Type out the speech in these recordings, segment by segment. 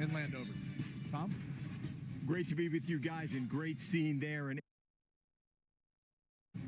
in Landover. Tom? Great to be with you guys, and great scene there.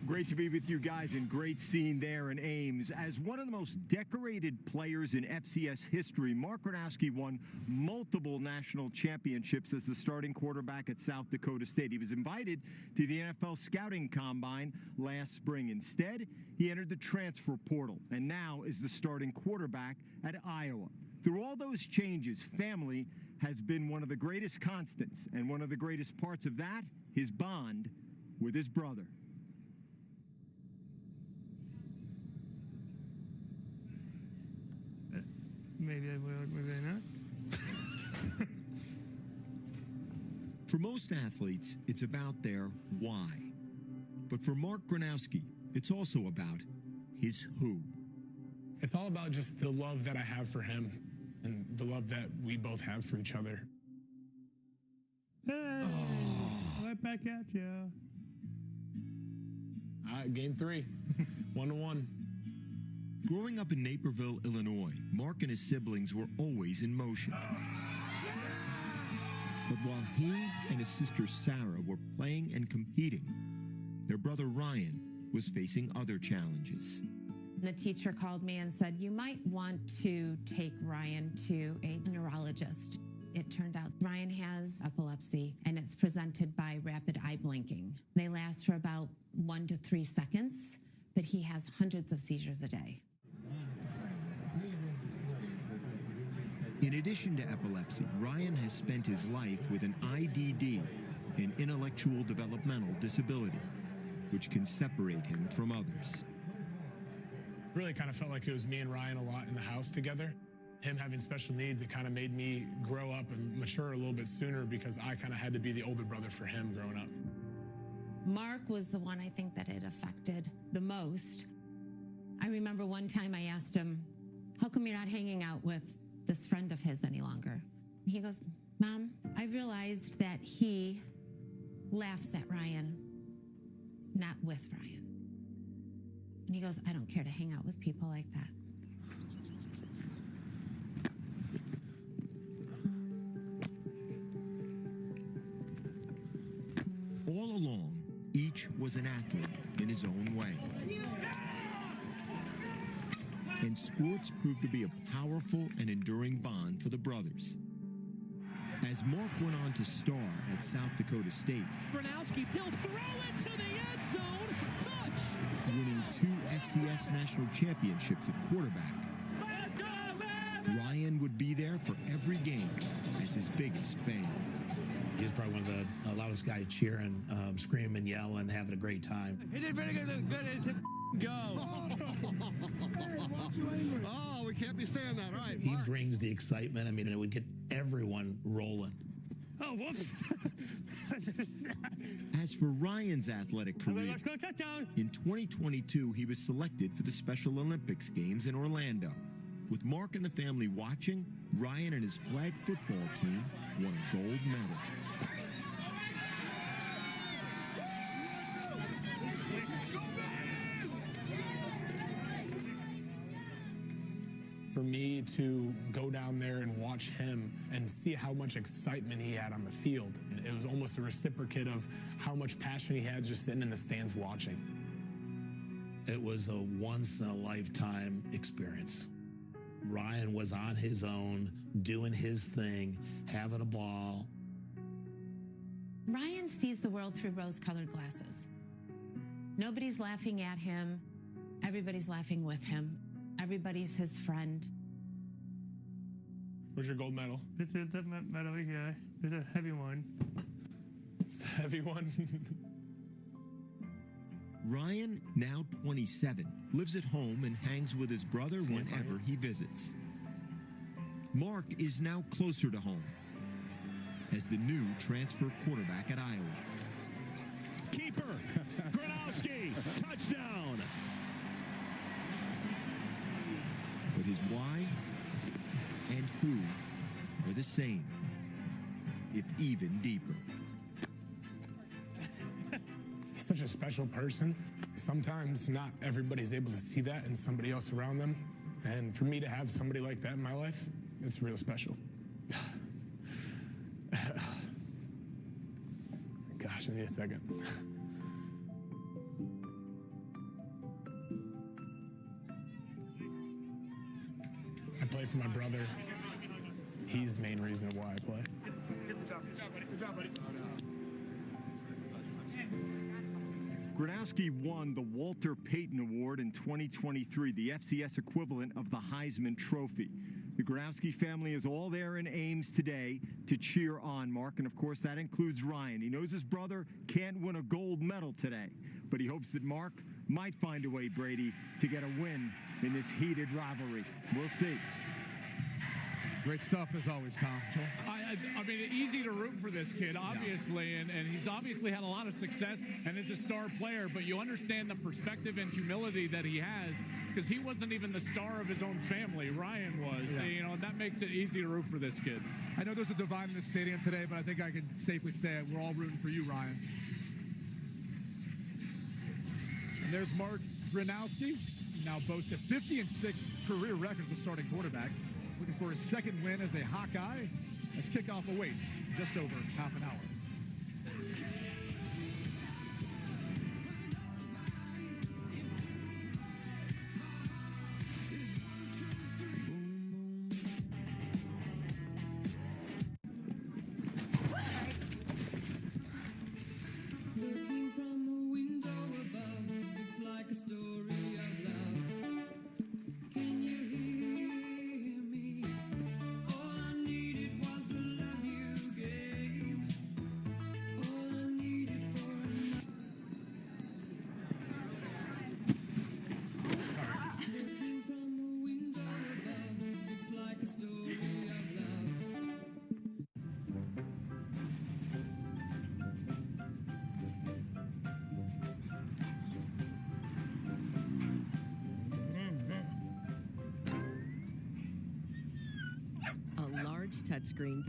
Great to be with you guys, and great scene there in Ames. As one of the most decorated players in FCS history, Mark Gronowski won multiple national championships as the starting quarterback at South Dakota State. He was invited to the NFL scouting combine last spring. Instead, he entered the transfer portal and now is the starting quarterback at Iowa. Through all those changes, family has been one of the greatest constants, and one of the greatest parts of that, his bond with his brother. Maybe I will, maybe I not. For most athletes, it's about their why. But for Mark Gronowski, it's also about his who. It's all about just the love that I have for him and the love that we both have for each other. Hey, right back at you. Game 3, 1-1. Growing up in Naperville, Illinois, Mark and his siblings were always in motion. But while he and his sister Sarah were playing and competing, their brother Ryan was facing other challenges. The teacher called me and said, you might want to take Ryan to a neurologist. It turned out Ryan has epilepsy, and it's presented by rapid eye blinking. They last for about 1 to 3 seconds, but he has hundreds of seizures a day. In addition to epilepsy, Ryan has spent his life with an IDD, an intellectual developmental disability, which can separate him from others. Really kind of felt like it was me and Ryan a lot in the house together. Him having special needs, it kind of made me grow up and mature a little bit sooner because I kind of had to be the older brother for him growing up. Mark was the one I think that it affected the most. I remember one time I asked him, how come you're not hanging out with this friend of his any longer? He goes, Mom, I realized that he laughs at Ryan, not with Ryan. And he goes, I don't care to hang out with people like that. All along, each was an athlete in his own way. And sports proved to be a powerful and enduring bond for the brothers. As Mark went on to star at South Dakota State, Gronowski, he'll throw it to the end zone. Touch! Winning 2 FCS national championships at quarterback, Ryan would be there for every game as his biggest fan. He was probably one of the loudest guys cheering, screaming, yelling, having a great time. He did very good. Go. Oh, we can't be saying that. All right, He Mark. brings the excitement. I mean, it would get everyone rolling. Oh, whoops. As for Ryan's athletic career, Let's go touchdown. in 2022, he was selected for the Special Olympics Games in Orlando. With Mark and the family watching, Ryan and his flag football team won a gold medal. For me to go down there and watch him and see how much excitement he had on the field, it was almost a reciprocate of how much passion he had just sitting in the stands watching. It was a once-in-a-lifetime experience. Ryan was on his own, doing his thing, having a ball. Ryan sees the world through rose-colored glasses. Nobody's laughing at him. Everybody's laughing with him. Everybody's his friend. Where's your gold medal? It's that medal here. It's a heavy one. It's a heavy one. Ryan, now 27, lives at home and hangs with his brother whenever he visits. Mark is now closer to home as the new transfer quarterback at Iowa. Keeper, Gronowski, touchdown. But his why and who are the same, if even deeper. He's such a special person. Sometimes not everybody's able to see that in somebody else around them. And for me to have somebody like that in my life, it's real special. gosh, I need a second. I play for my brother. He's the main reason why I play. Good job, buddy. Good job, buddy. Gronowski won the Walter Payton Award in 2023, the FCS equivalent of the Heisman Trophy. The Gronowski family is all there in Ames today to cheer on Mark, and of course that includes Ryan. He knows his brother can't win a gold medal today, but he hopes that Mark might find a way, Brady, to get a win in this heated rivalry. We'll see. Great stuff as always, Tom. I mean, easy to root for this kid, obviously, and he's obviously had a lot of success and is a star player, but you understand the perspective and humility that he has because he wasn't even the star of his own family. Ryan was, Yeah. you know, and that makes it easy to root for this kid. I know there's a divide in the stadium today, but I think I can safely say it. We're all rooting for you, Ryan. And there's Mark Gronowski, now boasts a 50-6 career record as a starting quarterback. Looking for his second win as a Hawkeye as kickoff awaits just over half an hour. Looking from a window above, it's like a story of love. Can you hear me? All I needed was the love you gave. All I needed for Looking from a window above, it's like a story of love. A large touchscreen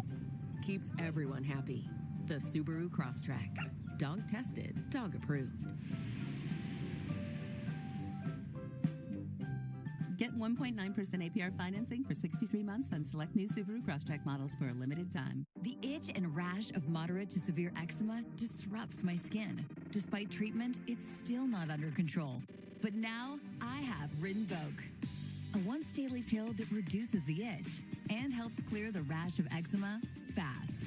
keeps everyone happy. The Subaru Crosstrek. Dog tested, dog approved. Get 1.9% APR financing for 63 months on select new Subaru Crosstrek models for a limited time. The itch and rash of moderate to severe eczema disrupts my skin. Despite treatment, it's still not under control. But now I have Rinvoq, a once daily pill that reduces the itch and helps clear the rash of eczema fast.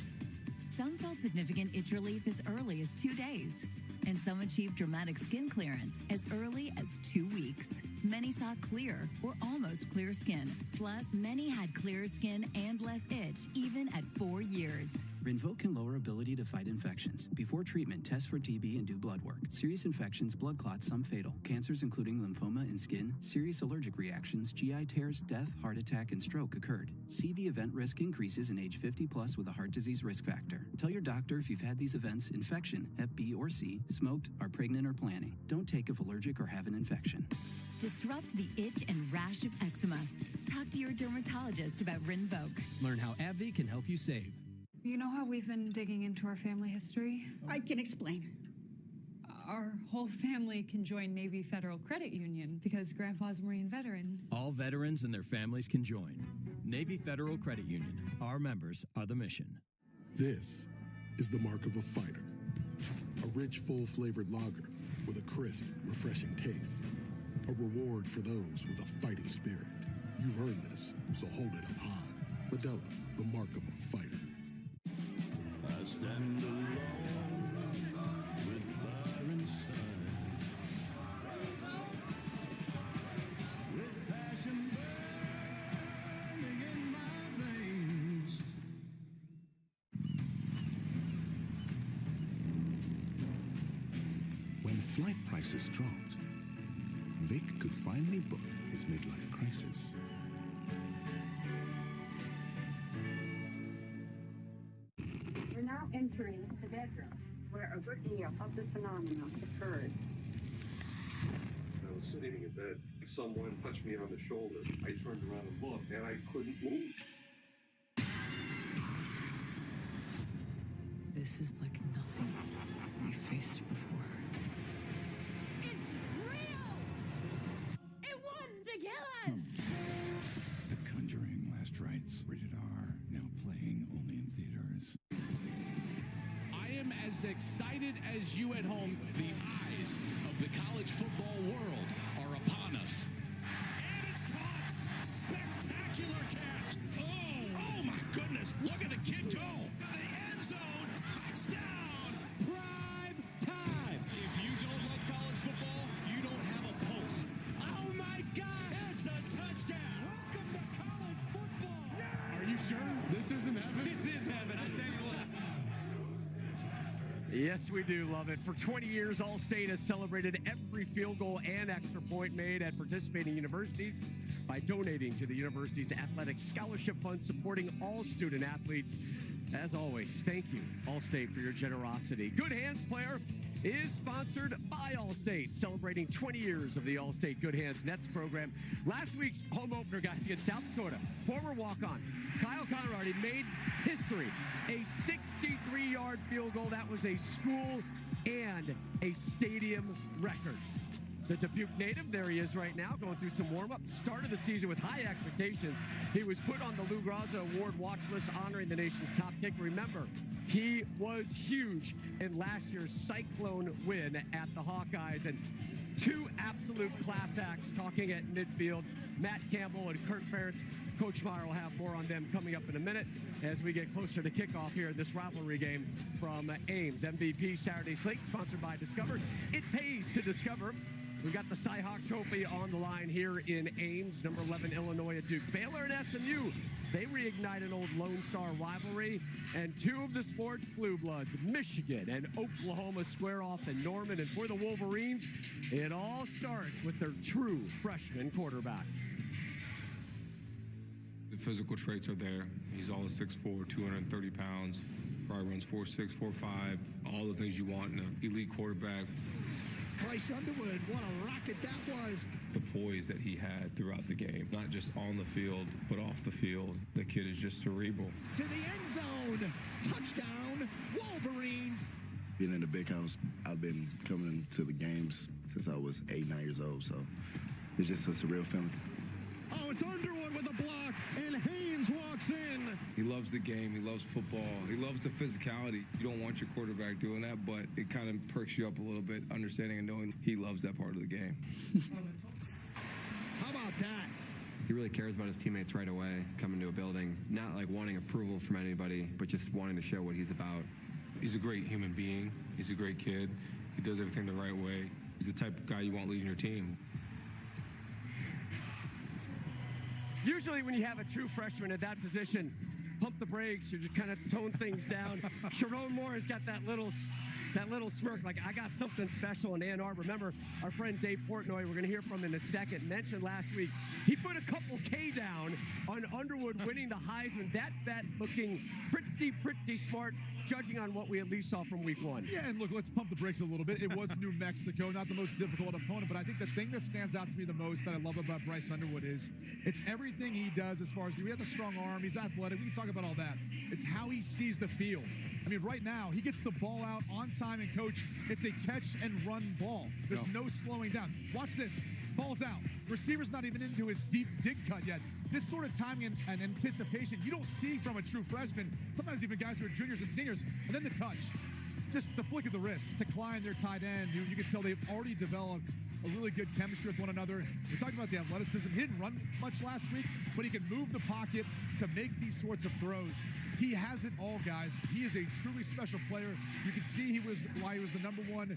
Some felt significant itch relief as early as 2 days, and some achieved dramatic skin clearance as early as 2 weeks. Many saw clear or almost clear skin. Plus, many had clearer skin and less itch, even at 4 years. Rinvoq can lower ability to fight infections. Before treatment, test for TB and do blood work. Serious infections, blood clots, some fatal. Cancers including lymphoma and skin, serious allergic reactions, GI tears, death, heart attack, and stroke occurred. CV event risk increases in age 50 plus with a heart disease risk factor. Tell your doctor if you've had these events, infection, Hep B or C, smoked, are pregnant or planning. Don't take if allergic or have an infection. Disrupt the itch and rash of eczema. Talk to your dermatologist about Rinvoq. Learn how AbbVie can help you save. You know how we've been digging into our family history? I can explain. Our whole family can join Navy Federal Credit Union because Grandpa's a Marine veteran. All veterans and their families can join. Navy Federal Credit Union. Our members are the mission. This is the mark of a fighter. A rich, full-flavored lager with a crisp, refreshing taste. A reward for those with a fighting spirit. You've earned this, so hold it up high. Modelo, the mark of a fighter. I stand alone with fire inside, with passion burning in my veins. When flight prices dropped, Vic could finally book his midlife crisis. We're now entering the bedroom where a good deal of the phenomenon occurred. I was sitting in bed. Someone touched me on the shoulder. I turned around and looked, and I couldn't move. This is like nothing we faced before. It's real! It wants to kill us! The Conjuring Last Rites, rated R, now playing only in theaters. I am as as excited as you at home. The eyes of the college football world are upon us. And it's caught. Spectacular catch. Oh my goodness. Look at the kid go. The end zone. Touchdown. Prime time. If you don't love college football, you don't have a pulse. Oh my gosh. It's a touchdown. Welcome to college football. Are you sure this isn't heaven? This is heaven. I tell you what. Yes, we do love it. For 20 years, All-State has celebrated every field goal and extra point made at participating universities by donating to the university's athletic scholarship fund, supporting all student athletes. As always, thank you, All-State, for your generosity. Good Hands Player is sponsored by All-State, celebrating 20 years of the All-State Good Hands Nets program. Last week's home opener, guys, against South Dakota, former walk-on Kyle Conrad made history. A 63-yard field goal. That was a school and a stadium record. The Dubuque native, there he is right now, going through some warm-up. Started the season with high expectations. He was put on the Lou Graza Award watch list, honoring the nation's top kicker. Remember, he was huge in last year's Cyclone win at the Hawkeyes. And two absolute class acts talking at midfield, Matt Campbell and Kirk Ferentz. Coach Meyer will have more on them coming up in a minute as we get closer to kickoff here in this rivalry game from Ames. MVP Saturday slate, sponsored by Discover. It pays to Discover. We've got the Cy Hawk Trophy on the line here in Ames. Number 11, Illinois at Duke. Baylor and SMU, they reignite an old Lone Star rivalry. And two of the sport's blue bloods, Michigan and Oklahoma, square off in Norman. And for the Wolverines, it all starts with their true freshman quarterback. The physical traits are there. He's all of 6'4", 230 pounds. Probably runs 4'6", 4'5", all the things you want in an elite quarterback. Bryce Underwood, what a rocket that was. The poise that he had throughout the game, not just on the field, but off the field. The kid is just cerebral. To the end zone. Touchdown, Wolverines. Being in the big house, I've been coming to the games since I was 8, 9 years old, so it's just a surreal feeling. Oh, it's Underwood with a block, and Haynes walks in. He loves the game. He loves football. He loves the physicality. You don't want your quarterback doing that, but it kind of perks you up a little bit, understanding and knowing he loves that part of the game. How about that? He really cares about his teammates right away, coming to a building, not like wanting approval from anybody, but just wanting to show what he's about. He's a great human being. He's a great kid. He does everything the right way. He's the type of guy you want leading your team. Usually when you have a true freshman at that position, pump the brakes or just kind of tone things down. Sharon Moore has got that little smirk, like, I got something special in Ann Arbor. Remember, our friend Dave Portnoy, we're going to hear from in a second, mentioned last week, he put a couple K down on Underwood winning the Heisman. That bet looking pretty smart, judging on what we at least saw from week one. Yeah, and look, let's pump the brakes a little bit. It was New Mexico, not the most difficult opponent, but I think the thing that stands out to me the most that I love about Bryce Underwood is it's everything he does as far as, we have a strong arm, he's athletic, we can talk about all that. It's how he sees the field. I mean, right now, he gets the ball out on time, and coach, it's a catch and run ball. There's no slowing down. Watch this. Ball's out. Receiver's not even into his deep dig cut yet. This sort of timing and anticipation you don't see from a true freshman, sometimes even guys who are juniors and seniors, and then the touch. Just the flick of the wrist to Klein, their tight end. You can tell they've already developed a really good chemistry with one another. We're talking about the athleticism. He didn't run much last week, but he can move the pocket to make these sorts of throws. He has it all, guys. He is a truly special player. You can see why he was the #1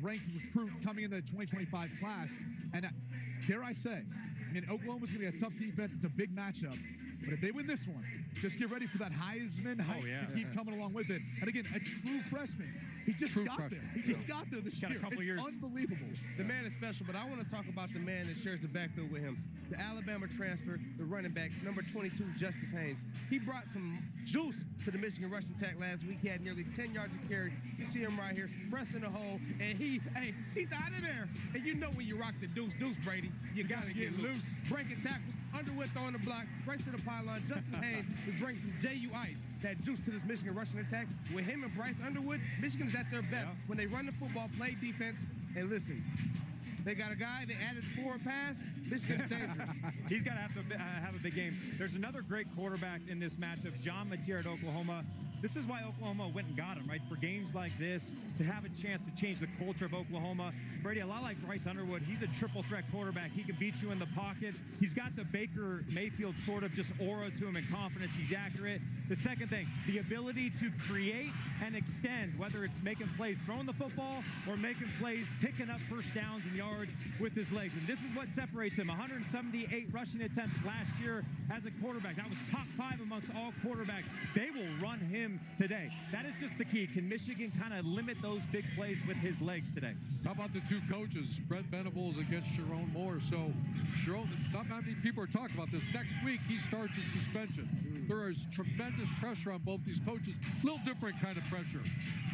ranked recruit coming in the 2025 class. And dare I say, I mean, Oklahoma's going to be a tough defense. It's a big matchup. But if they win this one, just get ready for that Heisman hype to keep coming along with it. And again, a true freshman. He just got there. He just got there this year. It's unbelievable. The man is special, but I want to talk about the man that shares the backfield with him. The Alabama transfer, the running back, number 22, Justice Haynes. He brought some juice to the Michigan rushing attack last week. He had nearly 10 yards of carry. You see him right here, pressing the hole, and he's out of there. And you know when you rock the deuce, Brady, you got to get loose. Breaking tackles, Underwood throwing the block, right to the pylon. Justice Haynes is bringing some J.U. Ice, that juice to this Michigan rushing attack. With him and Bryce Underwood, Michigan's at their best when they run the football, play defense, and listen. They got a guy that added the forward pass. Michigan's dangerous. He's got to have a big game. There's another great quarterback in this matchup, John Mateer at Oklahoma. this is why Oklahoma went and got him, right? For games like this, to have a chance to change the culture of Oklahoma. Brady, a lot like Bryce Underwood, he's a triple threat quarterback. He can beat you in the pocket. He's got the Baker Mayfield sort of just aura to him and confidence. He's accurate. The second thing, the ability to create and extend, whether it's making plays throwing the football or making plays picking up first downs and yards with his legs. And this is what separates him. 178 rushing attempts last year as a quarterback. That was top 5 amongst all quarterbacks. They will run him today. That is just the key. Can Michigan kind of limit those big plays with his legs today? How about the two coaches, Brent Venables against Sharon Moore? So Sharon, not many people are talking about this. Next week, he starts his suspension. There is tremendous pressure on both these coaches. A little different kind of pressure.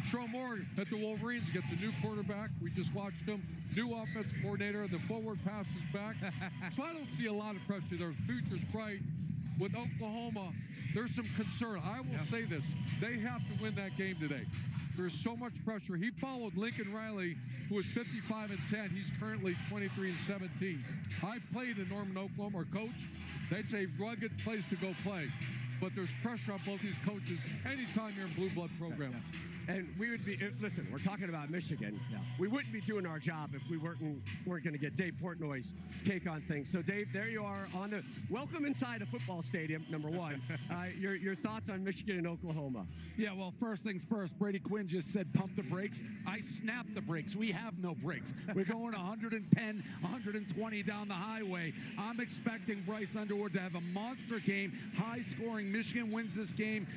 Sharon Moore at the Wolverines gets a new quarterback. We just watched him. New offensive coordinator. The forward pass is back. So I don't see a lot of pressure. Their future's bright. With Oklahoma, there's some concern. I will say this. They have to win that game today. There's so much pressure. He followed Lincoln Riley, who was 55-10. He's currently 23-17. I played in Norman, Oklahoma, or coach. That's a rugged place to go play. But there's pressure on both these coaches anytime you're in Blue Blood program. And we would be, listen, we're talking about Michigan. We wouldn't be doing our job if we weren't going to get Dave Portnoy's take on things. So, Dave, there you are on the welcome inside a football stadium, number one. Your thoughts on Michigan and Oklahoma? Yeah, well, first things first, Brady Quinn just said pump the brakes. I snapped the brakes. We have no brakes. We're going 110, 120 down the highway. I'm expecting Bryce Underwood to have a monster game, high scoring. Michigan wins this game,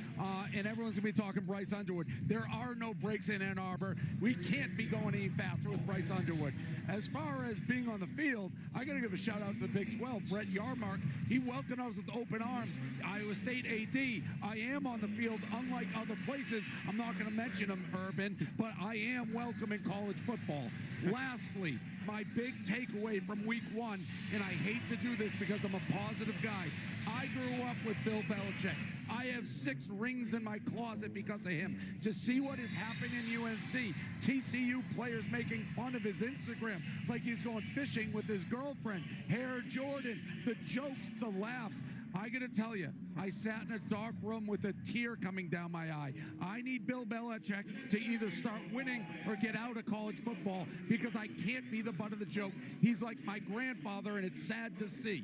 and everyone's going to be talking Bryce Underwood. There are no brakes in Ann Arbor. We can't be going any faster with Bryce Underwood. As far as being on the field, I got to give a shout out to the Big 12. Brett Yarmark, he welcomed us with open arms. Iowa State AD, I am on the field, unlike other places. I'm not going to mention them, Urban, but I am welcoming college football. Lastly, my big takeaway from week 1, and I hate to do this because I'm a positive guy. I grew up with Bill Belichick. I have 6 rings in my closet because of him. To see what is happening in UNC, TCU players making fun of his Instagram like he's going fishing with his girlfriend, Hair Jordan, the jokes, the laughs. I got to tell you, I sat in a dark room with a tear coming down my eye. I need Bill Belichick to either start winning or get out of college football because I can't be the butt of the joke. He's like my grandfather, and it's sad to see.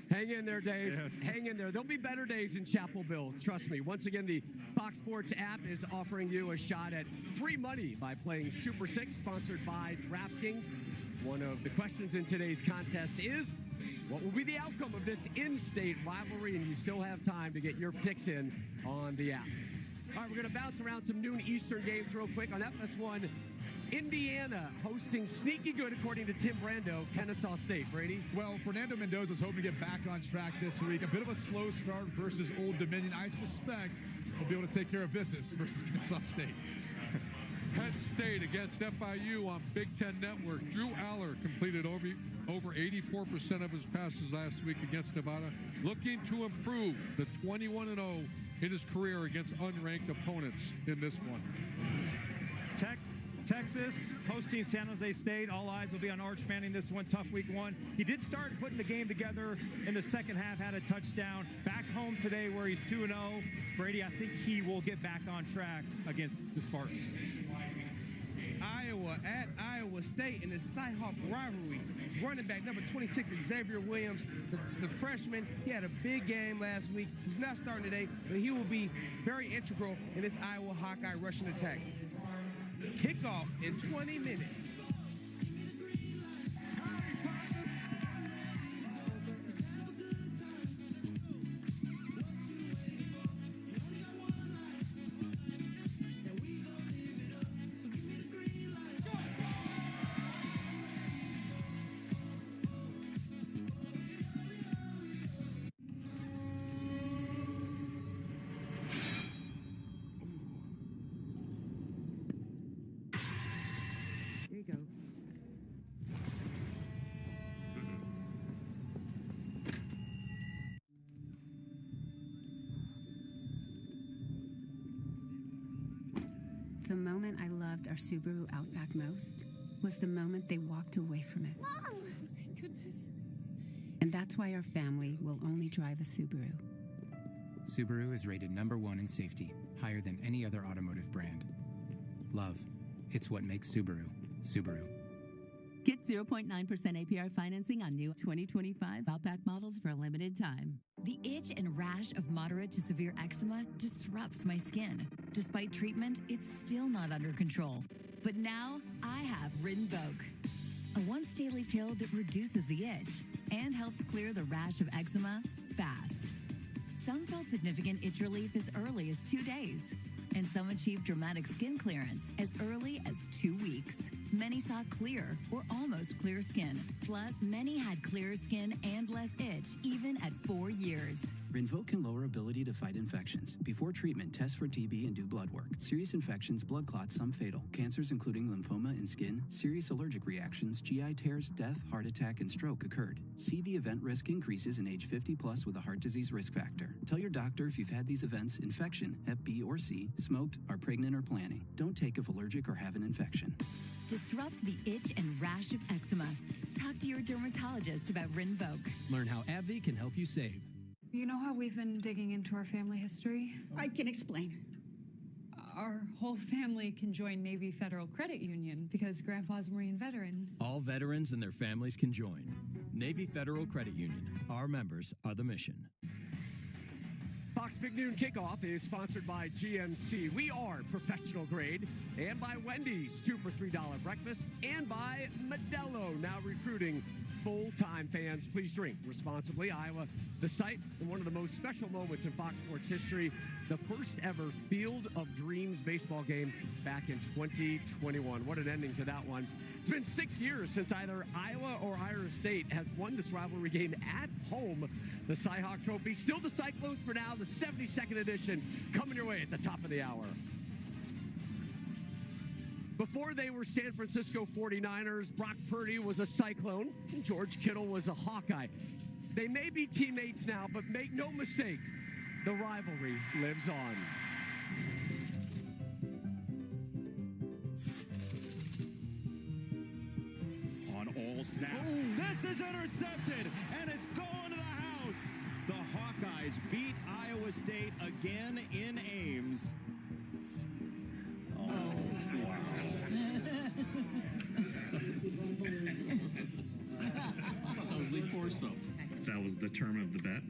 Hang in there, Dave. Yes. Hang in there. There'll be better days in Chapelville. Trust me. Once again, the Fox Sports app is offering you a shot at free money by playing Super 6, sponsored by DraftKings. One of the questions in today's contest is, what will be the outcome of this in-state rivalry? And you still have time to get your picks in on the app. All right, we're going to bounce around some noon Eastern games real quick. On FS1, Indiana hosting sneaky good, according to Tim Brando, Kennesaw State. Brady? Well, Fernando Mendoza is hoping to get back on track this week. A bit of a slow start versus Old Dominion. I suspect he'll be able to take care of business versus Kennesaw State. Penn State against FIU on Big Ten Network. Drew Aller completed over 84% of his passes last week against Nevada, looking to improve the 21-0 in his career against unranked opponents in this one. Texas hosting San Jose State. All eyes will be on Arch Manning this one. Tough week 1. He did start putting the game together in the second half, had a touchdown. Back home today where he's 2-0. Brady, I think he will get back on track against the Spartans. Iowa at Iowa State in the Cyhawk rivalry. Running back number 26, Xavier Williams, the freshman. He had a big game last week. He's not starting today, but he will be very integral in this Iowa Hawkeye rushing attack. Kickoff in 20 minutes. The moment I loved our Subaru Outback most was the moment they walked away from it. Mom! Thank goodness. And that's why our family will only drive a Subaru. Subaru is rated #1 in safety, higher than any other automotive brand. Love, it's what makes Subaru, Subaru. Get 0.9% APR financing on new 2025 Outback models for a limited time. The itch and rash of moderate to severe eczema disrupts my skin. Despite treatment, it's still not under control. But now I have Rinvoq, a once daily pill that reduces the itch and helps clear the rash of eczema fast. Some felt significant itch relief as early as 2 days, and some achieved dramatic skin clearance as early as 2 weeks. Many saw clear or almost clear skin. Plus, many had clearer skin and less itch, even at 4 years. Rinvoq can lower ability to fight infections. Before treatment, test for TB and do blood work. Serious infections, blood clots, some fatal. Cancers including lymphoma and skin, serious allergic reactions, GI tears, death, heart attack, and stroke occurred. CV event risk increases in age 50 plus with a heart disease risk factor. Tell your doctor if you've had these events, infection, Hep B or C, smoked, are pregnant or planning. Don't take if allergic or have an infection. Disrupt the itch and rash of eczema. Talk to your dermatologist about Rinvoq. Learn how AbbVie can help you save. You know how we've been digging into our family history? I can explain. Our whole family can join Navy Federal Credit Union because Grandpa's a Marine veteran. All veterans and their families can join. Navy Federal Credit Union. Our members are the mission. Fox Big Noon Kickoff is sponsored by GMC. We are professional grade. And by Wendy's, 2 for $3 breakfast. And by Modelo, now recruiting full-time fans. Please drink responsibly. Iowa, the site and one of the most special moments in Fox Sports history, the first ever Field of Dreams baseball game back in 2021. What an ending to that one. It's been 6 years since either Iowa or Iowa State has won this rivalry game at home. The Cy-Hawk Trophy, still the Cyclones for now, the 72nd edition, coming your way at the top of the hour. Before they were San Francisco 49ers, Brock Purdy was a Cyclone, and George Kittle was a Hawkeye. They may be teammates now, but make no mistake, the rivalry lives on. On all snaps, this is intercepted, and it's going to the house. The Hawkeyes beat Iowa State again in Ames. That was Lee Corso. That was the term of the bet?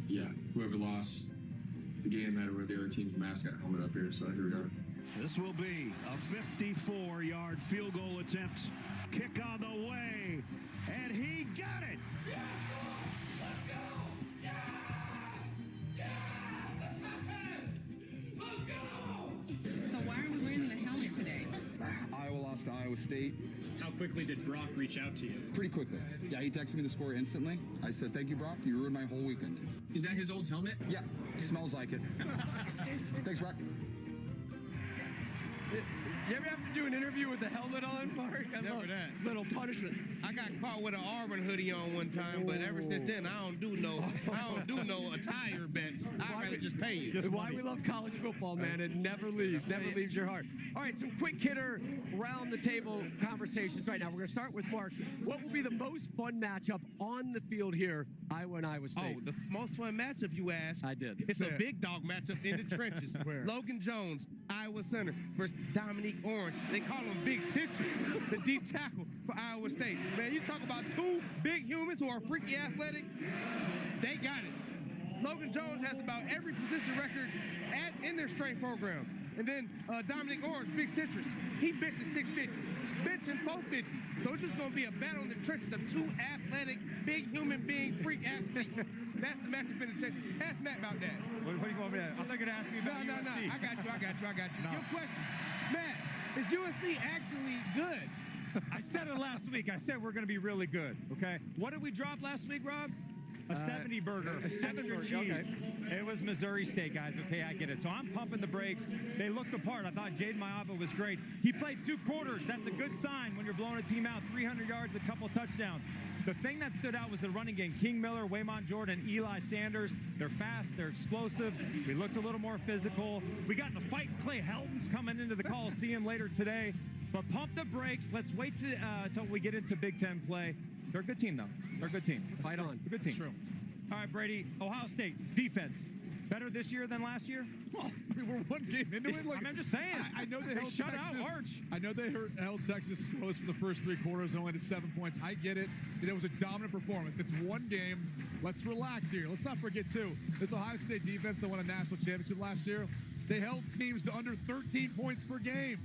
Yeah, whoever lost the game had to wear the other team's mascot helmet up here, so here we are. This will be a 54-yard field goal attempt. Kick on the way, and he got it! Yeah! Let's go! Yeah! Yeah! Let's go! So why aren't we wearing the helmet today? Iowa lost to Iowa State. How quickly did Brock reach out to you? Pretty quickly. Yeah, he texted me the score instantly. I said, thank you, Brock. You ruined my whole weekend. Is that his old helmet? Yeah, smells like it. Thanks, Brock. You ever have to do an interview with the helmet on, Mark? Never that. Little punishment. I got caught with an Auburn hoodie on one time, but ever since then, I don't do no attire bets. I'd rather just pay you. Just why we love college football, man. It never leaves your heart. All right, some quick hitter round the table conversations right now. We're going to start with Mark. What will be the most fun matchup on the field here, Iowa and Iowa State? Oh, the most fun matchup, you asked. I did. It's a big dog matchup in the trenches. Logan Jones, Iowa center, versus Dominique Orange. They call him Big Citrus, the deep tackle for Iowa State. Man, you talk about two big humans who are freaky athletic, they got it. Logan Jones has about every position record in their strength program. And then Dominique Orange, Big Citrus, he benches 650, benching 450. So it's just going to be a battle in the trenches of two athletic, big human being freak athletes. That's the matchup in the trenches. Ask Matt about that. What do you want me to? I thought you were going to ask me about No. USC. I got you. No. Your question. Matt, is USC actually good? I said it last week. I said we're going to be really good, okay? What did we drop last week, Rob? A 70 burger. A 70 extra burger, cheese. okay. It was Missouri State, guys. Okay, I get it. So I'm pumping the brakes. They looked the part. I thought Jaden Mayava was great. He played 2 quarters. That's a good sign when you're blowing a team out. 300 yards, a couple touchdowns. The thing that stood out was the running game. King Miller, Waymon Jordan, Eli Sanders. They're fast. They're explosive. We looked a little more physical. We got in a fight. Clay Helton's coming into the Coliseum later today. But pump the brakes. Let's wait until we get into Big Ten play. They're a good team, though. They're a good team. Fight on. They're a good team. True. All right, Brady. Ohio State defense. Better this year than last year? Well, I mean, we're one game into it. Like, I'm just saying. I know they held shut Texas. out Arch. I know they held Texas close for the first 3 quarters, only to 7 points. I get it. It was a dominant performance. It's one game. Let's relax here. Let's not forget, too, this Ohio State defense that won a national championship last year, they held teams to under 13 points per game.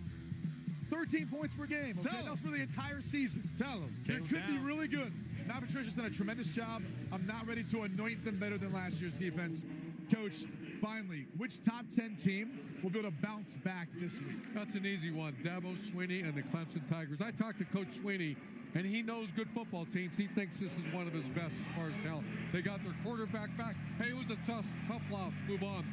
13 points per game. Okay? That was for the entire season. Tell them. It could be really good. Matt Patricia's done a tremendous job. I'm not ready to anoint them better than last year's defense. Coach, finally, which top 10 team will be able to bounce back this week? That's an easy one. Dabo Swinney and the Clemson Tigers. I talked to Coach Swinney, and he knows good football teams. He thinks this is one of his best as far as talent. They got their quarterback back. Hey, it was a tough loss. Move on.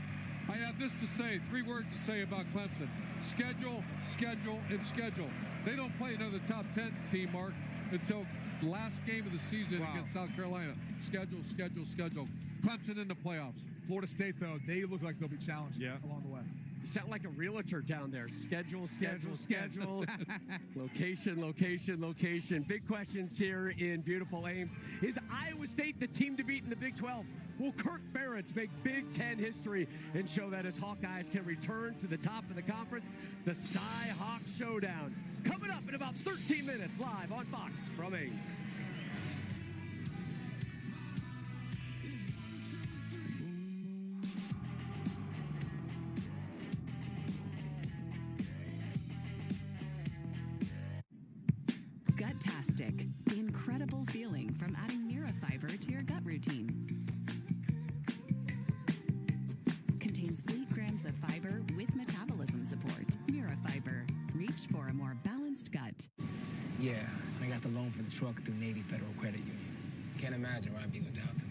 I have this to say, 3 words to say about Clemson. Schedule, schedule, and schedule. They don't play another top 10 team, Mark, until the last game of the season against South Carolina. Schedule, schedule, schedule. Clemson in the playoffs. Florida State, though, they look like they'll be challenged along the way. You sound like a realtor down there. Schedule, schedule, schedule. Location, location, location. Big questions here in beautiful Ames. Is Iowa State the team to beat in the Big 12? Will Kirk Ferentz make Big 10 history and show that his Hawkeyes can return to the top of the conference? The Cy-Hawk Showdown. Coming up in about 13 minutes live on Fox from Ames. Gut-tastic, the incredible feeling from adding Mirafiber to your gut routine. Contains 8 grams of fiber with metabolism support. Mirafiber. Reach for a more balanced gut. Yeah, I got the loan for the truck through Navy Federal Credit Union. Can't imagine where I'd be without them.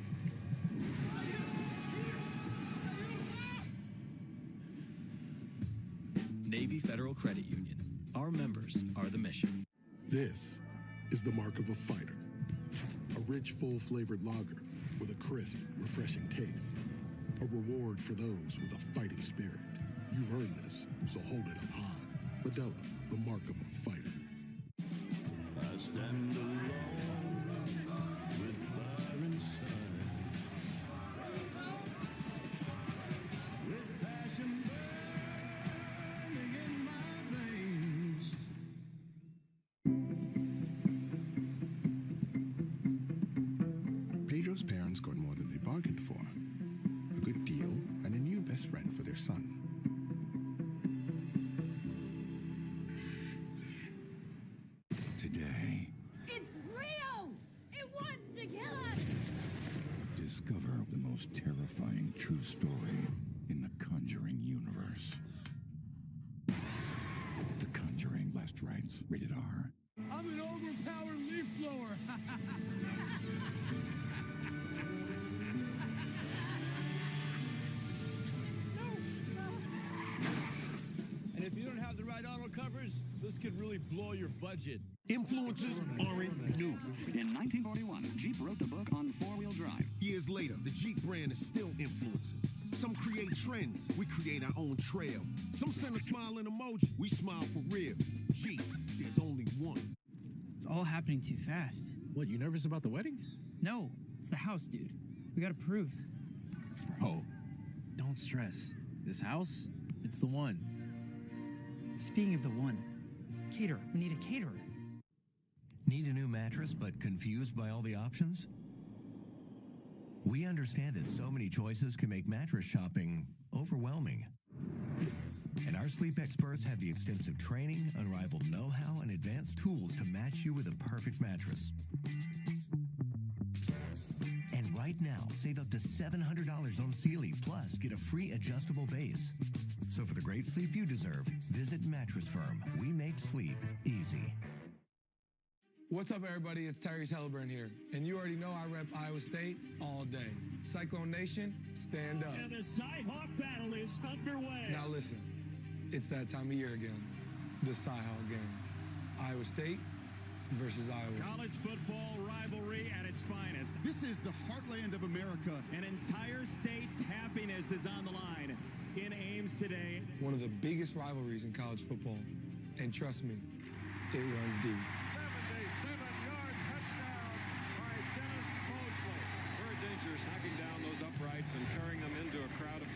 Navy Federal Credit Union. Our members are the mission. This is the mark of a fighter. A rich, full-flavored lager with a crisp, refreshing taste. A reward for those with a fighting spirit. You've earned this, so hold it up high. Modelo, the mark of a fighter. I stand alone with fire inside. With passion burning in my veins. Pedro's parents got more than they bargained for. A good deal and a new best friend for their son. Today, It's Rio! It wants to kill us! discover the most terrifying true story in the Conjuring universe. The Conjuring, last rights, rated R. I'm an overpowered leaf blower. And if you don't have the right auto covers, this could really blow your budget. Influences aren't new. In 1941, Jeep wrote the book on four-wheel drive. Years later, the Jeep brand is still influencing. Some create trends, we create our own trail. Some send a smiling emoji, we smile for real. Jeep, there's only one. It's all happening too fast. What, you nervous about the wedding? No, it's the house, dude. We got approved. Bro, don't stress. This house, it's the one. Speaking of the one, caterer. We need a caterer. Need a new mattress but confused by all the options? We understand that so many choices can make mattress shopping overwhelming. And our sleep experts have the extensive training, unrivaled know-how, and advanced tools to match you with a perfect mattress. And right now, save up to $700 on Sealy, plus get a free adjustable base. So for the great sleep you deserve, visit Mattress Firm. We make sleep easy. What's up, everybody? It's Tyrese Halliburton here. And you already know I rep Iowa State all day. Cyclone Nation, stand up. And the Cy-Hawk battle is underway. Now listen, it's that time of year again. The Cy-Hawk game. Iowa State versus Iowa. College football rivalry at its finest. This is the heartland of America. An entire state's happiness is on the line in Ames today. One of the biggest rivalries in college football. And trust me, it runs deep. 77-yard touchdown by Dennis Mosley. Very dangerous, hacking down those uprights and carrying them into a crowd of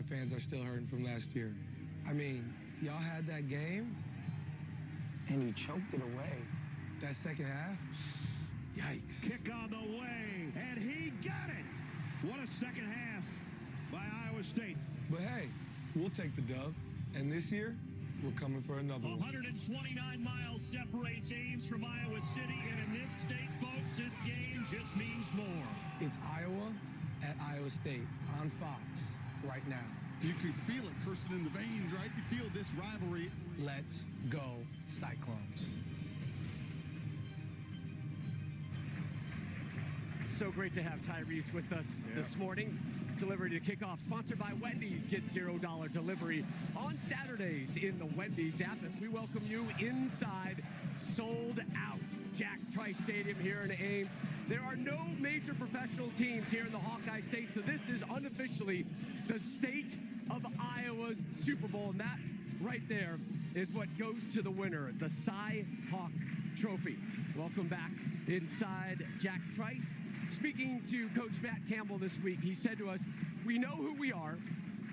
Buckeye fans are still hurting from last year. I mean, y'all had that game, and you choked it away. That second half, yikes. Kick on the way, and he got it. What a second half by Iowa State. But hey, we'll take the dub. And this year, we're coming for another one. 129 miles separates Ames from Iowa City, and in this state, folks, this game just means more. It's Iowa at Iowa State on Fox right now. You can feel it coursing in the veins, right? You feel this rivalry. Let's go Cyclones. So great to have Tyrese with us this morning. Delivery to kickoff, sponsored by Wendy's. Get $0 delivery on Saturdays in the Wendy's app as we welcome you inside sold out Jack Trice Stadium here in Ames. There are no major professional teams here in the Hawkeye State, so this is unofficially the state of Iowa's Super Bowl, and that right there is what goes to the winner, the Cy Hawk Trophy. Welcome back inside Jack Trice. Speaking to Coach Matt Campbell this week, he said to us, we know who we are,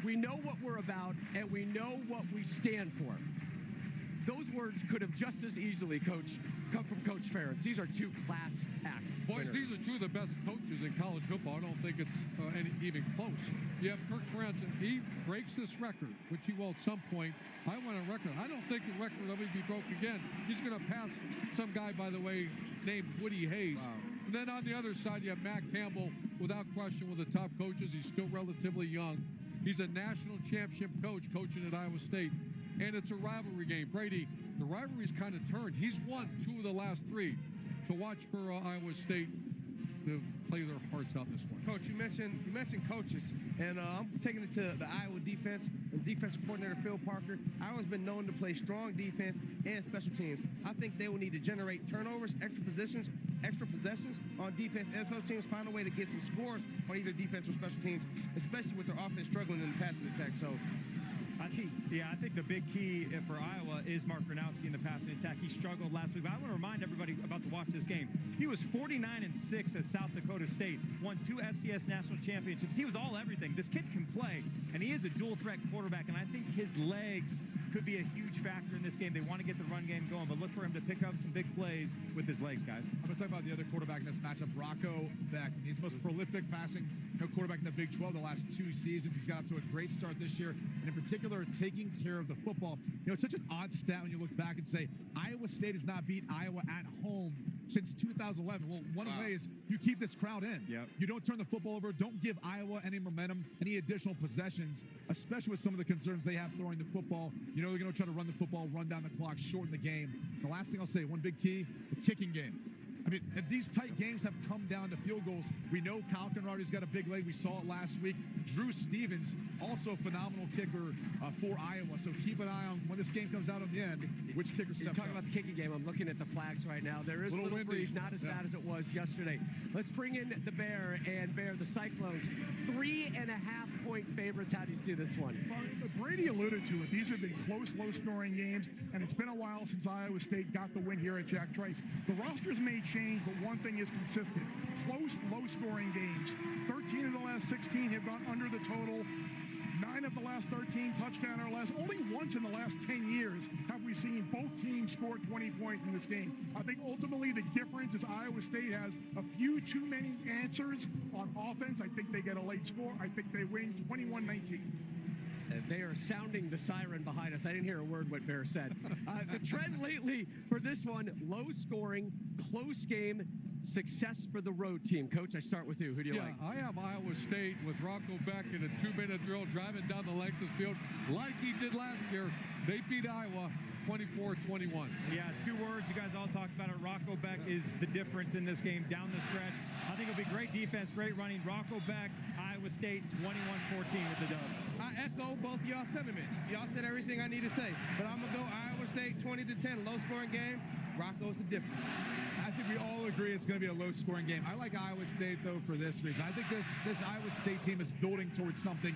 we know what we're about, and we know what we stand for. Those words could have just as easily, Coach, come from Coach Ferentz. These are two class act Boys, winners. these are two of the best coaches in college football. I don't think it's even close. You have Kirk Ferentz. He breaks this record, which he will at some point. I want a record. I don't think the record will ever be broke again. He's going to pass some guy, by the way, named Woody Hayes. Wow. And then on the other side, you have Matt Campbell, without question, one of the top coaches. He's still relatively young. He's a national championship coach coaching at Iowa State. And it's a rivalry game. Brady, the rivalry's kind of turned. He's won 2 of the last 3. So watch for Iowa State to play their hearts out this one. Coach, you mentioned coaches, and I'm taking it to the Iowa defense and defensive coordinator Phil Parker. Iowa's been known to play strong defense and special teams. I think they will need to generate turnovers, extra possessions on defense and special teams, find a way to get some scores on either defense or special teams, especially with their offense struggling in the passing attack. So I think the big key for Iowa is Mark Gronowski in the passing attack. He struggled last week, but I want to remind everybody about to watch this game. He was 49-6 at South Dakota State, won 2 FCS national championships. He was all everything. This kid can play, and he is a dual-threat quarterback, and I think his legs could be a huge factor in this game. They want to get the run game going, but look for him to pick up some big plays with his legs, guys. I'm going to talk about the other quarterback in this matchup, Rocco Becht. He's the most prolific passing quarterback in the Big 12 the last 2 seasons. He's got up to a great start this year, and in particular, taking care of the football. You know, it's such an odd stat when you look back and say, Iowa State has not beat Iowa at home since 2011. Well, one way is you keep this crowd in. Yep. You don't turn the football over. Don't give Iowa any momentum, any additional possessions, especially with some of the concerns they have throwing the football. You know they're going to try to run the football, run down the clock, shorten the game. The last thing I'll say, one big key, the kicking game. I mean, if these tight games have come down to field goals, we know Kyle Conrady's got a big leg. We saw it last week. Drew Stevens, also a phenomenal kicker for Iowa. So keep an eye on when this game comes out in the end, which kicker steps up. You're talking about the kicking game. I'm looking at the flags right now. There is a little breeze, not as bad as it was yesterday. Let's bring in the Bear, and Bear, the Cyclones, 3.5-point favorites. How do you see this one? Well, Brady alluded to it. These have been close, low-scoring games, and it's been a while since Iowa State got the win here at Jack Trice. The rosters may change, but one thing is consistent. Close, low-scoring games. 13 of the last 16 have gone under the total. 9 of the last 13 touchdown or less. Only once in the last 10 years have we seen both teams score 20 points in this game. I think ultimately the difference is Iowa State has a few too many answers on offense. I think they get a late score. I think they win 21-19. They are sounding the siren behind us. I didn't hear a word what Bear said. The trend lately for this one, low scoring, close game, success for the road team. Coach, I start with you. Who do you like? I have Iowa State with Rocco Becht in a 2-minute drill, driving down the length of the field like he did last year. They beat Iowa 24-21. Yeah, 2 words. You guys all talked about it. Rocco Becht is the difference in this game down the stretch. I think it'll be great defense, great running. Rocco Becht, Iowa State, 21-14 with the dub. I echo both y'all sentiments. Y'all said everything I need to say, but I'm going to go Iowa State 20-10, low-scoring game. Rocco's the difference. I think we all agree it's going to be a low-scoring game. I like Iowa State, though, for this reason. I think this Iowa State team is building towards something.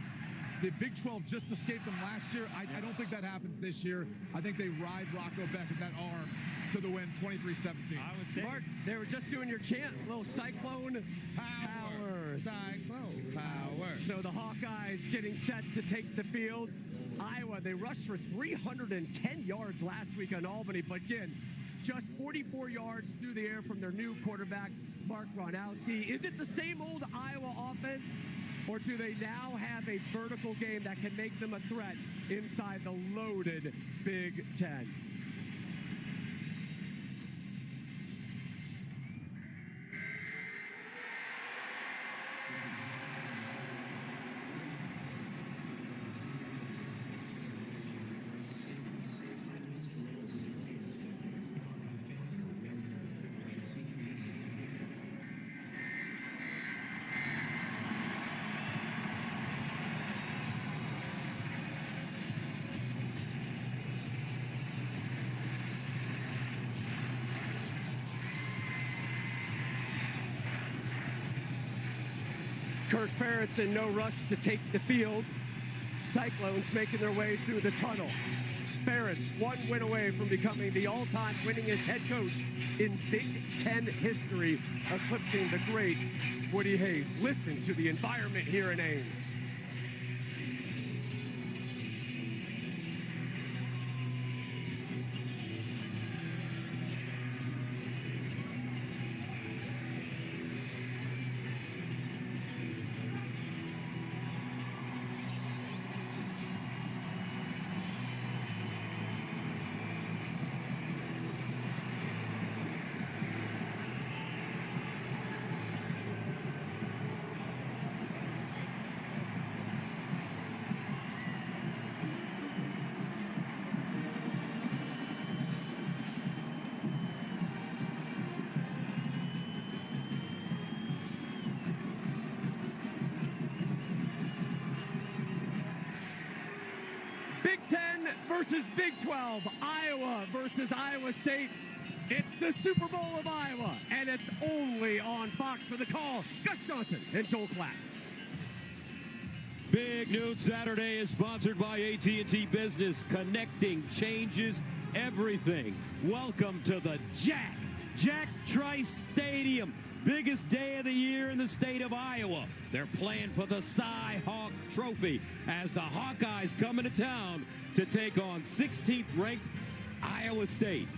The Big 12 just escaped them last year. I don't think that happens this year. I think they ride Rocco Becht with that arm to the win, 23-17. Mark, they were just doing your chant, little Cyclone power. Cyclone power. So the Hawkeyes getting set to take the field. Iowa, they rushed for 310 yards last week on Albany, but again, just 44 yards through the air from their new quarterback, Mark Gronowski. Is it the same old Iowa offense, or do they now have a vertical game that can make them a threat inside the loaded Big Ten? Kirk Ferentz in no rush to take the field. Cyclones making their way through the tunnel. Ferentz, one win away from becoming the all-time winningest head coach in Big Ten history, eclipsing the great Woody Hayes. Listen to the environment here in Ames. Big Ten versus Big 12, Iowa versus Iowa State. It's the Super Bowl of Iowa, and it's only on Fox. For the call, Gus Johnson and Joel Klatt. Big Noon Saturday is sponsored by AT&T Business. Connecting changes everything. Welcome to the Jack Trice Stadium. Biggest day of the year in the state of Iowa. They're playing for the Cy-Hawk Trophy as the Hawkeyes come into town to take on 16th ranked Iowa State.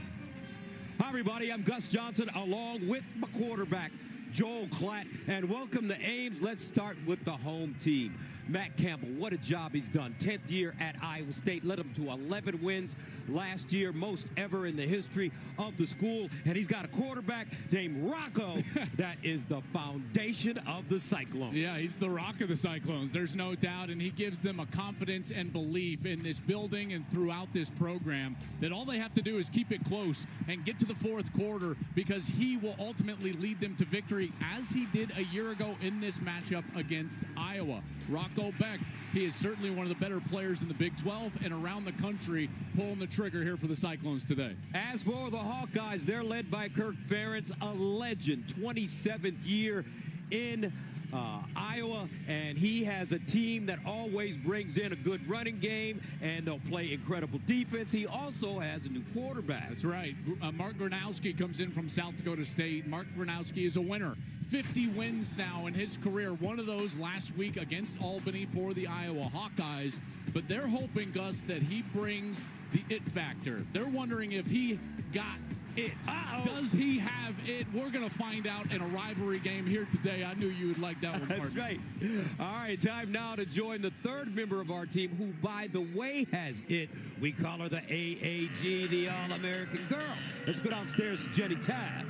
Hi everybody, I'm Gus Johnson along with my quarterback Joel Klatt, and welcome to Ames. Let's start with the home team. Matt Campbell, what a job he's done. 10th year at Iowa State, led him to 11 wins last year, most ever in the history of the school. And he's got a quarterback named Rocco that is the foundation of the Cyclones. Yeah, he's the rock of the Cyclones, there's no doubt. And he gives them a confidence and belief in this building and throughout this program that all they have to do is keep it close and get to the fourth quarter, because he will ultimately lead them to victory, as he did a year ago in this matchup against Iowa. Rocco Beck, he is certainly one of the better players in the Big 12 and around the country, pulling the trigger here for the Cyclones today. As for the Hawkeyes, they're led by Kirk Ferentz, a legend, 27th year in Iowa, and he has a team that always brings in a good running game, and they'll play incredible defense. He also has a new quarterback. That's right. Mark Gronowski comes in from South Dakota State. Mark Gronowski is a winner. 50 wins now in his career. One of those last week against Albany for the Iowa Hawkeyes. But they're hoping, Gus, that he brings the it factor. They're wondering if he got it. Does he have it? We're going to find out in a rivalry game here today. I knew you would like that one, That's right. All right, time now to join the third member of our team, who, by the way, has it. We call her the AAG, the All-American Girl. Let's go downstairs to Jenny Tabb.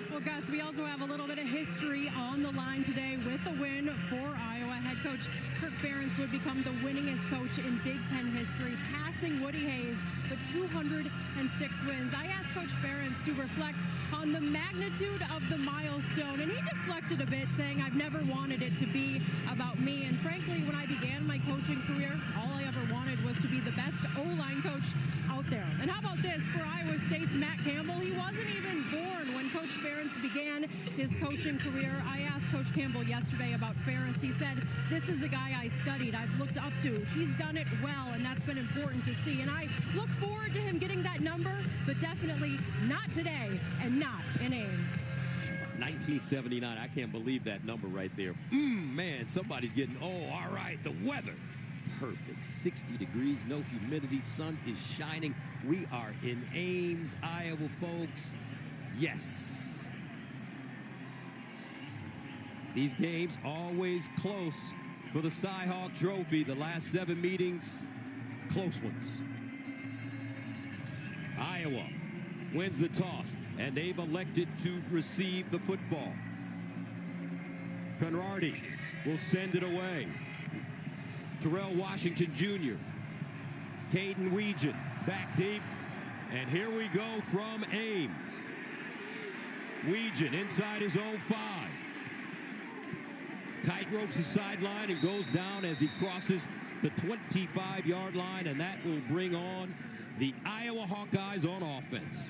Well, Gus, we also have a little bit of history on the line today with a win for Iowa. Head coach Kirk Ferentz would become the winningest coach in Big Ten history, passing Woody Hayes with 206 wins. I asked Coach Ferentz to reflect on the magnitude of the milestone, and he deflected a bit, saying, I've never wanted it to be about me. And frankly, when I began my coaching career, all I ever wanted was to be the best O-line coach out there. And how about this for Iowa State's Matt Campbell? He wasn't even born when Coach Ferentz began his coaching career. I asked Coach Campbell yesterday about Ferentz. He said, this is a guy I studied, I've looked up to. He's done it well, and that's been important to see. And I look forward to him getting that number, but definitely not today and not in Ames. 1979. I can't believe that number right there. Man, somebody's getting, all right, the weather. Perfect. 60 degrees, no humidity, sun is shining. We are in Ames, Iowa, folks. Yes. These games always close for the Cy-Hawk Trophy. The last 7 meetings, close ones. Iowa wins the toss, and they've elected to receive the football. Conradi will send it away. Terrell Washington Jr., Caden Weegan back deep, and here we go from Ames. Weegan inside his own 5. Tight ropes the sideline and goes down as he crosses the 25-yard line, and that will bring on the Iowa Hawkeyes on offense.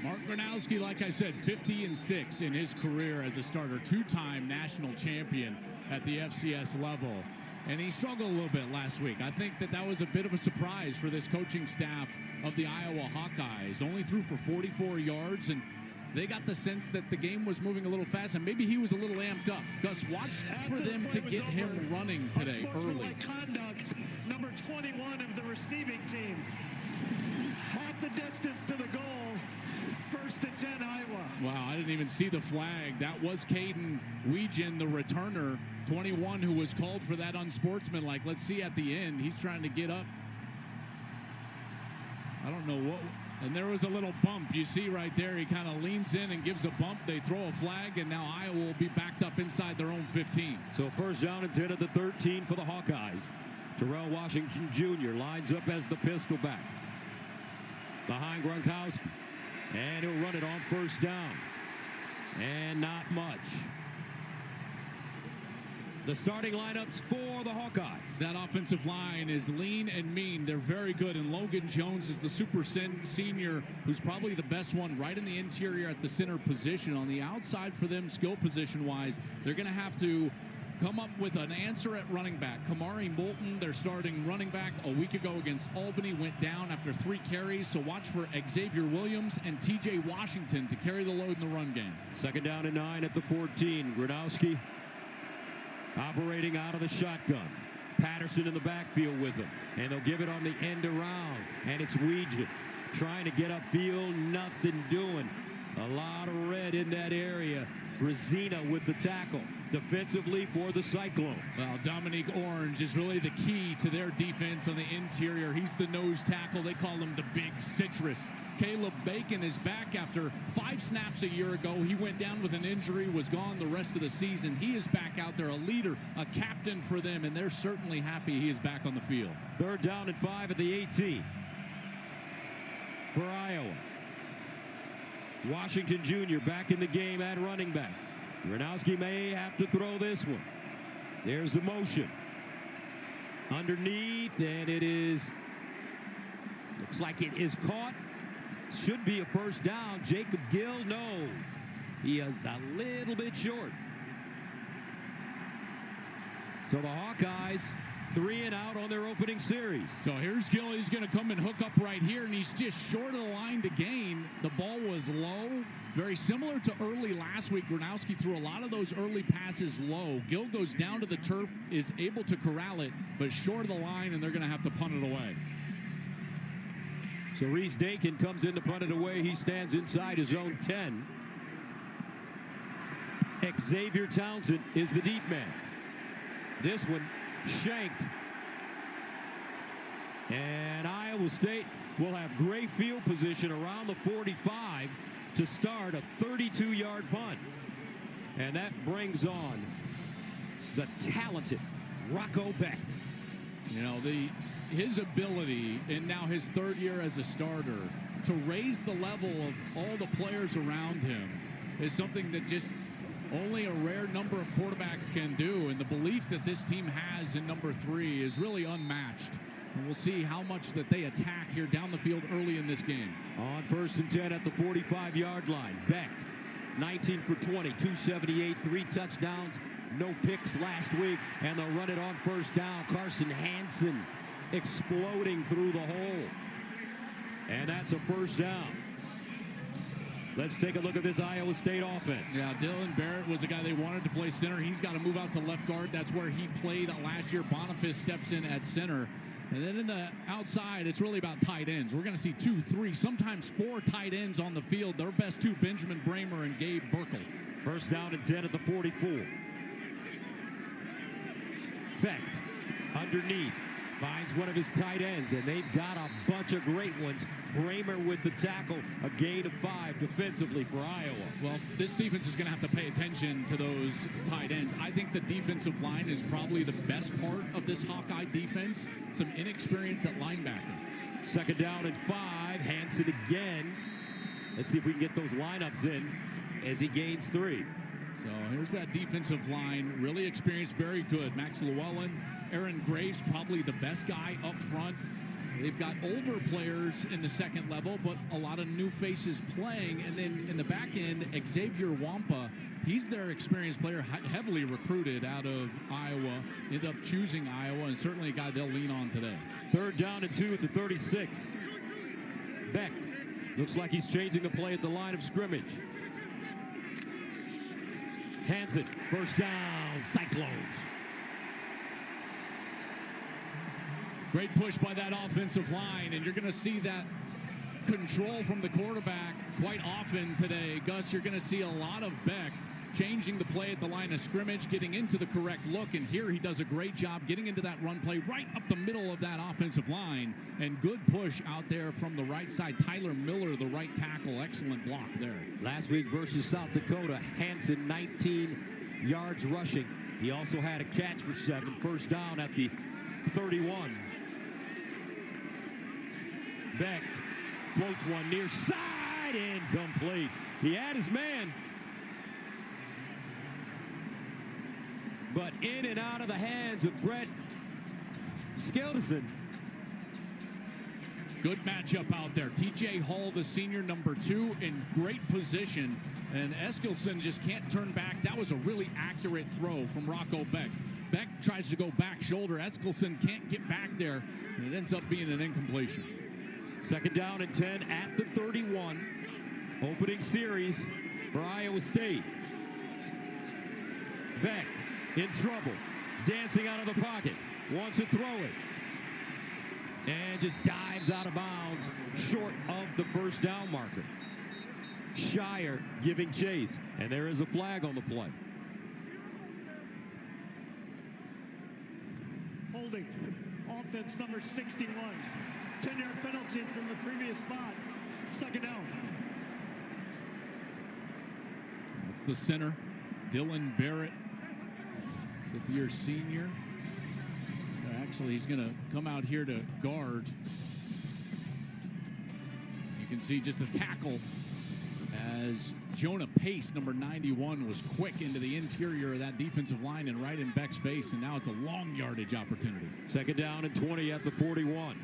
Mark Gronowski, like I said, 50-6 in his career as a starter, 2-time national champion at the FCS level. And he struggled a little bit last week. I think that was a bit of a surprise for this coaching staff of the Iowa Hawkeyes. Only threw for 44 yards, and they got the sense that the game was moving a little fast, and maybe he was a little amped up. Gus, watch for them to get him running today early. Conduct, number 21 of the receiving team. Half the distance to the goal. 1st and 10, Iowa. Wow, I didn't even see the flag. That was Caden Weegan, the returner, 21, who was called for that unsportsmanlike. Let's see at the end. He's trying to get up. I don't know what. And there was a little bump. You see right there, he kind of leans in and gives a bump. They throw a flag, and now Iowa will be backed up inside their own 15. So 1st down and 10 at the 13 for the Hawkeyes. Terrell Washington Jr. lines up as the pistol back. Behind Gronkowski. And he'll run it on 1st down. And not much. The starting lineups for the Hawkeyes. That offensive line is lean and mean. They're very good. And Logan Jones is the super senior, who's probably the best one right in the interior at the center position. On the outside for them, skill position-wise, they're going to have to come up with an answer at running back. Kamari Moulton, their starting running back, a week ago against Albany, went down after 3 carries. So watch for Xavier Williams and T.J. Washington to carry the load in the run game. 2nd down and 9 at the 14. Gronowski operating out of the shotgun. Patterson in the backfield with him. And they'll give it on the end around. And it's Weegan trying to get upfield. Nothing doing. A lot of red in that area. Resina with the tackle. Defensively for the Cyclones. Well, Dominique Orange is really the key to their defense on the interior. He's the nose tackle. They call him the Big Citrus. Caleb Bacon is back after 5 snaps a year ago. He went down with an injury, was gone the rest of the season. He is back out there, a leader, a captain for them, and they're certainly happy he is back on the field. 3rd down and 5 at the 18 for Iowa. Washington Jr. back in the game at running back. Gronowski may have to throw this one. There's the motion. Underneath, and it is, looks like it is caught. Should be a 1st down. Jacob Gill, no. He is a little bit short. So the Hawkeyes 3 and out on their opening series. So here's Gill. He's going to come and hook up right here, and he's just short of the line to gain. The ball was low. Very similar to early last week. Gronowski threw a lot of those early passes low. Gill goes down to the turf, is able to corral it, but short of the line, and they're going to have to punt it away. So Reese Dakin comes in to punt it away. He stands inside his own 10. Xavier Townsend is the deep man. This one shanked. And Iowa State will have great field position around the 45 to start a 32-yard punt. And that brings on the talented Rocco Becht. You know, his ability, and now his 3rd year as a starter, to raise the level of all the players around him is something that just only a rare number of quarterbacks can do. And the belief that this team has in number 3 is really unmatched. And we'll see how much that they attack here down the field early in this game. On 1st and 10 at the 45-yard line. Becht, 19 for 20, 278, 3 touchdowns, no picks last week. And they'll run it on 1st down. Carson Hansen exploding through the hole. And that's a 1st down. Let's take a look at this Iowa State offense. Yeah, Dylan Barrett was a guy they wanted to play center. He's got to move out to left guard. That's where he played last year. Boniface steps in at center. And then in the outside, it's really about tight ends. We're going to see 2, 3, sometimes 4 tight ends on the field. Their best 2, Benjamin Bramer and Gabe Burkle. First down and 10 at the 44. Becht underneath. Finds one of his tight ends, and they've got a bunch of great ones. Bramer with the tackle, a gain of 5 defensively for Iowa. Well, this defense is going to have to pay attention to those tight ends. I think the defensive line is probably the best part of this Hawkeye defense. Some inexperience at linebacker. Second down and 5. Hansen again. Let's see if we can get those lineups in as he gains 3. So here's that defensive line, really experienced, very good. Max Llewellyn, Aaron Graves, probably the best guy up front. They've got older players in the second level, but a lot of new faces playing. And then in the back end, Xavier Wampa, he's their experienced player, heavily recruited out of Iowa, ended up choosing Iowa, and certainly a guy they'll lean on today. Third down and 2 at the 36. Becht looks like he's changing the play at the line of scrimmage. Hansen, first down, Cyclones. Great push by that offensive line, and you're going to see that control from the quarterback quite often today. Gus, you're going to see a lot of Becht changing the play at the line of scrimmage, getting into the correct look, and here he does a great job getting into that run play right up the middle of that offensive line, and good push out there from the right side. Tyler Miller, the right tackle, excellent block there. Last week versus South Dakota, Hansen 19 yards rushing. He also had a catch for 7, first down at the 31. Becht floats one near side, incomplete. He had his man, but in and out of the hands of Brett Skelton. Good matchup out there. TJ Hull, the senior, number 2, in great position. And Eskilsson just can't turn back. That was a really accurate throw from Rocco Becht. Becht tries to go back shoulder. Eskilsson can't get back there, and it ends up being an incompletion. Second down and 10 at the 31. Opening series for Iowa State. Becht in trouble, dancing out of the pocket, wants to throw it, and just dives out of bounds short of the first down marker. Shire giving chase, and there is a flag on the play. Holding, offense number 61. 10-yard penalty from the previous spot. Second down. That's the center, Dylan Barrett, 5th-year senior. Actually, he's going to come out here to guard. You can see just a tackle as Jonah Pace, number 91, was quick into the interior of that defensive line and right in Beck's face, and now it's a long yardage opportunity. Second down and 20 at the 41.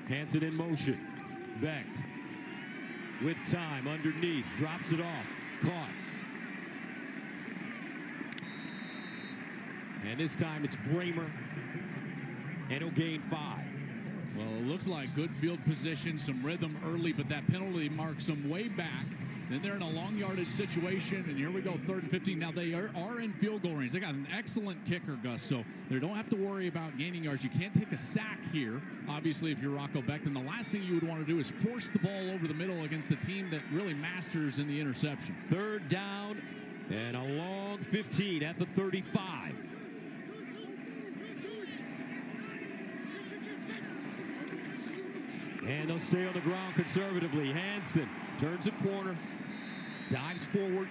Hansen in motion. Becht with time underneath, drops it off, caught. And this time it's Bramer, and he'll gain 5. Well, it looks like good field position, some rhythm early, but that penalty marks them way back. Then they're in a long yardage situation, and here we go, 3rd and 15. Now they are in field goal range. They got an excellent kicker, Gus, so they don't have to worry about gaining yards. You can't take a sack here, obviously, if you're Rocco Becht. And the last thing you would want to do is force the ball over the middle against a team that really masters in the interception. 3rd down and a long 15 at the 35. And they'll stay on the ground conservatively. Hansen turns a corner, dives forward.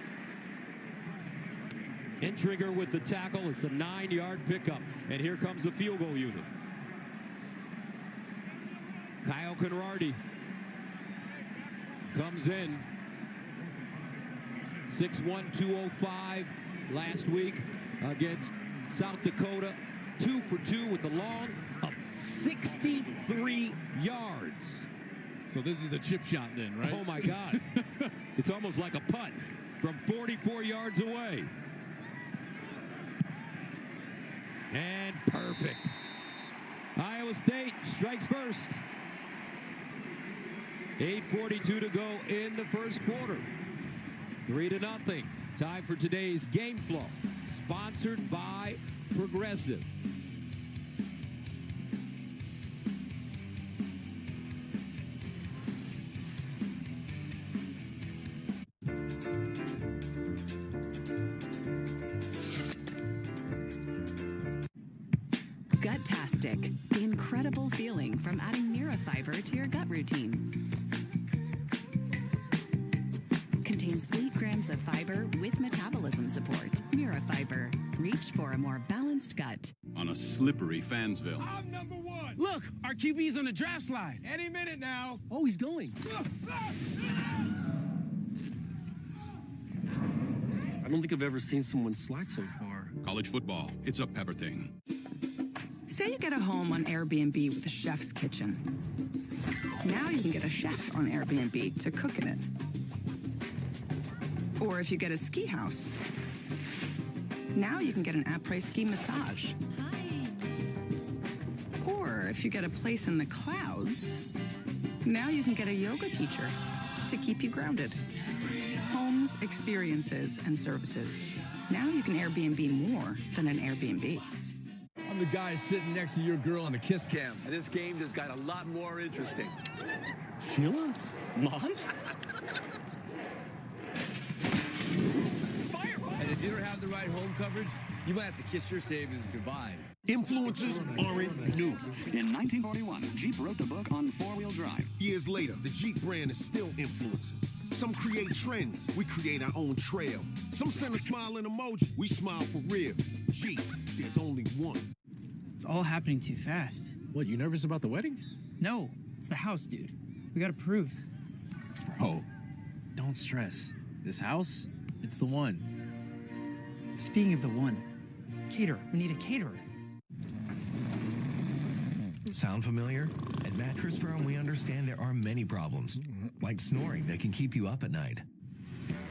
Intriger with the tackle. It's a 9-yard pickup. And here comes the field goal unit. Kyle Conradi comes in. 6'1", 205 last week against South Dakota. 2 for 2 with a long of 63 yards. So this is a chip shot then, right? Oh, my God. It's almost like a putt from 44 yards away. And perfect. Iowa State strikes first. 8:42 to go in the first quarter. 3-0. Time for today's Game Flow, sponsored by Progressive. Gutastic, the incredible feeling from adding Mira Fiber to your gut routine. Contains 8 grams of fiber with metabolism support. Mira Fiber. Reach for a more balanced gut. On a slippery Fansville. I'm number 1. Look, our QB's on the draft slide. Any minute now. Oh, he's going. I don't think I've ever seen someone slide so far. College football, it's a Pepper thing. Say you get a home on Airbnb with a chef's kitchen. Now you can get a chef on Airbnb to cook in it. Or if you get a ski house, now you can get an après-ski massage. Hi. Or if you get a place in the clouds, now you can get a yoga teacher to keep you grounded. Homes, experiences, and services. Now you can Airbnb more than an Airbnb. I'm the guy sitting next to your girl on the kiss cam. And this game just got a lot more interesting. Sheila? Mom? And if you don't have the right home coverage, you might have to kiss your savings goodbye. Influencers aren't new. In 1941, Jeep wrote the book on four-wheel drive. Years later, the Jeep brand is still influencing. Some create trends, we create our own trail. Some send a smiling emoji, we smile for real. Jeep, there's only one. It's all happening too fast. What, you nervous about the wedding? No, it's the house, dude. We got approved. Bro, don't stress. This house, it's the one. Speaking of the one, caterer. We need a caterer. Sound familiar? At Mattress Firm, we understand there are many problems, like snoring that can keep you up at night.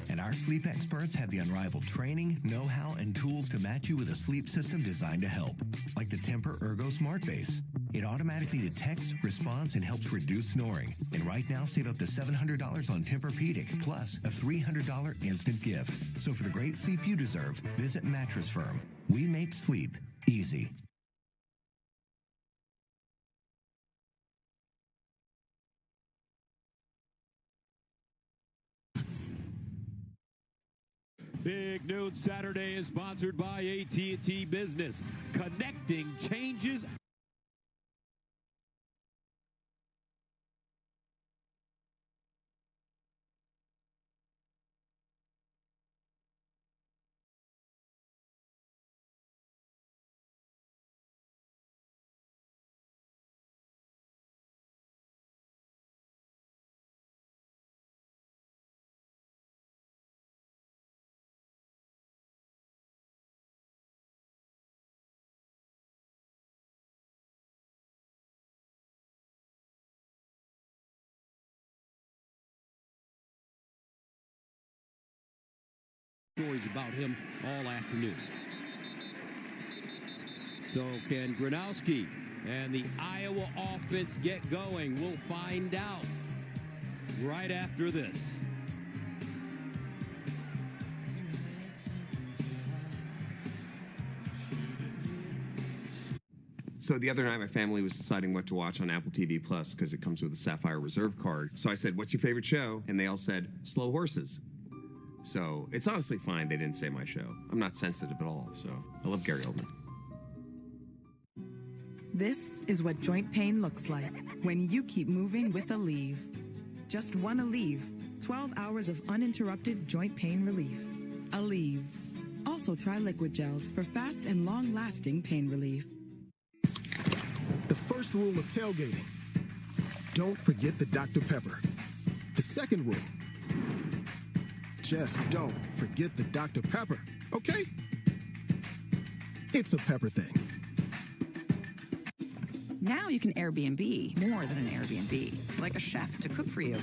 And our sleep experts have the unrivaled training, know-how, and tools to match you with a sleep system designed to help, like the Temper Ergo Smart Base. It automatically detects, responds, and helps reduce snoring. And right now, save up to $700 on Tempur-Pedic, plus a $300 instant gift. So for the great sleep you deserve, visit Mattress Firm. We make sleep easy. Big Noon Saturday is sponsored by AT&T Business. Connecting changes. Stories about him all afternoon. So can Gronowski and the Iowa offense get going? We'll find out right after this. So the other night, my family was deciding what to watch on Apple TV Plus because it comes with a Sapphire Reserve card. So I said, "What's your favorite show?" And they all said, "Slow Horses." So it's honestly fine they didn't say my show. I'm not sensitive at all, so I love Gary Oldman. This is what joint pain looks like when you keep moving with Aleve. Just one Aleve, 12 hours of uninterrupted joint pain relief. Aleve. Also try liquid gels for fast and long-lasting pain relief. The first rule of tailgating: don't forget the Dr. Pepper. The second rule: just don't forget the Dr. Pepper, okay? It's a pepper thing. Now you can Airbnb more than an Airbnb, like a chef to cook for you,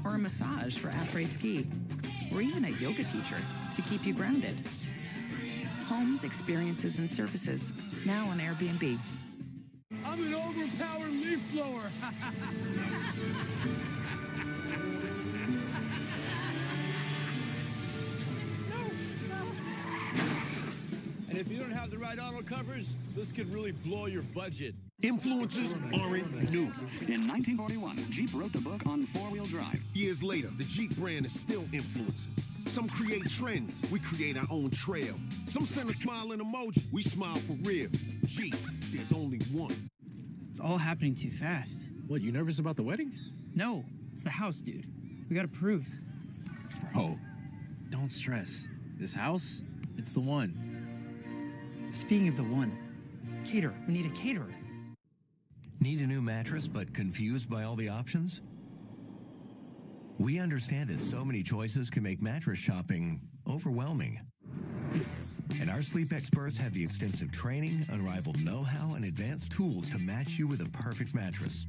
or a massage for après-ski, or even a yoga teacher to keep you grounded. Homes, experiences, and services, now on Airbnb. I'm an overpowered leaf blower. And if you don't have the right auto covers, this could really blow your budget. Influencers aren't new. In 1941, Jeep wrote the book on four-wheel drive. Years later, the Jeep brand is still influencing. Some create trends, we create our own trail. Some send a smiling emoji, we smile for real. Jeep, there's only one. It's all happening too fast. What, you nervous about the wedding? No, it's the house, dude. We got approved. Bro, don't stress. This house, it's the one. Speaking of the one, caterer. We need a caterer. Need a new mattress but confused by all the options? We understand that so many choices can make mattress shopping overwhelming. And our sleep experts have the extensive training, unrivaled know-how, and advanced tools to match you with a perfect mattress.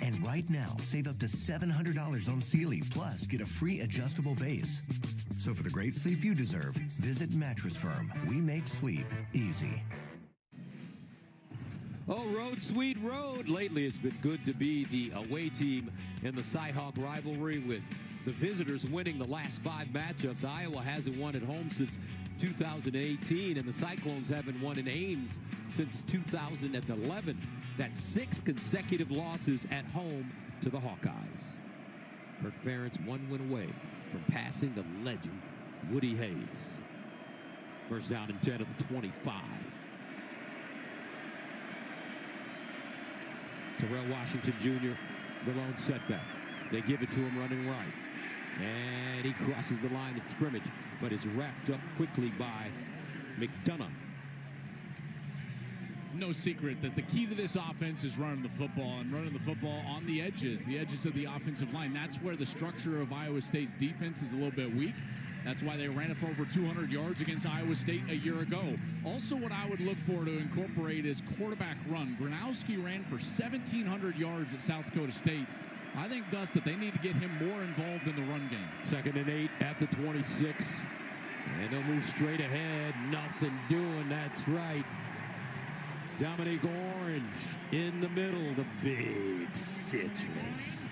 And right now, save up to $700 on Sealy, plus get a free adjustable base. So for the great sleep you deserve, visit Mattress Firm. We make sleep easy. Oh, road, sweet road. Lately, it's been good to be the away team in the Cy-Hawk rivalry, with the visitors winning the last 5 matchups. Iowa hasn't won at home since 2018, and the Cyclones haven't won in Ames since 2011. That's 6 consecutive losses at home to the Hawkeyes. Kirk Ferentz 1 win away from passing the legend, Woody Hayes. First down and 10 of the 25. Terrell Washington Jr., the lone setback. They give it to him running right. And he crosses the line of scrimmage, but is wrapped up quickly by McDonough. It's no secret that the key to this offense is running the football, and running the football on the edges of the offensive line. That's where the structure of Iowa State's defense is a little bit weak. That's why they ran it for over 200 yards against Iowa State a year ago. Also, what I would look for to incorporate is quarterback run. Gronowski ran for 1,700 yards at South Dakota State. I think, Gus, that they need to get him more involved in the run game. 2nd and 8 at the 26. And they'll move straight ahead. Nothing doing, that's right. Dominique Orange in the middle, the big citrus.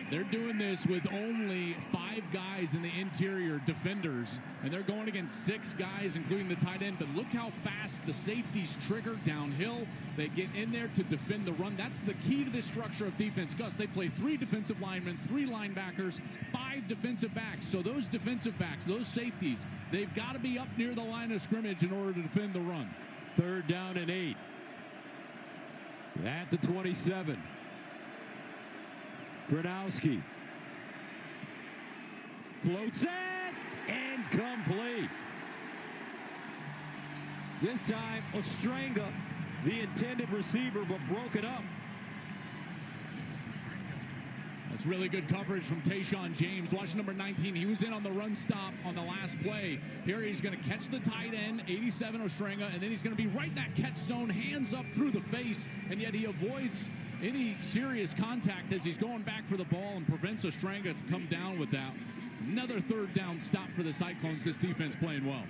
They're doing this with only 5 guys in the interior defenders, and they're going against 6 guys, including the tight end. But look how fast the safeties trigger downhill. They get in there to defend the run. That's the key to this structure of defense. Gus, they play 3 defensive linemen, 3 linebackers, 5 defensive backs. So those defensive backs, those safeties, they've got to be up near the line of scrimmage in order to defend the run. 3rd down and 8. At the 27. Gronowski floats it, incomplete. This time, Ostrenga, the intended receiver, but broke it up. That's really good coverage from Tayshaun James. Watch number 19. He was in on the run stop on the last play. Here he's going to catch the tight end, 87 Ostrenga, and then he's going to be right in that catch zone, hands up through the face, and yet he avoids any serious contact as he's going back for the ball and prevents Ostrenga to come down with that. Another 3rd down stop for the Cyclones. This defense playing well.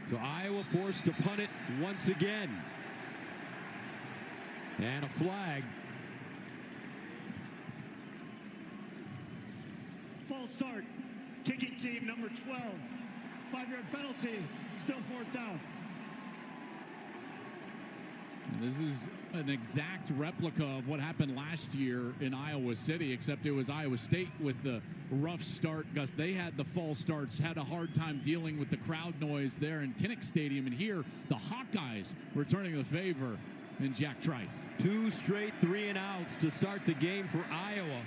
So Iowa forced to punt it once again. And a flag. False start. Kicking team number 12. 5-yard penalty. Still 4th down. This is an exact replica of what happened last year in Iowa City, except it was Iowa State with the rough start. Gus, they had the false starts, had a hard time dealing with the crowd noise there in Kinnick Stadium. And here, the Hawkeyes returning the favor in Jack Trice. 2 straight 3-and-outs to start the game for Iowa.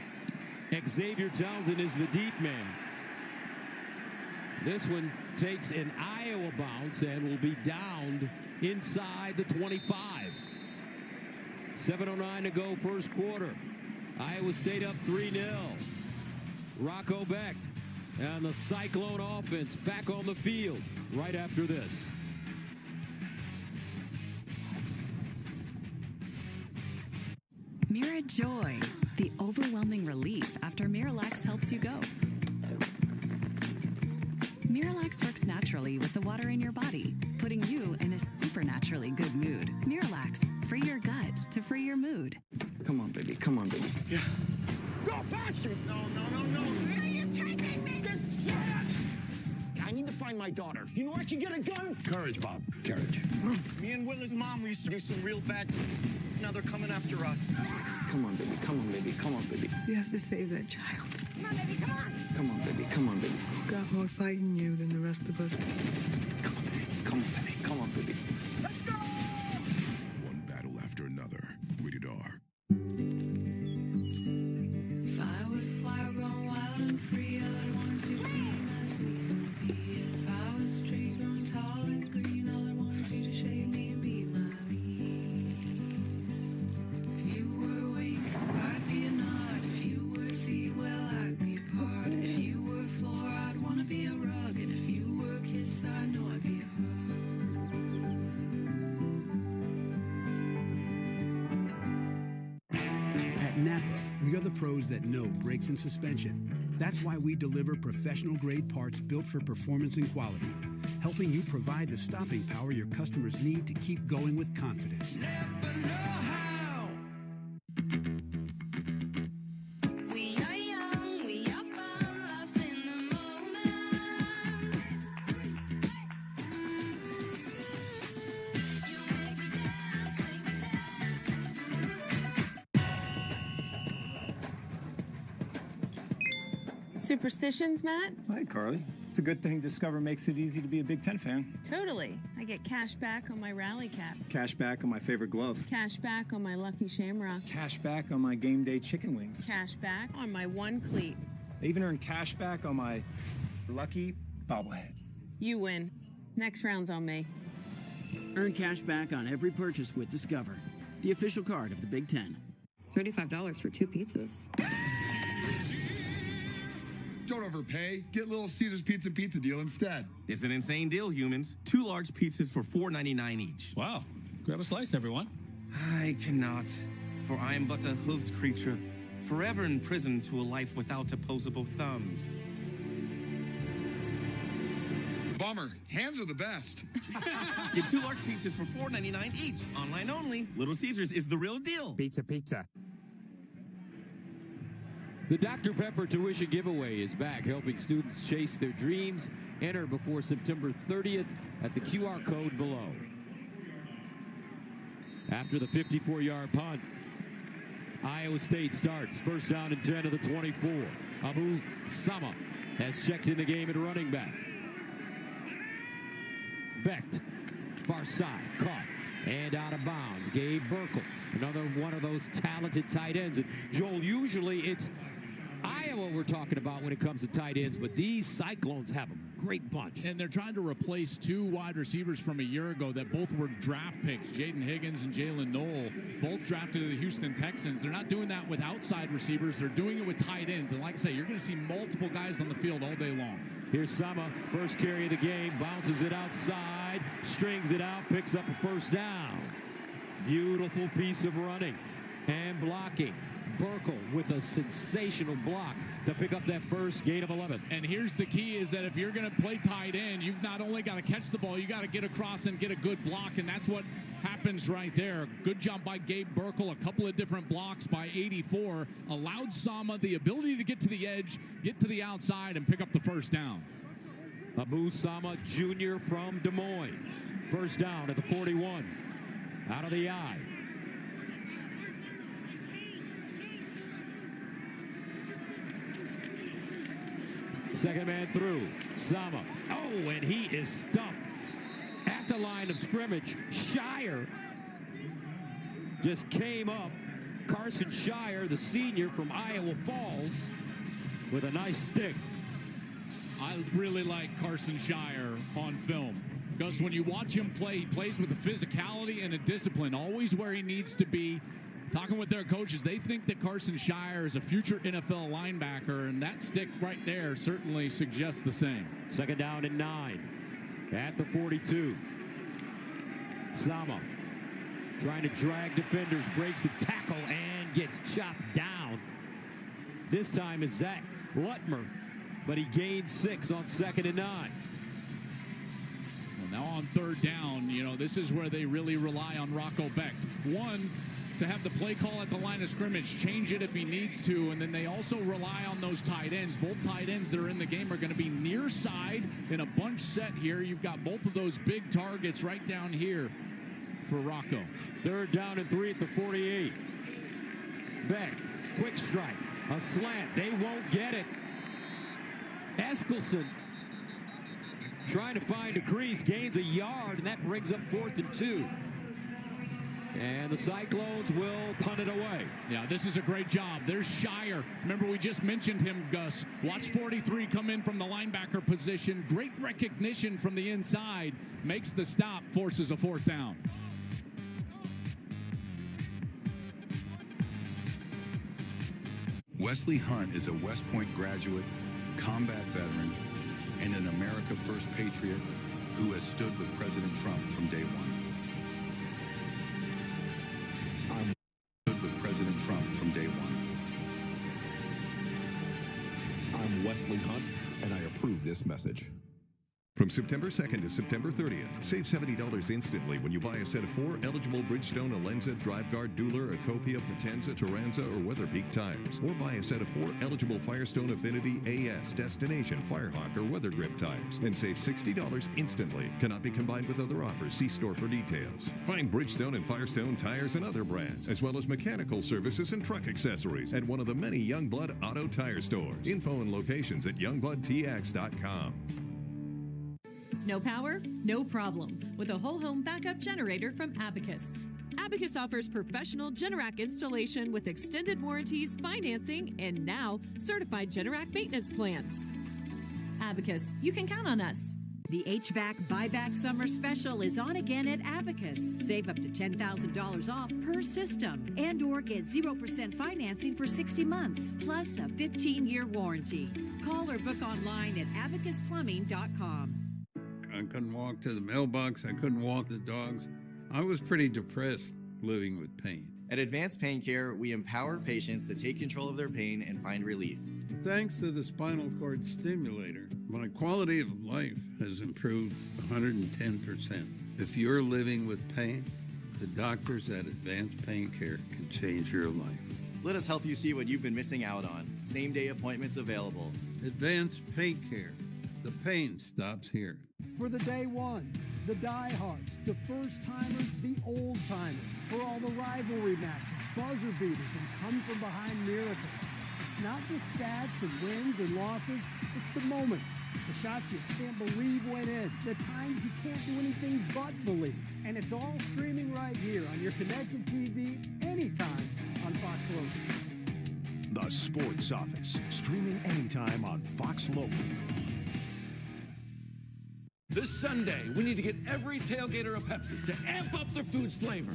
Xavier Townsend is the deep man. This one takes an Iowa bounce and will be downed inside the 25. 7:09 to go, first quarter. Iowa State up 3-0. Rocco Becht and the Cyclone offense back on the field right after this. Mira Joy, the overwhelming relief after Miralax helps you go. Miralax works naturally with the water in your body, putting you in a supernaturally good mood. Miralax, free your gut to free your mood. Come on, baby. Come on, baby. Yeah. Go faster! No. Where are you taking me? I need to my daughter. You know I can get a gun? Courage, Bob. Courage. Me and Willer's mom, we used to do some real bad. Now they're coming after us. Come on, baby. Come on, baby. Come on, baby. You have to save that child. Come on, baby, come on. Come on, baby. Come on, baby. Got more fighting you than the rest of us. Come on, baby. Come on, baby. Come on, baby. Let's go! One battle after another. Rated R. If I was a flower grown wild and free, I'd want to be my sleeping bee. And if I was a tree grown tall and green, all I want you to shade me and be my leaf. If you were awake, I'd be a nod. If you were a seed, well, I'd be a pod. If you were a floor, I'd want to be a rug. And if you were a kiss, I know I'd be a At Napa, we are the pros that know brakes and suspension. That's why we deliver professional-grade parts built for performance and quality, helping you provide the stopping power your customers need to keep going with confidence. We are young, we are fun, lost in the moment. Superstitions, Matt? Hi, Carly. It's a good thing Discover makes it easy to be a Big Ten fan. Totally. I get cash back on my rally cap. Cash back on my favorite glove. Cash back on my Lucky Shamrock. Cash back on my game day chicken wings. Cash back on my one cleat. I even earned cash back on my lucky bobblehead. You win. Next round's on me. Earn cash back on every purchase with Discover, the official card of the Big Ten. $35 for 2 pizzas. Don't overpay. Get Little Caesars Pizza deal instead. It's an insane deal, humans. 2 large pizzas for $4.99 each. Wow. Grab a slice, everyone. I cannot, for I am but a hoofed creature, forever imprisoned to a life without opposable thumbs. Bummer. Hands are the best. Get 2 large pizzas for $4.99 each. Online only. Little Caesars is the real deal. Pizza. The Dr. Pepper Tuition Giveaway is back, helping students chase their dreams. Enter before September 30th at the QR code below. After the 54-yard punt, Iowa State starts. First down and 10 of the 24. Abu Sama has checked in the game at running back. Becht, far side, caught and out of bounds. Gabe Burkle, another one of those talented tight ends. And Joel, usually it's Iowa we're talking about when it comes to tight ends, but these Cyclones have a great bunch. And they're trying to replace 2 wide receivers from a year ago that both were draft picks, Jaden Higgins and Jalen Knoll, both drafted to the Houston Texans. They're not doing that with outside receivers. They're doing it with tight ends. And like I say, you're going to see multiple guys on the field all day long. Here's Sama, first carry of the game, bounces it outside, strings it out, picks up a first down. Beautiful piece of running and blocking. Burkle with a sensational block to pick up that first gain of 11. And here's the key is that if you're going to play tight end, you've not only got to catch the ball, you got to get across and get a good block, and that's what happens right there. Good job by Gabe Burkle, a couple of different blocks by 84, allowed Sama the ability to get to the edge, get to the outside, and pick up the first down. Abu Sama Jr. from Des Moines. First down at the 41. Out of the eye. Second man through. Sama. Oh, and he is stuffed at the line of scrimmage. Shire just came up. Carson Shire, the senior from Iowa Falls, with a nice stick. I really like Carson Shire on film because when you watch him play, he plays with a physicality and a discipline, always where he needs to be. Talking with their coaches, they think that Carson Shire is a future NFL linebacker, and that stick right there certainly suggests the same. Second down and 9 at the 42. Sama trying to drag defenders, breaks a tackle, and gets chopped down. This time is Zach Lutmer, but he gained 6 on 2nd and 9. Well, now on 3rd down, you know, this is where they really rely on Rocco Becht. One, to have the play call at the line of scrimmage, change it if he needs to, and then they also rely on those tight ends. Both tight ends that are in the game are going to be near side in a bunch set here. You've got both of those big targets right down here for Rocco. 3rd down and 3 at the 48. Beck, quick strike, a slant. They won't get it. Eskelson trying to find a crease, gains a yard, and that brings up 4th and 2. And the Cyclones will punt it away. Yeah, this is a great job. There's Shire. Remember, we just mentioned him, Gus. Watch 43 come in from the linebacker position. Great recognition from the inside. Makes the stop, forces a 4th down. Wesley Hunt is a West Point graduate, combat veteran, and an America First patriot who has stood with President Trump from day one. I'm stood with President Trump from day one. I'm Wesley Hunt, and I approve this message. From September 2nd to September 30th, save $70 instantly when you buy a set of 4 eligible Bridgestone, Alenza, DriveGuard, Dueler, Acopia, Potenza, Turanza, or Weatherpeak tires. Or buy a set of 4 eligible Firestone, Affinity, AS, Destination, Firehawk, or Weather Grip tires. And save $60 instantly. Cannot be combined with other offers. See store for details. Find Bridgestone and Firestone tires and other brands, as well as mechanical services and truck accessories at one of the many Youngblood Auto Tire stores. Info and locations at youngbloodtx.com. No power? No problem. With a whole home backup generator from Abacus. Abacus offers professional Generac installation with extended warranties, financing, and now certified Generac maintenance plans. Abacus, you can count on us. The HVAC buyback summer special is on again at Abacus. Save up to $10,000 off per system and/or get 0% financing for 60 months, plus a 15-year warranty. Call or book online at abacusplumbing.com. I couldn't walk to the mailbox. I couldn't walk the dogs. I was pretty depressed living with pain. At Advanced Pain Care, we empower patients to take control of their pain and find relief. Thanks to the spinal cord stimulator, my quality of life has improved 110%. If you're living with pain, the doctors at Advanced Pain Care can change your life. Let us help you see what you've been missing out on. Same-day appointments available. Advanced Pain Care. The pain stops here. For the day one, the diehards, the first-timers, the old-timers. For all the rivalry matches, buzzer beaters, and come-from-behind miracles. It's not just stats and wins and losses. It's the moments, the shots you can't believe went in, the times you can't do anything but believe. And it's all streaming right here on your connected TV anytime on Fox Local. The Sports Office, streaming anytime on Fox Local. This Sunday, we need to get every tailgater a Pepsi to amp up their food's flavor.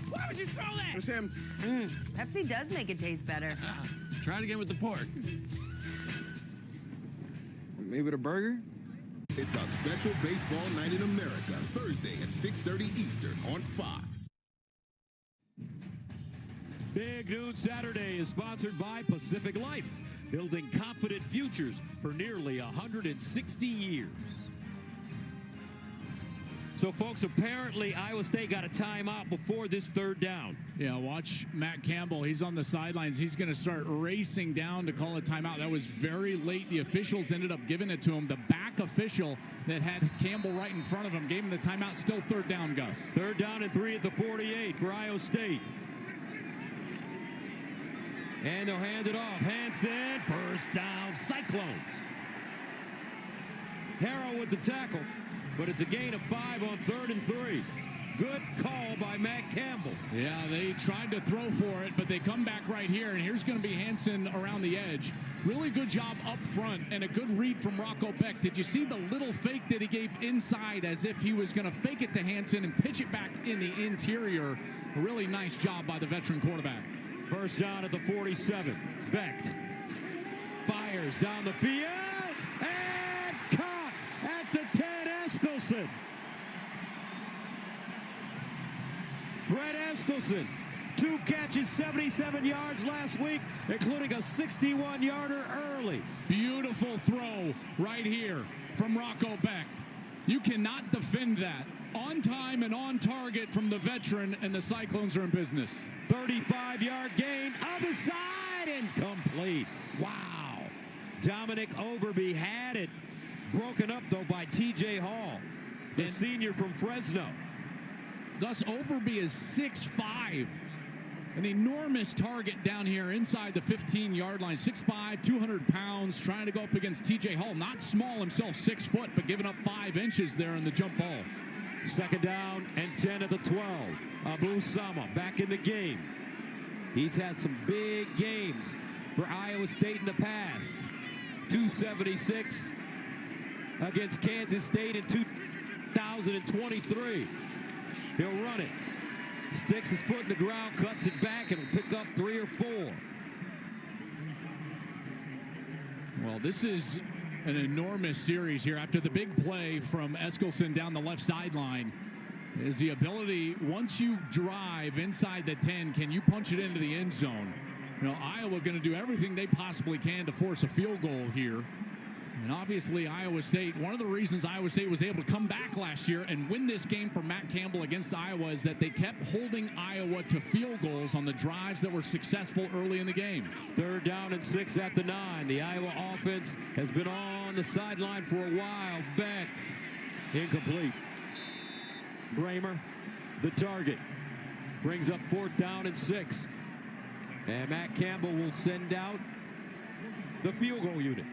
Why would you throw that? It's him. Pepsi does make it taste better. Try it again with the pork. Maybe with a burger? It's a special baseball night in America, Thursday at 6:30 Eastern on Fox. Big Noon Saturday is sponsored by Pacific Life, building confident futures for nearly 160 years. So, folks, apparently Iowa State got a timeout before this 3rd down. Yeah, watch Matt Campbell. He's on the sidelines. He's going to start racing down to call a timeout. That was very late. The officials ended up giving it to him. The back official that had Campbell right in front of him gave him the timeout. Still 3rd down, Gus. 3rd down and 3 at the 48 for Iowa State. And they'll hand it off. Hansen, first down, Cyclones. Harrell with the tackle, but it's a gain of 5 on 3rd and 3. Good call by Matt Campbell. Yeah, they tried to throw for it, but they come back right here, and here's going to be Hansen around the edge. Really good job up front, and a good read from Rocco Beck. Did you see the little fake that he gave inside as if he was going to fake it to Hansen and pitch it back in the interior? A really nice job by the veteran quarterback. First down at the 47. Beck fires down the field and caught at the 10. Eskelson. Brett Eskelson, 2 catches, 77 yards last week, including a 61-yarder early. Beautiful throw right here from Rocco Beck. You cannot defend that. on time and on target from the veteran, and the Cyclones are in business. 35-yard gain, other side, incomplete. Wow. Dominic Overby had it. Broken up, though, by T.J. Hall, the senior from Fresno. Thus, Overby is 6'5". An enormous target down here inside the 15-yard line. 6'5", 200 pounds, trying to go up against T.J. Hall. Not small himself, 6 foot, but giving up 5 inches there in the jump ball. Second down and 10 at the 12. Abu Sama back in the game. He's had some big games for Iowa State in the past. 276 against Kansas State in 2023. He'll run it. Sticks his foot in the ground, cuts it back, and will pick up 3 or 4. Well, this is an enormous series here. After the big play from Eskelson down the left sideline is the ability, once you drive inside the 10, can you punch it into the end zone? You know, Iowa going to do everything they possibly can to force a field goal here. And obviously, Iowa State, one of the reasons Iowa State was able to come back last year and win this game for Matt Campbell against Iowa is that they kept holding Iowa to field goals on the drives that were successful early in the game. Third down and 6 at the 9. The Iowa offense has been on the sideline for a while. Back. Incomplete. Bramer, the target. Brings up 4th down and 6. And Matt Campbell will send out the field goal unit.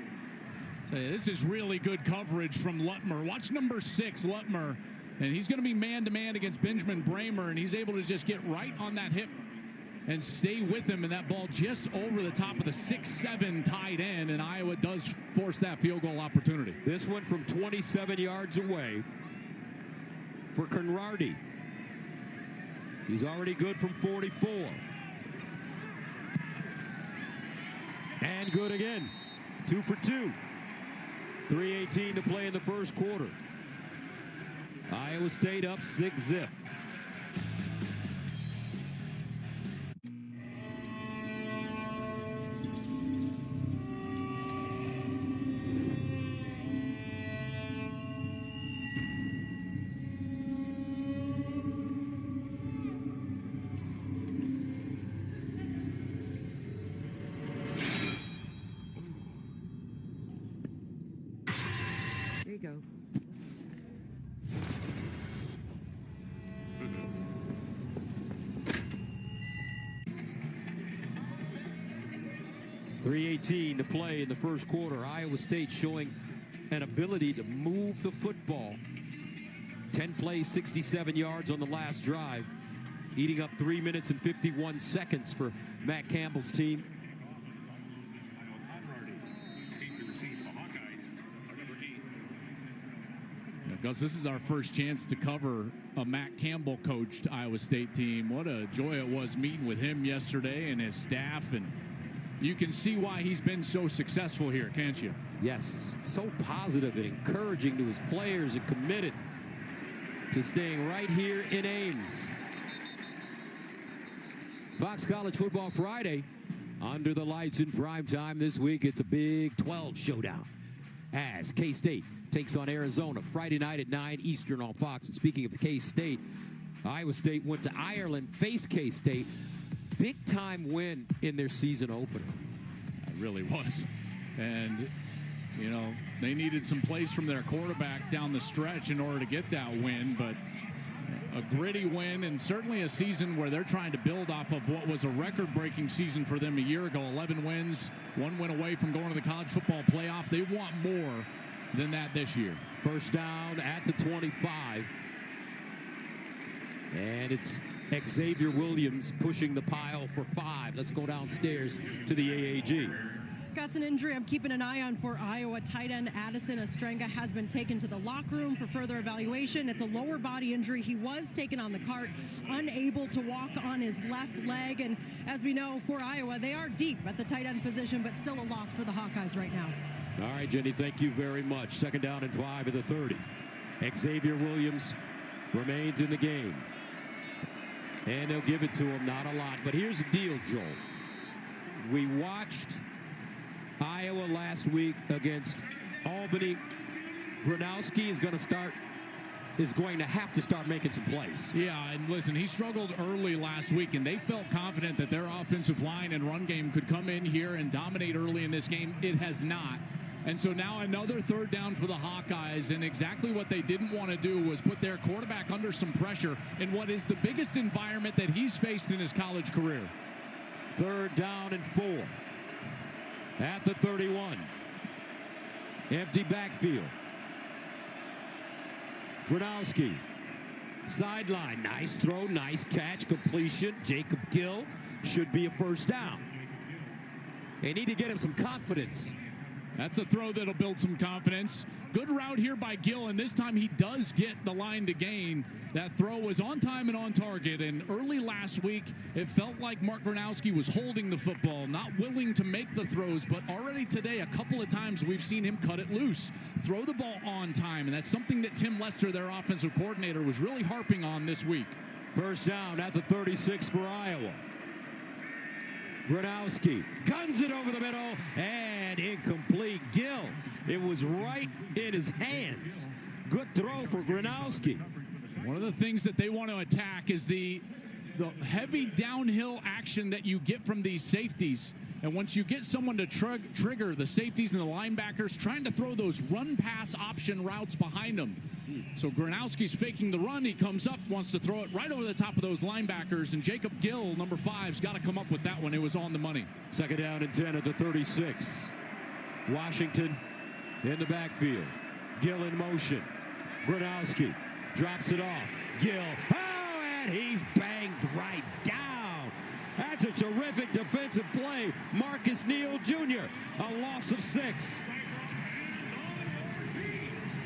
This is really good coverage from Lutmer. Watch number 6, Lutmer. And he's going to be man-to-man against Benjamin Bramer, and he's able to just get right on that hip and stay with him, and that ball just over the top of the 6'7" tight end, and Iowa does force that field goal opportunity. This one from 27 yards away for Conradi. He's already good from 44. And good again. 2 for 2. 3:18 to play in the first quarter. Iowa State up 6-0. There you go. .318 to play in the first quarter. Iowa State showing an ability to move the football. 10 plays, 67 yards on the last drive. Eating up 3 minutes and 51 seconds for Matt Campbell's team. Gus, this is our first chance to cover a Matt Campbell coached Iowa State team. What a joy it was meeting with him yesterday and his staff, and you can see why he's been so successful here, can't you? Yes, so positive and encouraging to his players and committed to staying right here in Ames. Fox College Football Friday, under the lights in prime time this week. It's a Big 12 showdown as K-State takes on Arizona Friday night at 9 Eastern on Fox. And speaking of K-State, Iowa State went to Ireland, faced K-State. Big-time win in their season opener. It really was. And, you know, they needed some plays from their quarterback down the stretch in order to get that win. But a gritty win, and certainly a season where they're trying to build off of what was a record-breaking season for them a year ago. 11 wins, 1 win away from going to the college football playoff. They want more than that this year. First down at the 25. And it's Xavier Williams pushing the pile for 5. Let's go downstairs to the AAG. Gus, an injury I'm keeping an eye on for Iowa. Tight end Addison Ostrenga has been taken to the locker room for further evaluation. It's a lower body injury. He was taken on the cart, unable to walk on his left leg. And as we know, for Iowa, they are deep at the tight end position, but still a loss for the Hawkeyes right now. All right, Jenny, thank you very much. Second down and 5 at the 30. Xavier Williams remains in the game. And they'll give it to him, not a lot. But here's the deal, Joel. We watched Iowa last week against Albany. Gronowski is going to start is going to have to start making some plays. Yeah, and listen, he struggled early last week, and they felt confident that their offensive line and run game could come in here and dominate early in this game. It has not. And so now another third down for the Hawkeyes, and exactly what they didn't want to do was put their quarterback under some pressure in what is the biggest environment that he's faced in his college career. Third down and 4 at the 31. Empty backfield. Gronowski, sideline, nice throw, nice catch, completion. Jacob Gill should be a first down. They need to get him some confidence. That's a throw that'll build some confidence. Good route here by Gill, and this time he does get the line to gain. That throw was on time and on target, and early last week, it felt like Mark Gronowski was holding the football, not willing to make the throws, but already today, a couple of times we've seen him cut it loose, throw the ball on time, and that's something that Tim Lester, their offensive coordinator, was really harping on this week. First down at the 36 for Iowa. Gronowski guns it over the middle and incomplete. Gill, it was right in his hands. Good throw for Gronowski. One of the things that they want to attack is the heavy downhill action that you get from these safeties. And once you get someone to trigger the safeties and the linebackers trying to throw those run-pass option routes behind them. So Gronowski's faking the run. He comes up, wants to throw it right over the top of those linebackers. And Jacob Gill, number 5's got to come up with that one. It was on the money. Second down and 10 at the 36. Washington in the backfield. Gill in motion. Gronowski drops it off. Gill. Oh, and he's banged right down. That's a terrific defensive play. Marcus Neal Jr., a loss of 6.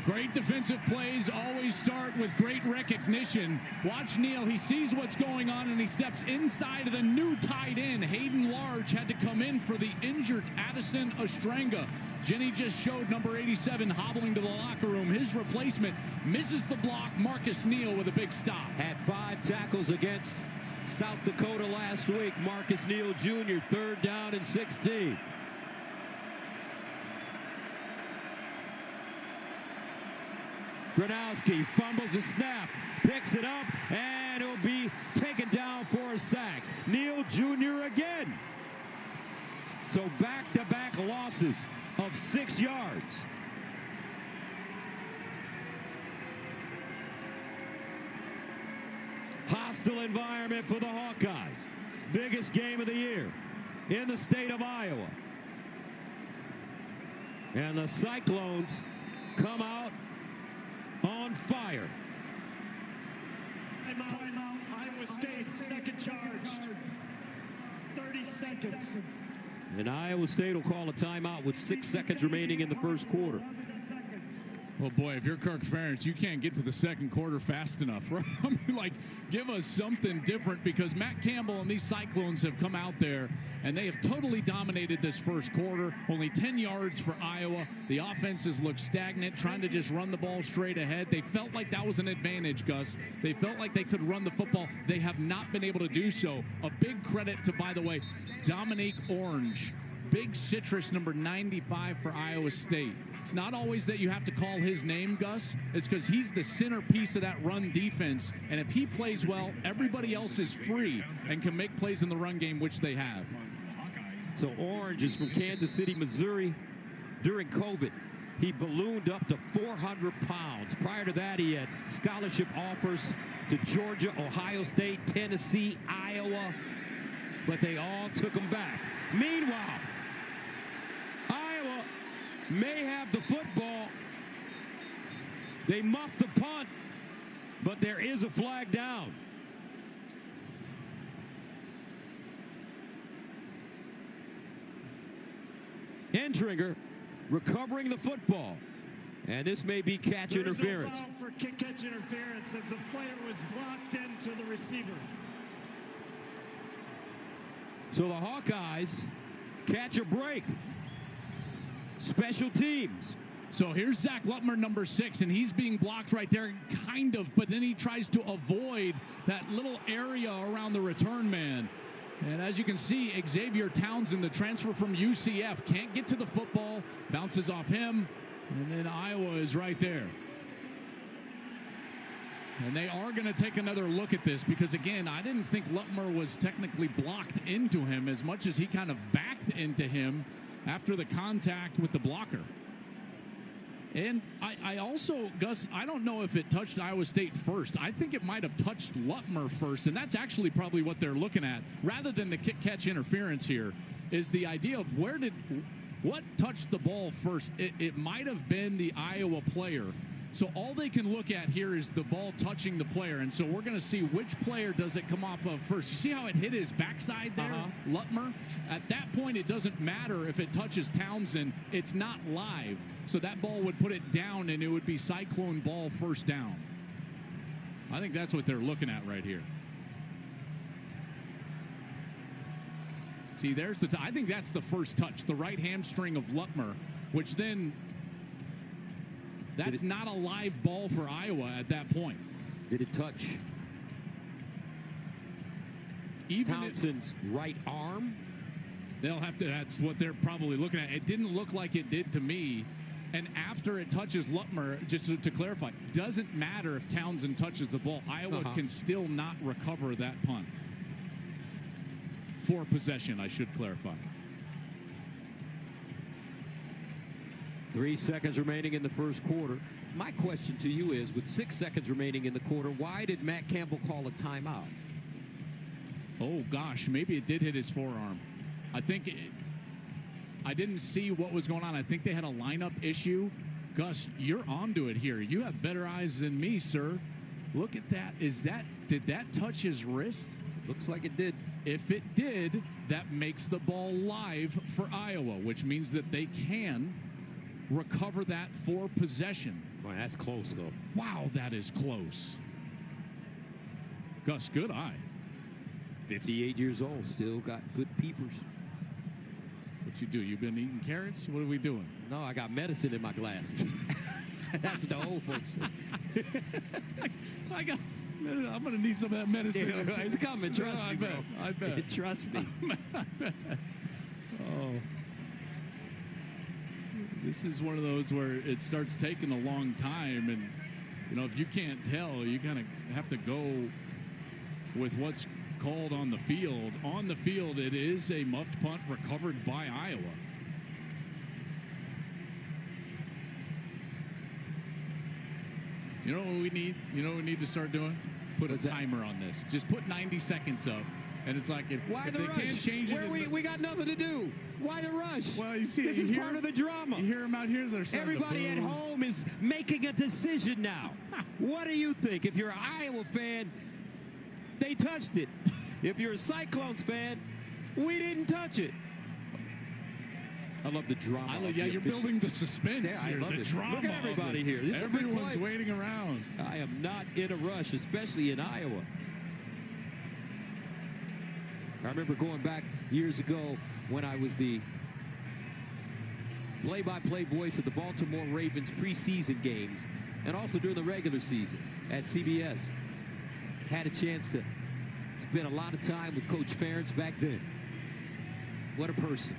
Great defensive plays always start with great recognition. Watch Neal. He sees what's going on, and he steps inside of the new tight end. Hayden Large had to come in for the injured Addison Ostrenga. Jenny just showed number 87 hobbling to the locker room. His replacement misses the block. Marcus Neal with a big stop. Had 5 tackles against South Dakota last week. Marcus Neal Jr., third down and 16. Gronowski fumbles the snap, picks it up, and it'll be taken down for a sack. Neal Jr. again. So back-to-back losses of 6 yards. Hostile environment for the Hawkeyes. Biggest game of the year in the state of Iowa. And the Cyclones come out on fire. Timeout, Iowa State, second charge. 30 seconds. And Iowa State will call a timeout with 6 seconds remaining in the first quarter. Well, boy, if you're Kirk Ferentz, you can't get to the second quarter fast enough, right? I mean, like, give us something different, because Matt Campbell and these Cyclones have come out there, and they have totally dominated this first quarter. Only 10 yards for Iowa. The offenses look stagnant, trying to just run the ball straight ahead. They felt like that was an advantage, Gus. They felt like they could run the football. They have not been able to do so. A big credit to, by the way, Dominique Orange. Big citrus, number 95 for Iowa State. It's not always that you have to call his name, Gus. It's because he's the centerpiece of that run defense. And if he plays well, everybody else is free and can make plays in the run game, which they have. So Orange is from Kansas City, Missouri. During COVID, he ballooned up to 400 pounds. Prior to that, he had scholarship offers to Georgia, Ohio State, Tennessee, Iowa. But they all took him back. Meanwhile, Iowa may have the football. They muffed the punt, but there is a flag down. Endringer recovering the football. And this may be catch interference. No foul for catch interference as the player was blocked into the receiver. So the Hawkeyes catch a break. Special teams. So here's Zach Lutmer, number 6, and he's being blocked right there, kind of, but then he tries to avoid that little area around the return man. And as you can see, Xavier Townsend, the transfer from UCF, can't get to the football, bounces off him, and then Iowa is right there. And they are going to take another look at this because, again, I didn't think Lutmer was technically blocked into him as much as he kind of backed into him after the contact with the blocker. And I also, Gus, I don't know if it touched Iowa State first. I think it might have touched Lutmer first, and that's actually probably what they're looking at. Rather than the kick-catch interference here, is the idea of what touched the ball first. It might have been the Iowa player. So all they can look at here is the ball touching the player, and so we're going to see which player does it come off of first. You see how it hit his backside there, Lutmer? At that point, it doesn't matter if it touches Townsend. It's not live, so that ball would put it down, and it would be Cyclone ball first down. I think that's what they're looking at right here. See, there's the I think that's the first touch, the right hamstring of Lutmer, which then that's not a live ball for Iowa at that point. Did it touch even Townsend's right arm? They'll have to, that's what they're probably looking at. It didn't look like it did to me. And after it touches Lutmer, just to clarify, doesn't matter if Townsend touches the ball. Iowa can still not recover that punt. For possession, I should clarify. 3 seconds remaining in the first quarter. My question to you is, with 6 seconds remaining in the quarter, why did Matt Campbell call a timeout? Oh, gosh, maybe it did hit his forearm. I think I didn't see what was going on. I think they had a lineup issue. Gus, you're onto it here. You have better eyes than me, sir. Look at that. Did that touch his wrist? Looks like it did. If it did, that makes the ball live for Iowa, which means that they can recover that for possession. Boy, that's close, though. Wow, that is close. Gus, good eye. 58 years old, still got good peepers. What you do? You been eating carrots? What are we doing? No, I got medicine in my glasses. That's what the old folks say. I'm going to need some of that medicine. Yeah, it's coming, trust me, bro. I bet. Trust me. I bet. Oh. This is one of those where it starts taking a long time, and, you know, if you can't tell, you kind of have to go with what's called on the field. On the field, it is a muffed punt recovered by Iowa. You know what we need? You know what we need to start doing? Put a timer on this. Just put 90 seconds up. And it's like, if they can't change it. We got nothing to do. Why the rush? Well, you see, this is part of the drama. You hear them out here. Everybody at home is making a decision now. What do you think? If you're an Iowa fan, they touched it. If you're a Cyclones fan, we didn't touch it. I love the drama. You're building the suspense here. I love the drama. Look at everybody here. Everyone's waiting around. I am not in a rush, especially in Iowa. I remember going back years ago when I was the play-by-play voice of the Baltimore Ravens preseason games and also during the regular season at CBS. Had a chance to spend a lot of time with Coach Ferentz back then. What a person.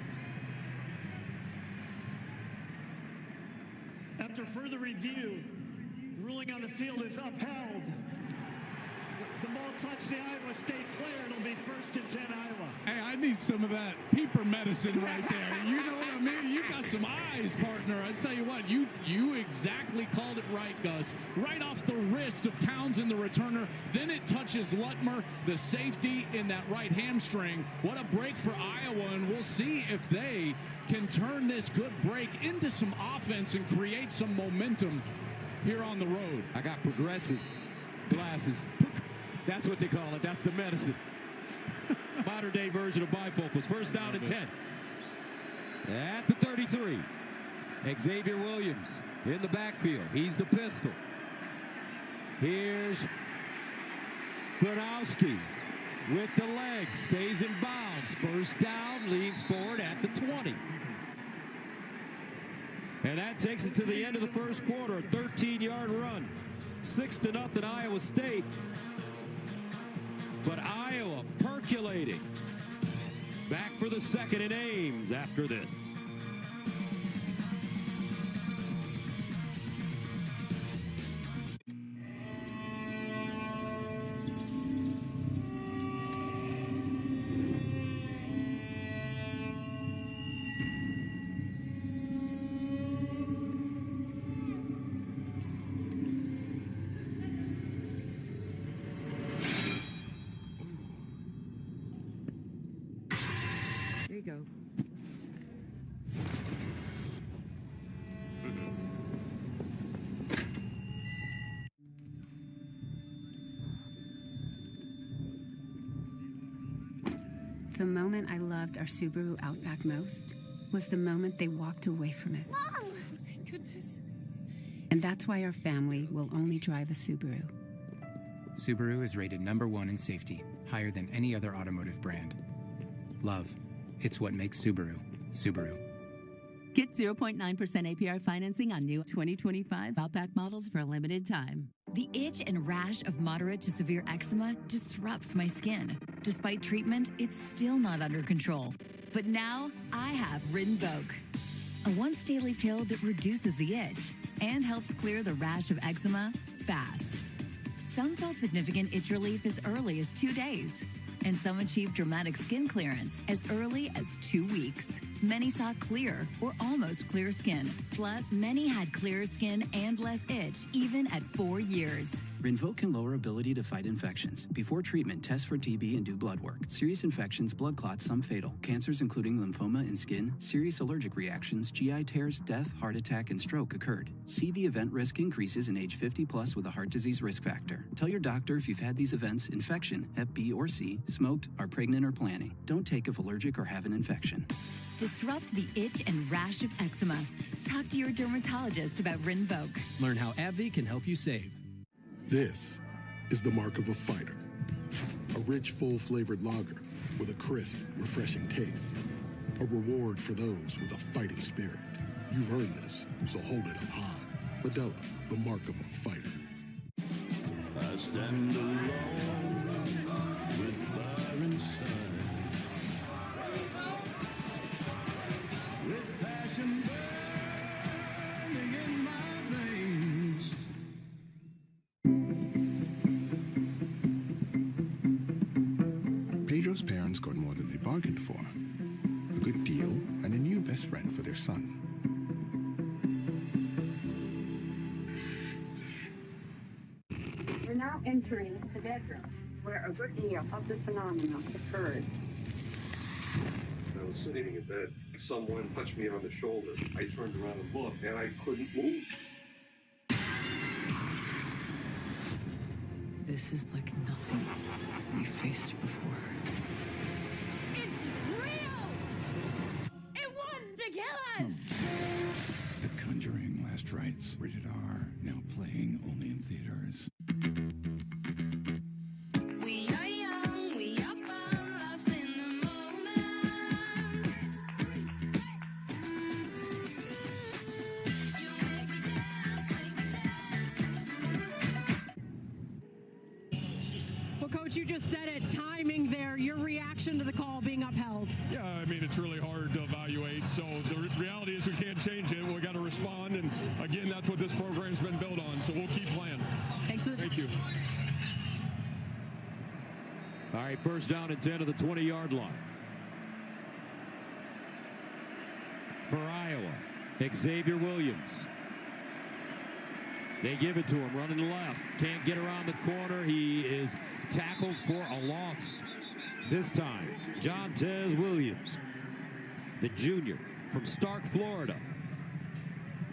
After further review, the ruling on the field is upheld. The ball touched the Iowa State player. It'll be 1st and 10 Iowa. Hey, I need some of that peeper medicine right there. You know what I mean? You got some eyes, partner. I tell you what, you exactly called it right, Gus. Right off the wrist of Townsend, the returner. Then it touches Lutmer, the safety in that right hamstring. What a break for Iowa, and we'll see if they can turn this good break into some offense and create some momentum here on the road. I got progressive glasses. That's what they call it. That's the medicine. Modern day version of bifocals. 1st down and 10. At the 33. Xavier Williams in the backfield. He's the pistol. Here's Gronowski with the leg. Stays in bounds. 1st down. Leans forward at the 20. And that takes us to the end of the first quarter. A 13-yard run. 6-0 Iowa State. But Iowa percolating. Back for the 2nd and Ames after this. The moment I loved our Subaru Outback most was the moment they walked away from it. Mom! Thank goodness. And that's why our family will only drive a Subaru. Subaru is rated #1 in safety, higher than any other automotive brand. Love, it's what makes Subaru, Subaru. Get 0.9% APR financing on new 2025 Outback models for a limited time. The itch and rash of moderate to severe eczema disrupts my skin. Despite treatment, it's still not under control. But now I have Rinvoq, a once daily pill that reduces the itch and helps clear the rash of eczema fast. Some felt significant itch relief as early as 2 days, and some achieved dramatic skin clearance as early as 2 weeks. Many saw clear or almost clear skin. Plus, many had clearer skin and less itch, even at 4 years. Rinvoq can lower ability to fight infections. Before treatment, test for TB and do blood work. Serious infections, blood clots, some fatal. Cancers including lymphoma and skin, serious allergic reactions, GI tears, death, heart attack, and stroke occurred. CV event risk increases in age 50 plus with a heart disease risk factor. Tell your doctor if you've had these events, infection, Hep B or C, smoked, are pregnant or planning. Don't take if allergic or have an infection. Disrupt the itch and rash of eczema. Talk to your dermatologist about Rinvoq. Learn how AbbVie can help you save. This is the mark of a fighter. A rich, full-flavored lager with a crisp, refreshing taste. A reward for those with a fighting spirit. You've earned this, so hold it up high. Modelo, the mark of a fighter. I stand alone with fire inside. With passion burning in my veins. Pedro's parents got more than they bargained for. A good deal and a new best friend for their son. We're now entering the bedroom, where a good deal of the phenomenon occurred. I was sitting in bed. Someone touched me on the shoulder. I turned around and looked, and I couldn't move. This is like nothing we faced before. It's real! It wants to kill us! The Conjuring Last Rites, rated R, now playing only in theaters. We are young, we are fun, lost in the moment. Well, Coach, you just said it, timing there, your reaction to the call being upheld. Yeah, I mean, it's really hard to evaluate. So the reality is we can't change it. We got to respond. And again, that's what this program's been built on. So we'll keep playing. Thanks for the Thank you. All right, first down and 10 to the 20-yard line. For Iowa, Xavier Williams. They give it to him, running left. Can't get around the corner. He is tackled for a loss. This time, Jontez Williams, the junior from Stark, Florida.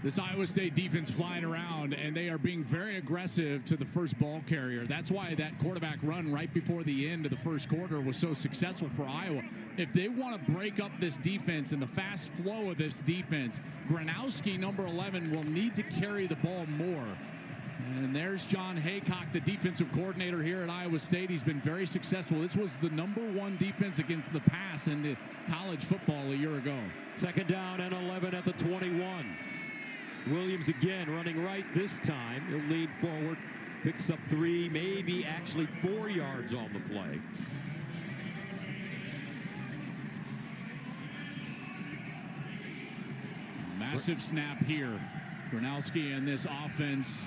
This Iowa State defense flying around, and they are being very aggressive to the first ball carrier. That's why that quarterback run right before the end of the first quarter was so successful for Iowa. If they want to break up this defense and the fast flow of this defense, Gronowski, number 11, will need to carry the ball more. And there's John Haycock, the defensive coordinator here at Iowa State. He's been very successful. This was the #1 defense against the pass in the college football a year ago. Second down and 11 at the 21. Williams again running right this time. He'll lead forward, picks up 3, maybe actually 4 yards on the play. Massive snap here. Gronowski and this offense,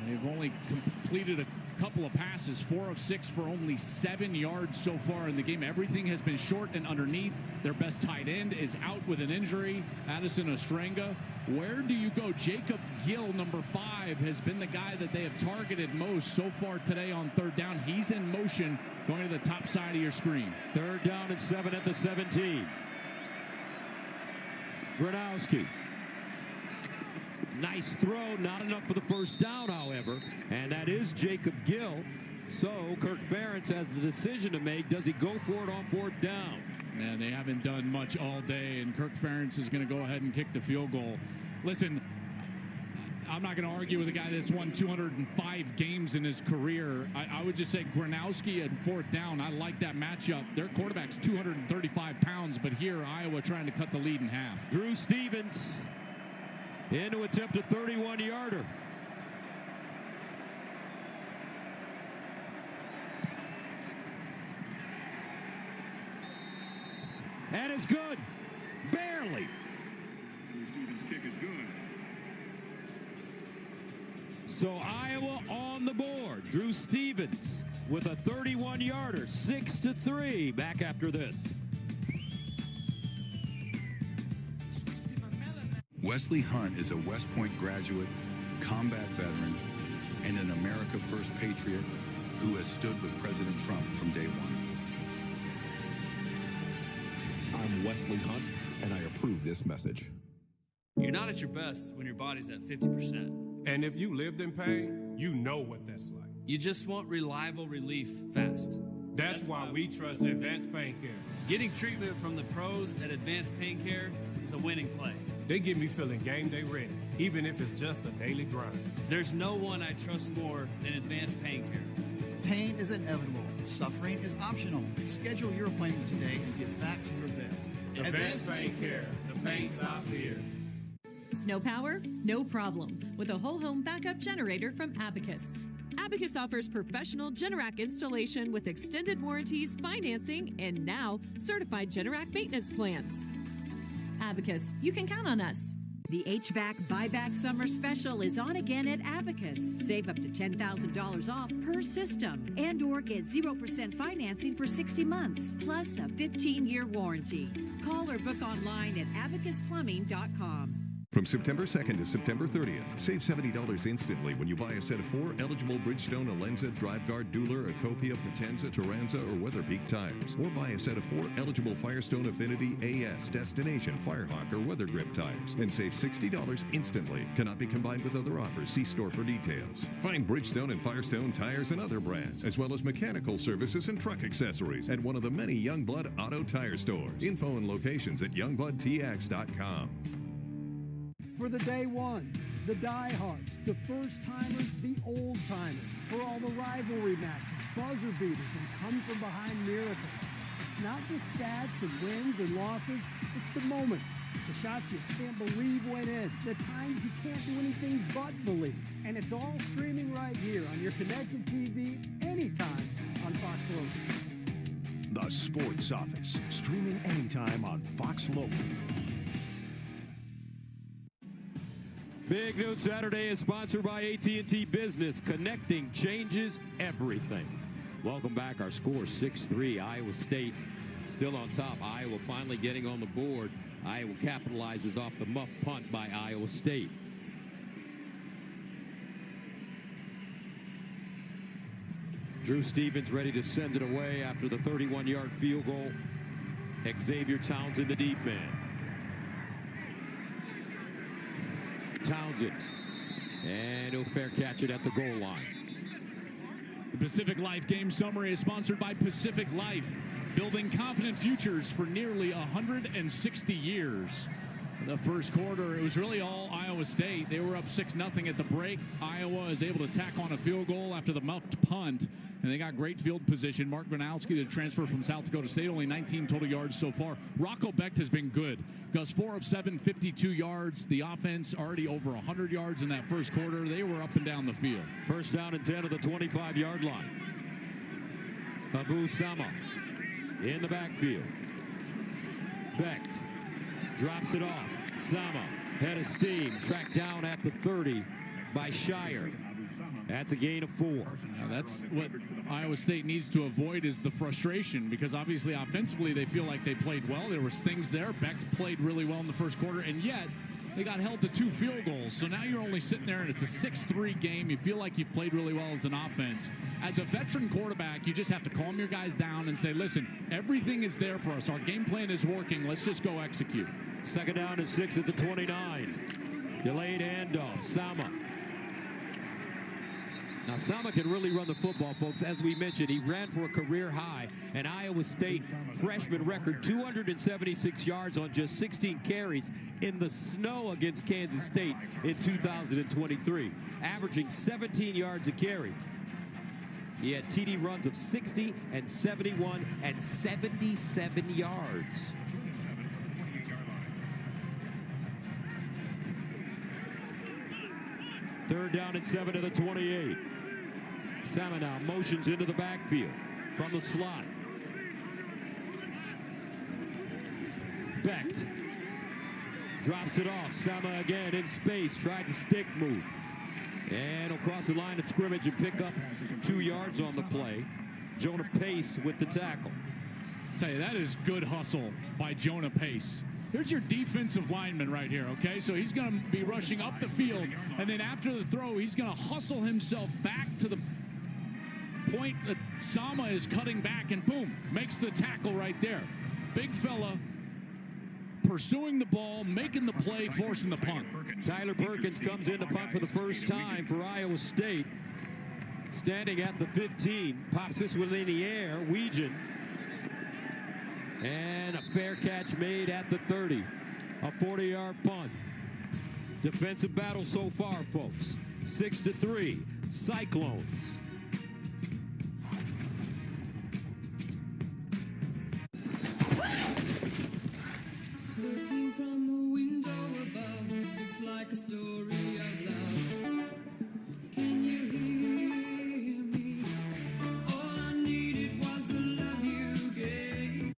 they've only completed a couple of passes, 4 of 6 for only 7 yards so far in the game. Everything has been short and underneath. Their best tight end is out with an injury, Addison Ostrenga. Where do you go? Jacob Gill, number 5, has been the guy that they have targeted most so far today on third down. He's in motion, going to the top side of your screen. Third down and 7 at the 17. Gronowski. Nice throw, not enough for the first down, however. And that is Jacob Gill. So Kirk Ferentz has the decision to make. Does he go for it on 4th down? Man, they haven't done much all day, and Kirk Ferentz is going to go ahead and kick the field goal. Listen, I'm not going to argue with a guy that's won 205 games in his career. I would just say Gronowski at 4th down. I like that matchup. Their quarterback's 235 pounds, but here Iowa trying to cut the lead in half. Drew Stevens in to attempt a 31-yarder. And it's good. Barely. Stevens' kick is good. So Iowa on the board. Drew Stevens with a 31-yarder, 6-3. Back after this. Wesley Hunt is a West Point graduate, combat veteran, and an America First patriot who has stood with President Trump from day one. I'm Wesley Hunt, and I approve this message. You're not at your best when your body's at 50%. And if you lived in pain, you know what that's like. You just want reliable relief fast. That's why we trust Advanced Pain Care. Getting treatment from the pros at Advanced Pain Care is a winning play. They get me feeling game day ready, even if it's just a daily grind. There's no one I trust more than Advanced Pain Care. Pain is inevitable. Suffering is optional. Schedule your appointment today and get back to your best. Advanced Pain Care. The pain stops here. No power? No problem. With a whole home backup generator from Abacus. Abacus offers professional Generac installation with extended warranties, financing, and now certified Generac maintenance plans. Abacus, you can count on us. The HVAC buyback summer special is on again at Abacus. Save up to $10,000 off per system and or get 0% financing for 60 months, plus a 15-year warranty. Call or book online at abacusplumbing.com. From September 2nd to September 30th, save $70 instantly when you buy a set of 4 eligible Bridgestone, Alenza, DriveGuard, Dueler, Acopia, Potenza, Taranza, or WeatherPeak tires. Or buy a set of 4 eligible Firestone, Affinity, AS, Destination, Firehawk, or WeatherGrip tires and save $60 instantly. Cannot be combined with other offers. See store for details. Find Bridgestone and Firestone tires and other brands, as well as mechanical services and truck accessories at one of the many Youngblood Auto Tire stores. Info and locations at youngbloodtx.com. For the day ones, the diehards, the first-timers, the old-timers. For all the rivalry matches, buzzer beaters, and come-from-behind miracles. It's not just stats and wins and losses. It's the moments, the shots you can't believe went in, the times you can't do anything but believe. And it's all streaming right here on your connected TV anytime on Fox Local. The Sports Office, streaming anytime on Fox Local. Big Noon Saturday is sponsored by AT&T Business. Connecting changes everything. Welcome back. Our score 6-3. Iowa State still on top. Iowa finally getting on the board. Iowa capitalizes off the muff punt by Iowa State. Drew Stevens ready to send it away after the 31-yard field goal. Xavier Townsend, the deep man. Townsend, and he'll fair catch it at the goal line. The Pacific Life Game Summary is sponsored by Pacific Life, building confident futures for nearly 160 years. In the first quarter, it was really all Iowa State. They were up 6-0 at the break. Iowa is able to tack on a field goal after the muffed punt, and they got great field position. Mark Gronowski, the transfer from South Dakota State, only 19 total yards so far. Rocco Becht has been good. Goes 4 of 7, 52 yards. The offense already over 100 yards in that first quarter. They were up and down the field. First down and 10 at the 25-yard line. Abu Sama in the backfield. Becht drops it off. Sama, head of steam, tracked down at the 30 by Shire. That's a gain of 4. Now that's what Iowa State needs to avoid, is the frustration, because obviously offensively they feel like they played well. There was things there. Becht played really well in the first quarter, and yet they got held to 2 field goals. So now you're only sitting there and it's a 6-3 game. You feel like you've played really well as an offense. As a veteran quarterback, you just have to calm your guys down and say, listen, everything is there for us. Our game plan is working. Let's just go execute. Second down and 6 at the 29. Delayed handoff. Sama. Now, Sama can really run the football, folks. As we mentioned, he ran for a career high, an Iowa State freshman record, 276 yards on just 16 carries in the snow against Kansas State in 2023, averaging 17 yards a carry. He had TD runs of 60 and 71 and 77 yards. Third down and 7 to the 28. Sama now motions into the backfield from the slot. Becht drops it off. Sama again in space, tried the stick move. And he'll cross the line of scrimmage and pick up 2 yards on the play. Jonah Pace with the tackle. I'll tell you, that is good hustle by Jonah Pace. Here's your defensive lineman right here, okay? So he's going to be rushing up the field, and then after the throw, he's going to hustle himself back to the point that Sama is cutting back, and boom, makes the tackle right there. Big fella pursuing the ball, making the play, forcing the punt. Tyler Perkins comes in to punt for the first time for Iowa State. Standing at the 15, pops this one in the air. Weegan. And a fair catch made at the 30. A 40-yard punt. Defensive battle so far, folks. 6-3, Cyclones. Looking from a window above, it's like a story of love. Can you hear me? All I needed was the love you gave.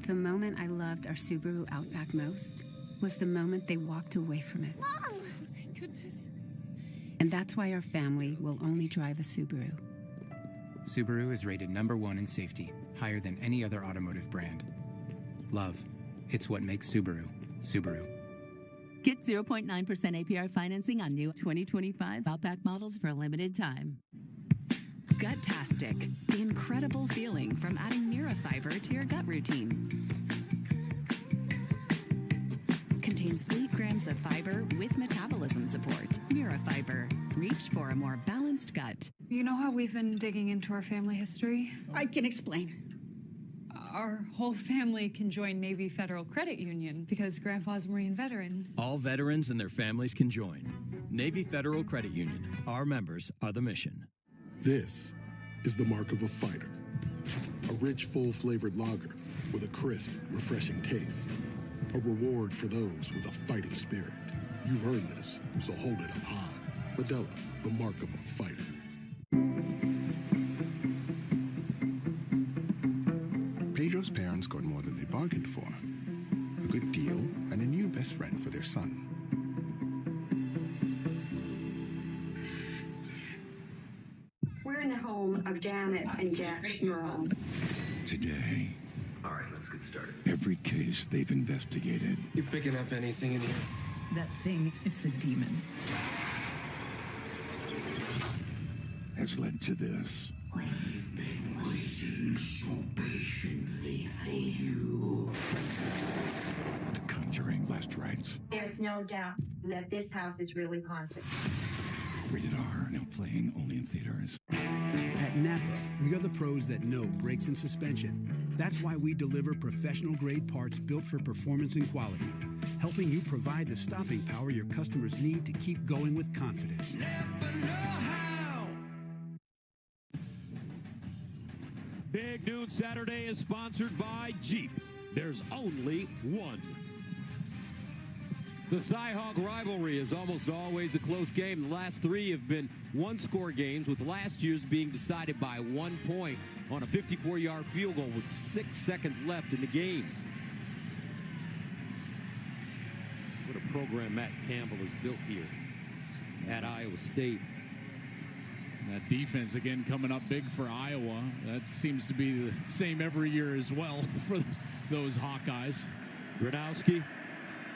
The moment I loved our Subaru Outback most was the moment they walked away from it. Mom! Thank goodness. And that's why our family will only drive a Subaru. Subaru is rated #1 in safety, higher than any other automotive brand. Love, it's what makes Subaru, Subaru. Get 0.9% APR financing on new 2025 Outback models for a limited time. Gut-tastic, the incredible feeling from adding Mira Fiber to your gut routine. Contains 8 grams of fiber with metabolism support. Mira Fiber. Reach for a more balanced gut. You know how we've been digging into our family history? I can explain. Our whole family can join Navy Federal Credit Union because Grandpa's a Marine veteran. All veterans and their families can join. Navy Federal Credit Union. Our members are the mission. This is the mark of a fighter. A rich, full-flavored lager with a crisp, refreshing taste. A reward for those with a fighting spirit. You've earned this, so hold it up high. Modelo, the mark of a fighter. Pedro's parents got more than they bargained for. A good deal and a new best friend for their son. We're in the home of Janet and Jack Schmerl. Today, all right, let's get started. every case they've investigated You picking up anything in here? That thing, it's the demon. has led to this. We've been waiting so patiently for you. The Conjuring Last Rites. There's no doubt that this house is really haunted. Rated R, now playing only in theaters. At Napa, we are the pros that know brakes and suspension. That's why we deliver professional-grade parts built for performance and quality, helping you provide the stopping power your customers need to keep going with confidence. Big Noon Saturday is sponsored by Jeep. There's only one. The Cy-Hawk rivalry is almost always a close game. The last 3 have been one-score games, with last year's being decided by 1 point on a 54-yard field goal with 6 seconds left in the game. What a program Matt Campbell has built here at Iowa State. That defense, again, coming up big for Iowa. That seems to be the same every year as well for those Hawkeyes. Gronowski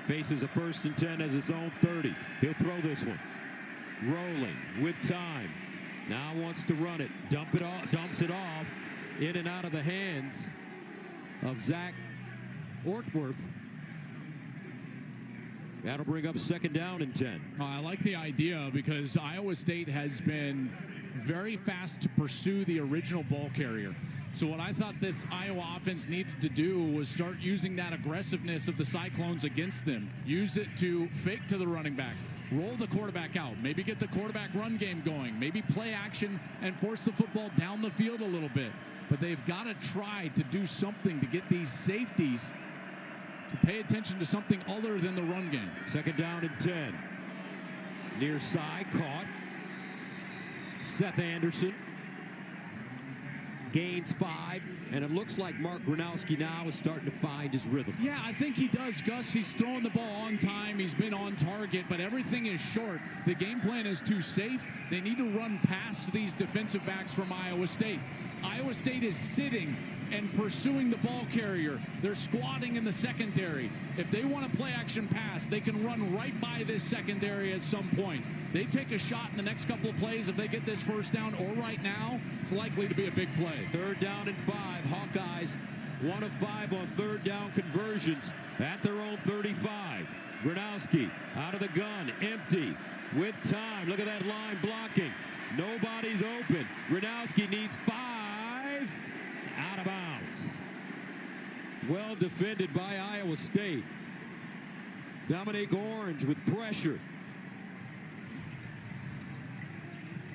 faces a 1st and 10 at his own 30. He'll throw this one. Rolling with time. Now wants to run it. Dumps it off. In and out of the hands of Zach Ortworth. That'll bring up 2nd down and 10. I like the idea because Iowa State has been very fast to pursue the original ball carrier. So what I thought this Iowa offense needed to do was start using that aggressiveness of the Cyclones against them. Use it to fake to the running back. Roll the quarterback out. Maybe get the quarterback run game going. Maybe play action and force the football down the field a little bit. But they've got to try to do something to get these safeties to pay attention to something other than the run game. 2nd down and 10. Near side, caught. Seth Anderson gains 5, and it looks like Mark Gronowski now is starting to find his rhythm. Yeah, I think he does, Gus. He's throwing the ball on time. He's been on target, but everything is short. The game plan is too safe. They need to run past these defensive backs from Iowa State. Iowa State is sitting and pursuing the ball carrier. They're squatting in the secondary. If they want to play action pass, they can run right by this secondary at some point. They take a shot in the next couple of plays if they get this 1st down, or right now, it's likely to be a big play. 3rd down and 5. Hawkeyes 1 of 5 on 3rd down conversions at their own 35. Gronowski out of the gun, empty, with time. Look at that line blocking. Nobody's open. Gronowski needs 5. Out of bounds. Well defended by Iowa State. Dominique Orange with pressure.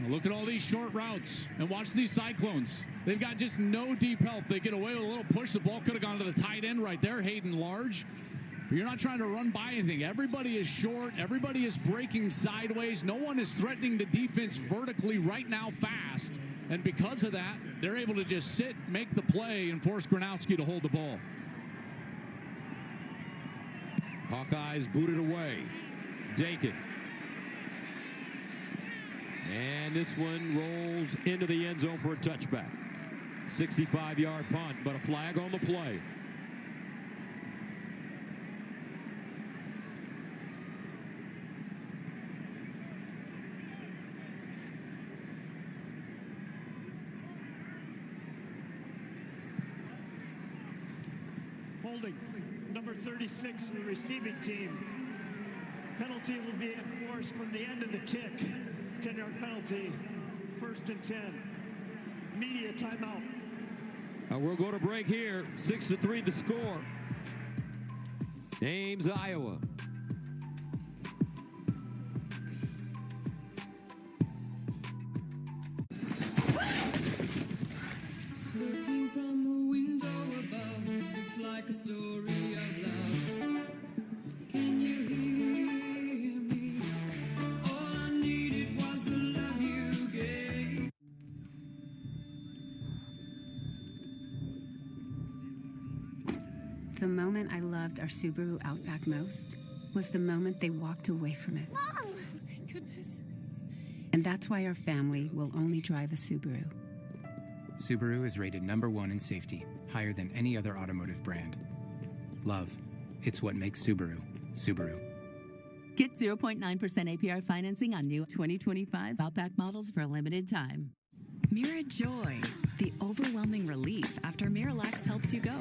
Look at all these short routes and watch these Cyclones. They've got just no deep help. They get away with a little push. The ball could have gone to the tight end right there, Hayden Large. But you're not trying to run by anything. Everybody is short. Everybody is breaking sideways. No one is threatening the defense vertically right now fast. And because of that, they're able to just sit, make the play, and force Gronowski to hold the ball. Hawkeyes booted away. Dakin. And this one rolls into the end zone for a touchback. 65-yard punt, but a flag on the play. Holding, number 36 of the receiving team. Penalty will be enforced from the end of the kick. 10-yard penalty, 1st and 10. Media timeout. We'll go to break here. 6-3 the score. Ames, Iowa. Looking from a window above, it's like a story of love. Can you hear me? All I needed was the love you gave. The moment I loved our Subaru Outback most was the moment they walked away from it. Mom! Thank goodness. And that's why our family will only drive a Subaru. Subaru is rated #1 in safety, higher than any other automotive brand. Love, it's what makes Subaru, Subaru. Get 0.9% APR financing on new 2025 Outback models for a limited time. Mira Joy, the overwhelming relief after Miralax helps you go.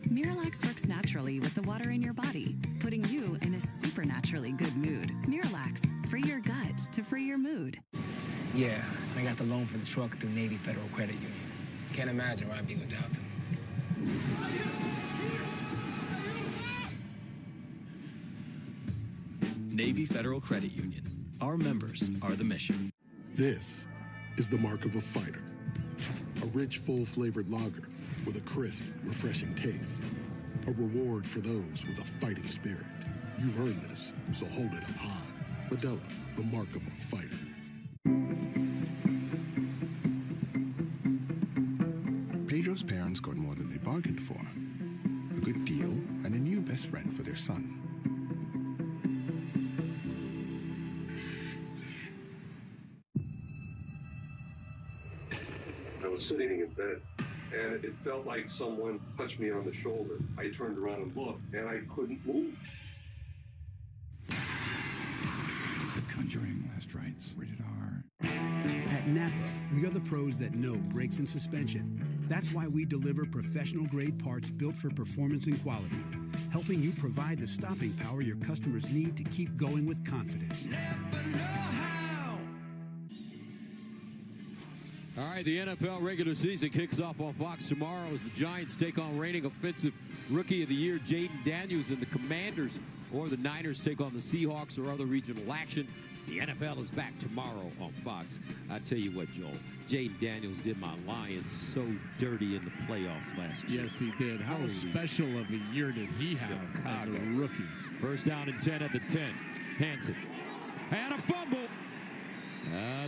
Miralax works naturally with the water in your body, putting you in a supernaturally good mood. Miralax, free your gut to free your mood. Yeah, I got the loan for the truck through Navy Federal Credit Union. Can't imagine where I'd be without them. Navy Federal Credit Union. Our members are the mission. This is the mark of a fighter. A rich, full-flavored lager with a crisp, refreshing taste. A reward for those with a fighting spirit. You've earned this, so hold it up high. Modelo, the mark of a fighter. Pedro's parents got more than they bargained for. A good deal and a new best friend for their son. I was sitting in bed, and it felt like someone touched me on the shoulder. I turned around and looked, and I couldn't move. The Conjuring Last Rites, rated R. At Napa, we are the pros that know brakes and suspension. That's why we deliver professional-grade parts built for performance and quality, helping you provide the stopping power your customers need to keep going with confidence. All right, the NFL regular season kicks off on Fox tomorrow as the Giants take on reigning offensive rookie of the year Jaden Daniels, and the Commanders or the Niners take on the Seahawks or other regional action. The NFL is back tomorrow on Fox. I tell you what, Joel, Jaden Daniels did my Lions so dirty in the playoffs last year. Yes, he did. How special of a year did he have as a rookie? First down and 10 at the 10. Hansen. And a fumble.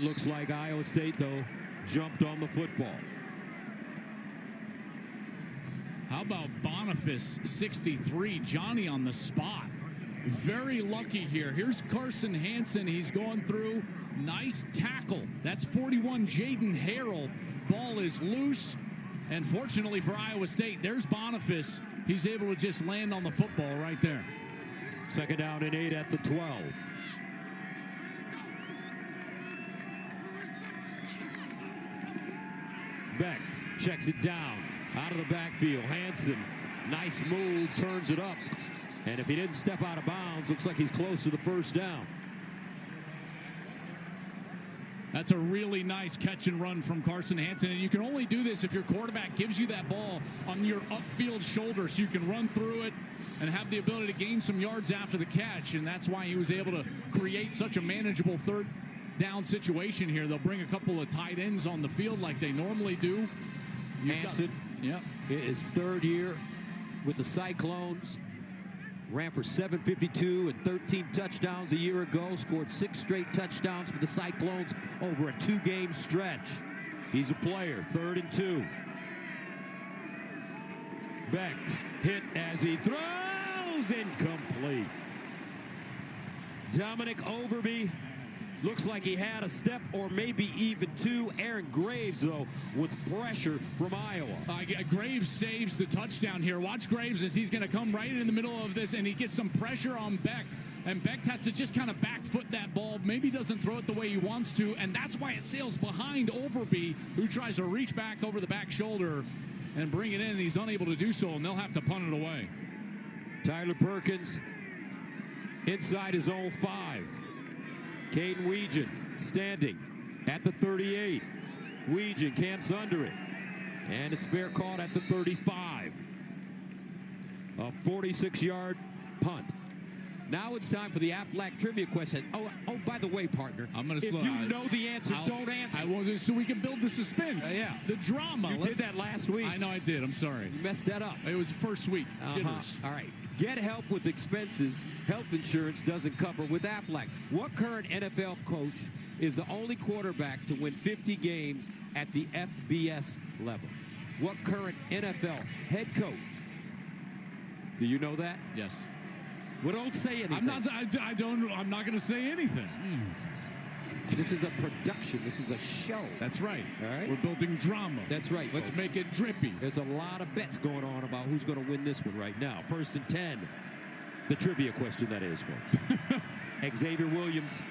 Looks like Iowa State, though, jumped on the football. How about Boniface, 63, Johnny on the spot. Very lucky here. Here's Carson Hansen. He's going through. Nice tackle. That's 41, Jaden Harrell. Ball is loose. And fortunately for Iowa State, there's Boniface. He's able to just land on the football right there. Second down and 8 at the 12. Beck checks it down out of the backfield. Hansen, nice move, turns it up. And if he didn't step out of bounds, looks like he's close to the first down. That's a really nice catch and run from Carson Hansen. And you can only do this if your quarterback gives you that ball on your upfield shoulder so you can run through it and have the ability to gain some yards after the catch. And that's why he was able to create such a manageable third down situation here. They'll bring a couple of tight ends on the field like they normally do. Hansen, his third year with the Cyclones. Ran for 752 and 13 touchdowns a year ago. Scored 6 straight touchdowns for the Cyclones over a 2-game stretch. He's a player. 3rd and 2. Beck hit as he throws. Incomplete. Dominic Overby looks like he had a step or maybe even 2. Aaron Graves, though, with pressure from Iowa. Graves saves the touchdown here. Watch Graves as he's going to come right in the middle of this, and he gets some pressure on Beck. And Beck has to just kind of back foot that ball. Maybe doesn't throw it the way he wants to, and that's why it sails behind Overby, who tries to reach back over the back shoulder and bring it in, and he's unable to do so, and they'll have to punt it away. Tyler Perkins inside his own 5. Caden Weegan standing at the 38. Weegan camps under it. And it's fair caught at the 35. A 46-yard punt. Now it's time for the Aflac trivia question. Oh, by the way, partner, I'm gonna slow. If you know the answer, don't answer. I wasn't, so we can build the suspense. Yeah. The drama. You did that last week. I know I did. I'm sorry. You messed that up. It was first week. Jitters. All right. Get help with expenses health insurance doesn't cover with Aflac. What current NFL coach is the only quarterback to win 50 games at the FBS level? What current NFL head coach? Do you know that? Yes. Well, don't say anything. I'm not going to say anything. Jesus. This is a production. This is a show. That's right. All right. We're building drama. That's right. Let's make it drippy. There's a lot of bets going on about who's going to win this one right now. 1st and 10. The trivia question, that is, folks. Xavier Williams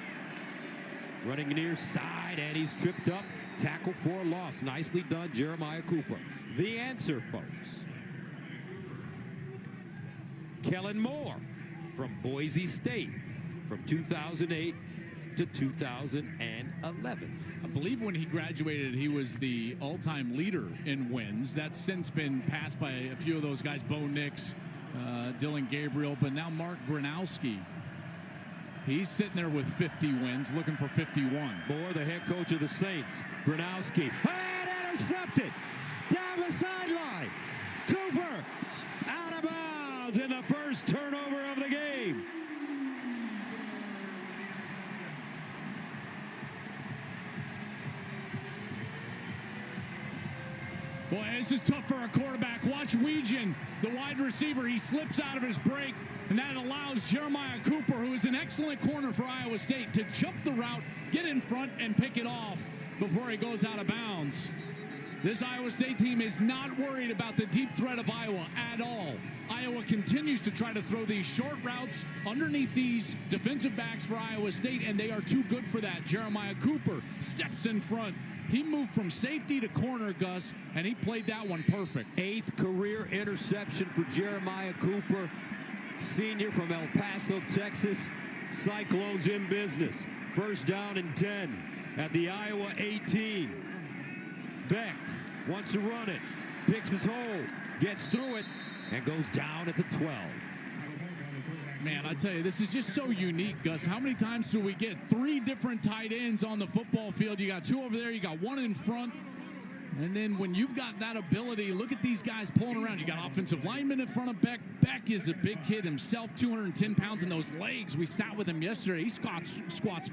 running near side, and he's tripped up. Tackle for a loss. Nicely done, Jeremiah Cooper. The answer, folks. Kellen Moore from Boise State from 2008 to 2011. I believe when he graduated, he was the all-time leader in wins. That's since been passed by a few of those guys, Bo Nix, Dylan Gabriel, but now Mark Gronowski. He's sitting there with 50 wins, looking for 51. Moore, the head coach of the Saints. Gronowski, and intercepted down the sideline. Cooper out of bounds in the first turnover of the game. Boy, this is tough for a quarterback. Watch Weegan, the wide receiver. He slips out of his break, and that allows Jeremiah Cooper, who is an excellent corner for Iowa State, to jump the route, get in front, and pick it off before he goes out of bounds. This Iowa State team is not worried about the deep threat of Iowa at all. Iowa continues to try to throw these short routes underneath these defensive backs for Iowa State, and they are too good for that. Jeremiah Cooper steps in front. He moved from safety to corner, Gus, and he played that one perfect. 8th career interception for Jeremiah Cooper. senior from El Paso, Texas. Cyclones in business. First down and 10 at the Iowa 18. Becht wants to run it. Picks his hole. Gets through it. And goes down at the 12. Man, I tell you, this is just so unique, Gus. How many times do we get 3 different tight ends on the football field? You got 2 over there. You got 1 in front. And then when you've got that ability, look at these guys pulling around. You got offensive linemen in front of Beck. Beck is a big kid himself, 210 pounds in those legs. We sat with him yesterday. He squats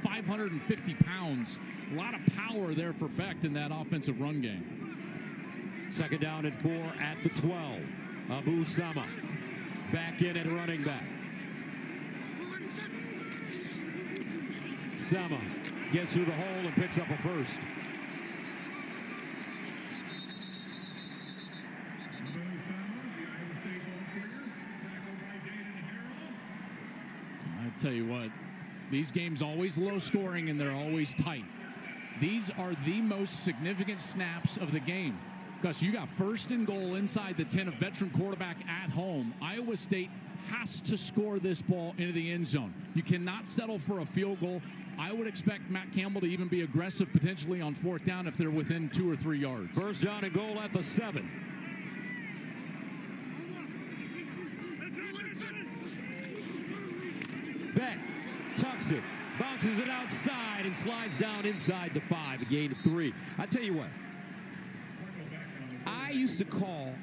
550 pounds. A lot of power there for Beck in that offensive run game. Second down and 4 at the 12. Abu Sama back in at running back. Sama gets through the hole and picks up a first. I tell you what, these games always low scoring and they're always tight. These are the most significant snaps of the game. Gus, you got first and goal inside the 10, a veteran quarterback at home. Iowa State has to score this ball into the end zone. You cannot settle for a field goal. I would expect Matt Campbell to even be aggressive potentially on 4th down if they're within 2 or 3 yards. First down and goal at the 7. Beck tucks it, bounces it outside, and slides down inside the 5, a gain of 3. I tell you what, I used to call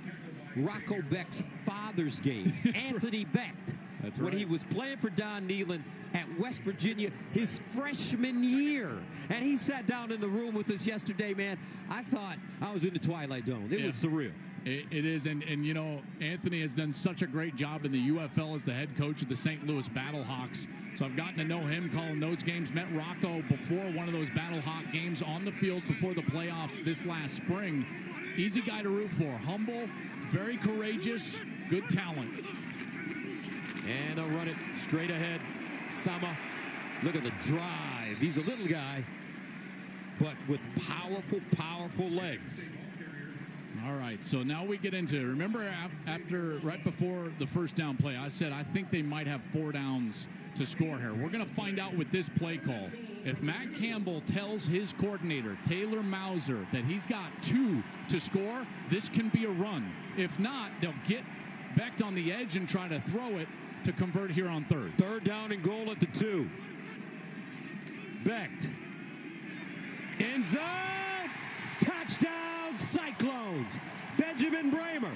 Rocco Beck's father's games Anthony Becht. That's right. When he was playing for Don Nehlen at West Virginia his freshman year. And he sat down in the room with us yesterday, man. I thought I was in the Twilight Zone. It was surreal. It is, and you know, Anthony has done such a great job in the UFL as the head coach of the St. Louis Battlehawks. So I've gotten to know him calling those games. Met Rocco before one of those Battlehawk games on the field before the playoffs this last spring. Easy guy to root for. Humble, very courageous, good talent. And they'll run it straight ahead. Sama, look at the drive. He's a little guy, but with powerful, powerful legs. All right, so now we get into, remember right before the first down play, I said I think they might have 4 downs to score here. We're going to find out with this play call. If Matt Campbell tells his coordinator, Taylor Mauser, that he's got 2 to score, this can be a run. If not, they'll get Becht on the edge and try to throw it to convert here on 3rd. 3rd down and goal at the 2. Becht. End zone. Touchdown, Cyclones. Benjamin Bramer.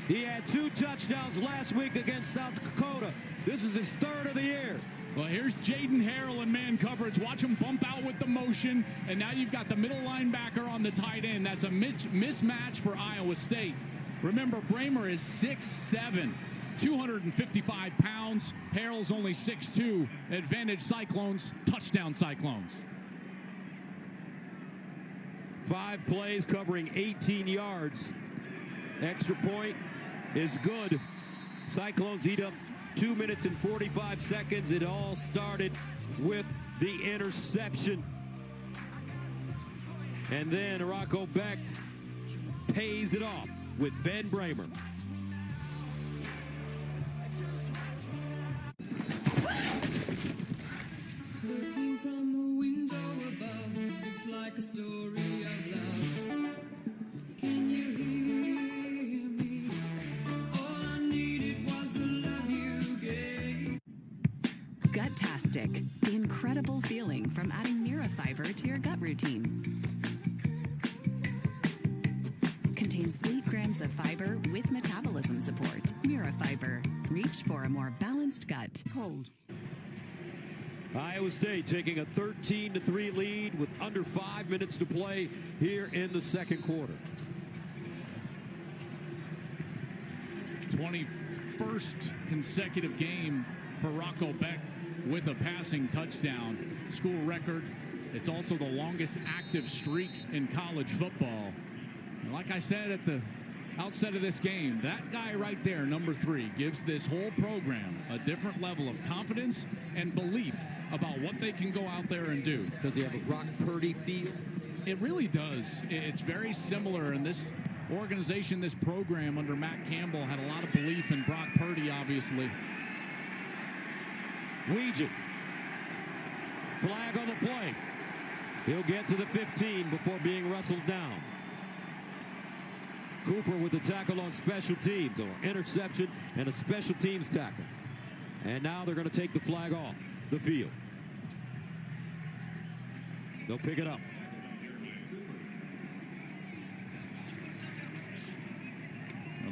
He had 2 touchdowns last week against South Dakota. This is his 3rd of the year. Well, here's Jaden Harrell in man coverage. Watch him bump out with the motion. And now you've got the middle linebacker on the tight end. That's a mismatch for Iowa State. Remember, Bramer is 6'7", 255 pounds. Harrell's only 6'2". Advantage Cyclones, touchdown Cyclones. 5 plays covering 18 yards. Extra point is good. Cyclones eat up 2 minutes and 45 seconds. It all started with the interception. And then Rocco Becht pays it off with Ben Bramer. Looking from a window above, it's like a story of love. Can you hear me? All I needed was the love you gave. Gut-tastic, the incredible feeling from adding Mira Fiber to your gut routine. Contains 8 grams of fiber with metabolism support. Mira Fiber. Reach for a more balanced gut. Cold. Iowa State taking a 13-3 lead with under 5 minutes to play here in the second quarter. 21st consecutive game for Rocco Becht with a passing touchdown. School record. It's also the longest active streak in college football. And like I said at the outside of this game, that guy right there, number 3, gives this whole program a different level of confidence and belief about what they can go out there and do. Does he have a Brock Purdy feel? It really does. It's very similar, and this organization, this program under Matt Campbell had a lot of belief in Brock Purdy, obviously. Weegin. Flag on the play. He'll get to the 15 before being wrestled down. Cooper with the tackle on special teams, or interception and a special teams tackle. And now they're going to take the flag off the field. They'll pick it up.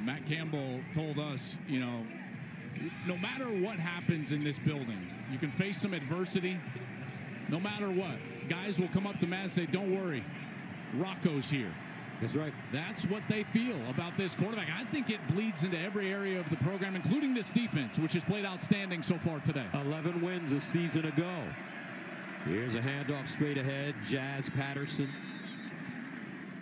Matt Campbell told us, you know, no matter what happens in this building, you can face some adversity. No matter what, guys will come up to Matt and say, don't worry, Rocco's here. That's right. That's what they feel about this quarterback. I think it bleeds into every area of the program, including this defense, which has played outstanding so far today. 11 wins a season ago. Here's a handoff straight ahead. Jazz Patterson.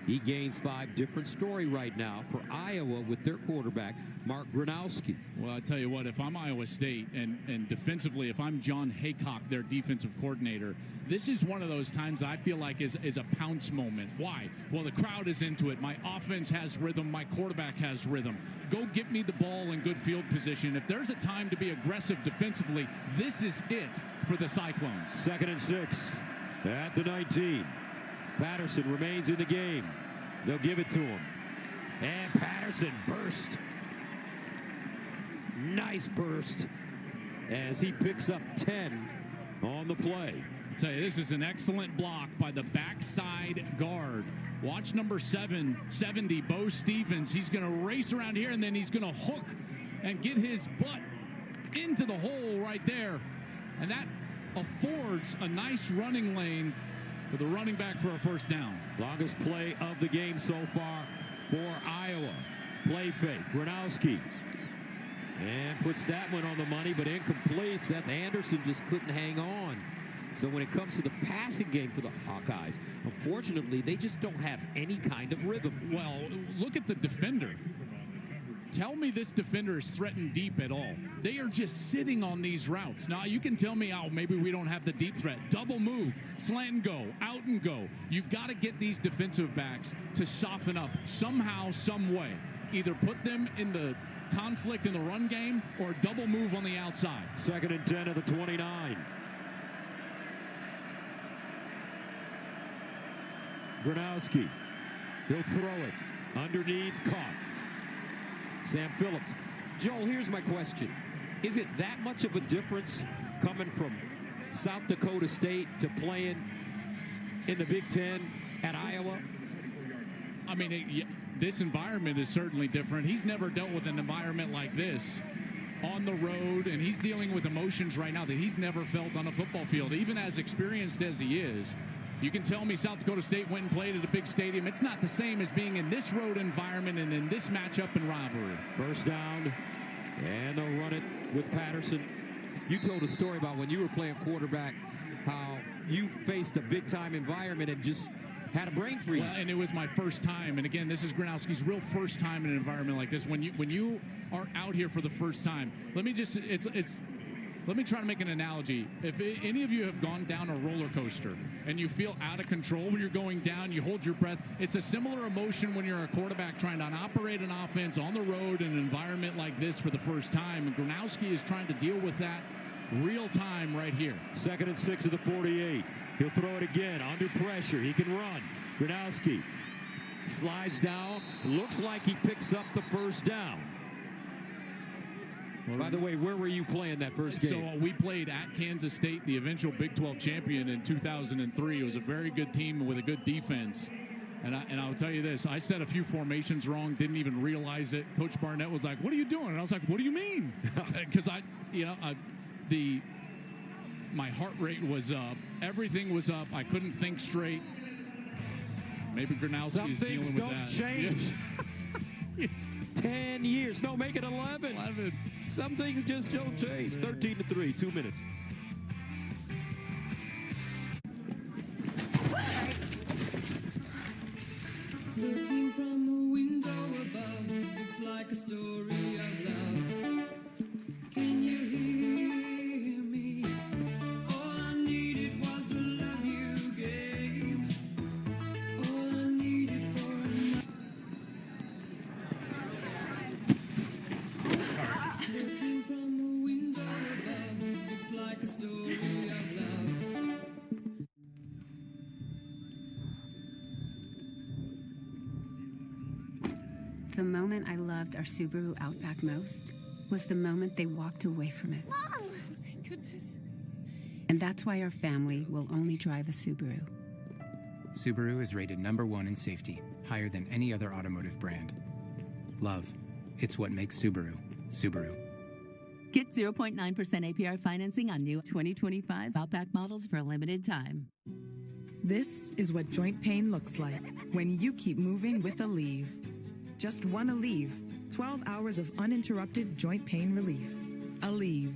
He gains 5. Different story right now for Iowa with their quarterback, Mark Gronowski. Well, I tell you what, if I'm Iowa State and defensively, if I'm John Haycock, their defensive coordinator, this is one of those times I feel like is a pounce moment. Why? Well, the crowd is into it. My offense has rhythm. My quarterback has rhythm. Go get me the ball in good field position. If there's a time to be aggressive defensively, this is it for the Cyclones. 2nd and 6 at the 19. Patterson remains in the game. They'll give it to him. And Patterson burst. Nice burst as he picks up 10 on the play. I'll tell you, this is an excellent block by the backside guard. Watch number 70, Bo Stevens. He's going to race around here, and then he's going to hook and get his butt into the hole right there. And that affords a nice running lane for the running back for a first down. Longest play of the game so far for Iowa. Play fake. Gronowski. And puts that one on the money, but incomplete. Seth Anderson just couldn't hang on. So when it comes to the passing game for the Hawkeyes, unfortunately, they just don't have any kind of rhythm. Well, look at the defender. Tell me this defender is threatened deep at all. They are just sitting on these routes. Now, you can tell me, oh, maybe we don't have the deep threat. Double move, slant and go, out and go. You've got to get these defensive backs to soften up somehow, some way. Either put them in the conflict in the run game or double move on the outside. 2nd and 10 of the 29. Gronowski. He'll throw it. Underneath, caught. Sam Phillips. Joel, here's my question. Is it that much of a difference coming from South Dakota State to playing in the Big Ten at Iowa? I mean, this environment is certainly different. He's never dealt with an environment like this on the road, and he's dealing with emotions right now that he's never felt on a football field. Even as experienced as he is, you can tell me South Dakota State went and played at a big stadium. It's not the same as being in this road environment and in this matchup and rivalry. First down, and they'll run it with Patterson. You told a story about when you were playing quarterback, how you faced a big-time environment and just had a brain freeze. Well, and it was my first time. And again, this is Gronowski's real first time in an environment like this. When you are out here for the first time, let me try to make an analogy. If any of you have gone down a roller coaster and you feel out of control when you're going down, you hold your breath. It's a similar emotion when you're a quarterback trying to operate an offense on the road in an environment like this for the first time. And Gronowski is trying to deal with that real time right here. 2nd and 6 of the 48. He'll throw it again under pressure. He can run. Gronowski slides down. Looks like he picks up the first down. Well, by the way, where were you playing that first game? So we played at Kansas State, the eventual Big 12 champion in 2003. It was a very good team with a good defense. And I'll tell you this, I said a few formations wrong, didn't even realize it. Coach Barnett was like, "What are you doing?" And I was like, "What do you mean?" Because my heart rate was up. Everything was up. I couldn't think straight. Maybe Gronowski is dealing with that. Some things don't change. 10 years. No, make it 11. Some things just don't change. 13-3, 2 minutes. Looking from a window above, The moment I loved our Subaru Outback most was the moment they walked away from it. Mom! Thank goodness. And that's why our family will only drive a Subaru. Subaru is rated #1 in safety, higher than any other automotive brand. Love, it's what makes Subaru, Subaru. Get 0.9% APR financing on new 2025 Outback models for a limited time. This is what joint pain looks like when you keep moving with Aleve. Just one Aleve, 12 hours of uninterrupted joint pain relief. Aleve.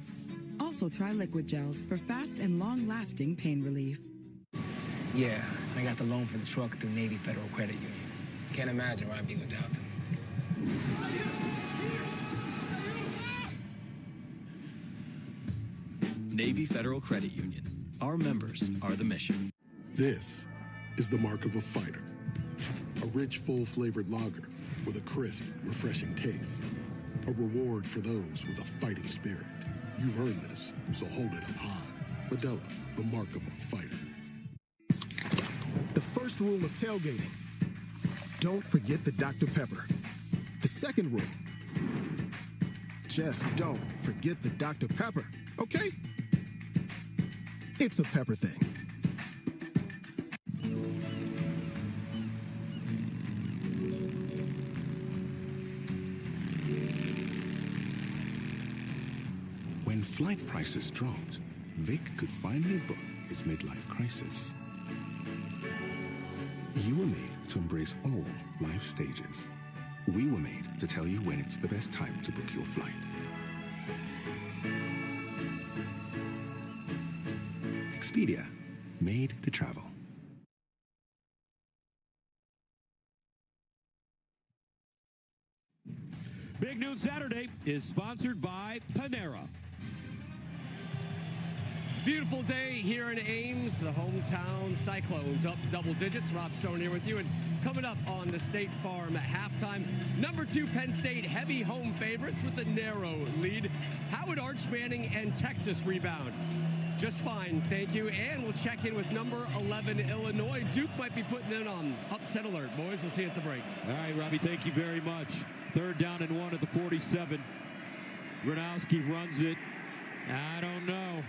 Also try liquid gels for fast and long-lasting pain relief. Yeah, I got the loan for the truck through Navy Federal Credit Union. Can't imagine where I'd be without them. Navy Federal Credit Union. Our members are the mission. This is the mark of a fighter. A rich, full-flavored lager with a crisp, refreshing taste. A reward for those with a fighting spirit. You've earned this, so hold it up high. Modelo, the mark of a fighter. The first rule of tailgating: don't forget the Dr. Pepper. The second rule: just don't forget the Dr. Pepper, okay? It's a pepper thing. When flight prices dropped, Vic could finally book his midlife crisis. You were made to embrace all life stages. We were made to tell you when it's the best time to book your flight. Expedia, made to travel. Big Noon Saturday is sponsored by Panera. Beautiful day here in Ames. The hometown Cyclones up double digits. Rob Stone here with you. And coming up on the State Farm at halftime, #2 Penn State heavy home favorites with a narrow lead. How would Arch Manning and Texas rebound? Just fine, thank you. And we'll check in with number 11 Illinois. Duke might be putting in on upset alert. Boys, we'll see you at the break. All right, Robbie, thank you very much. 3rd down and 1 at the 47. Gronowski runs it. I don't know.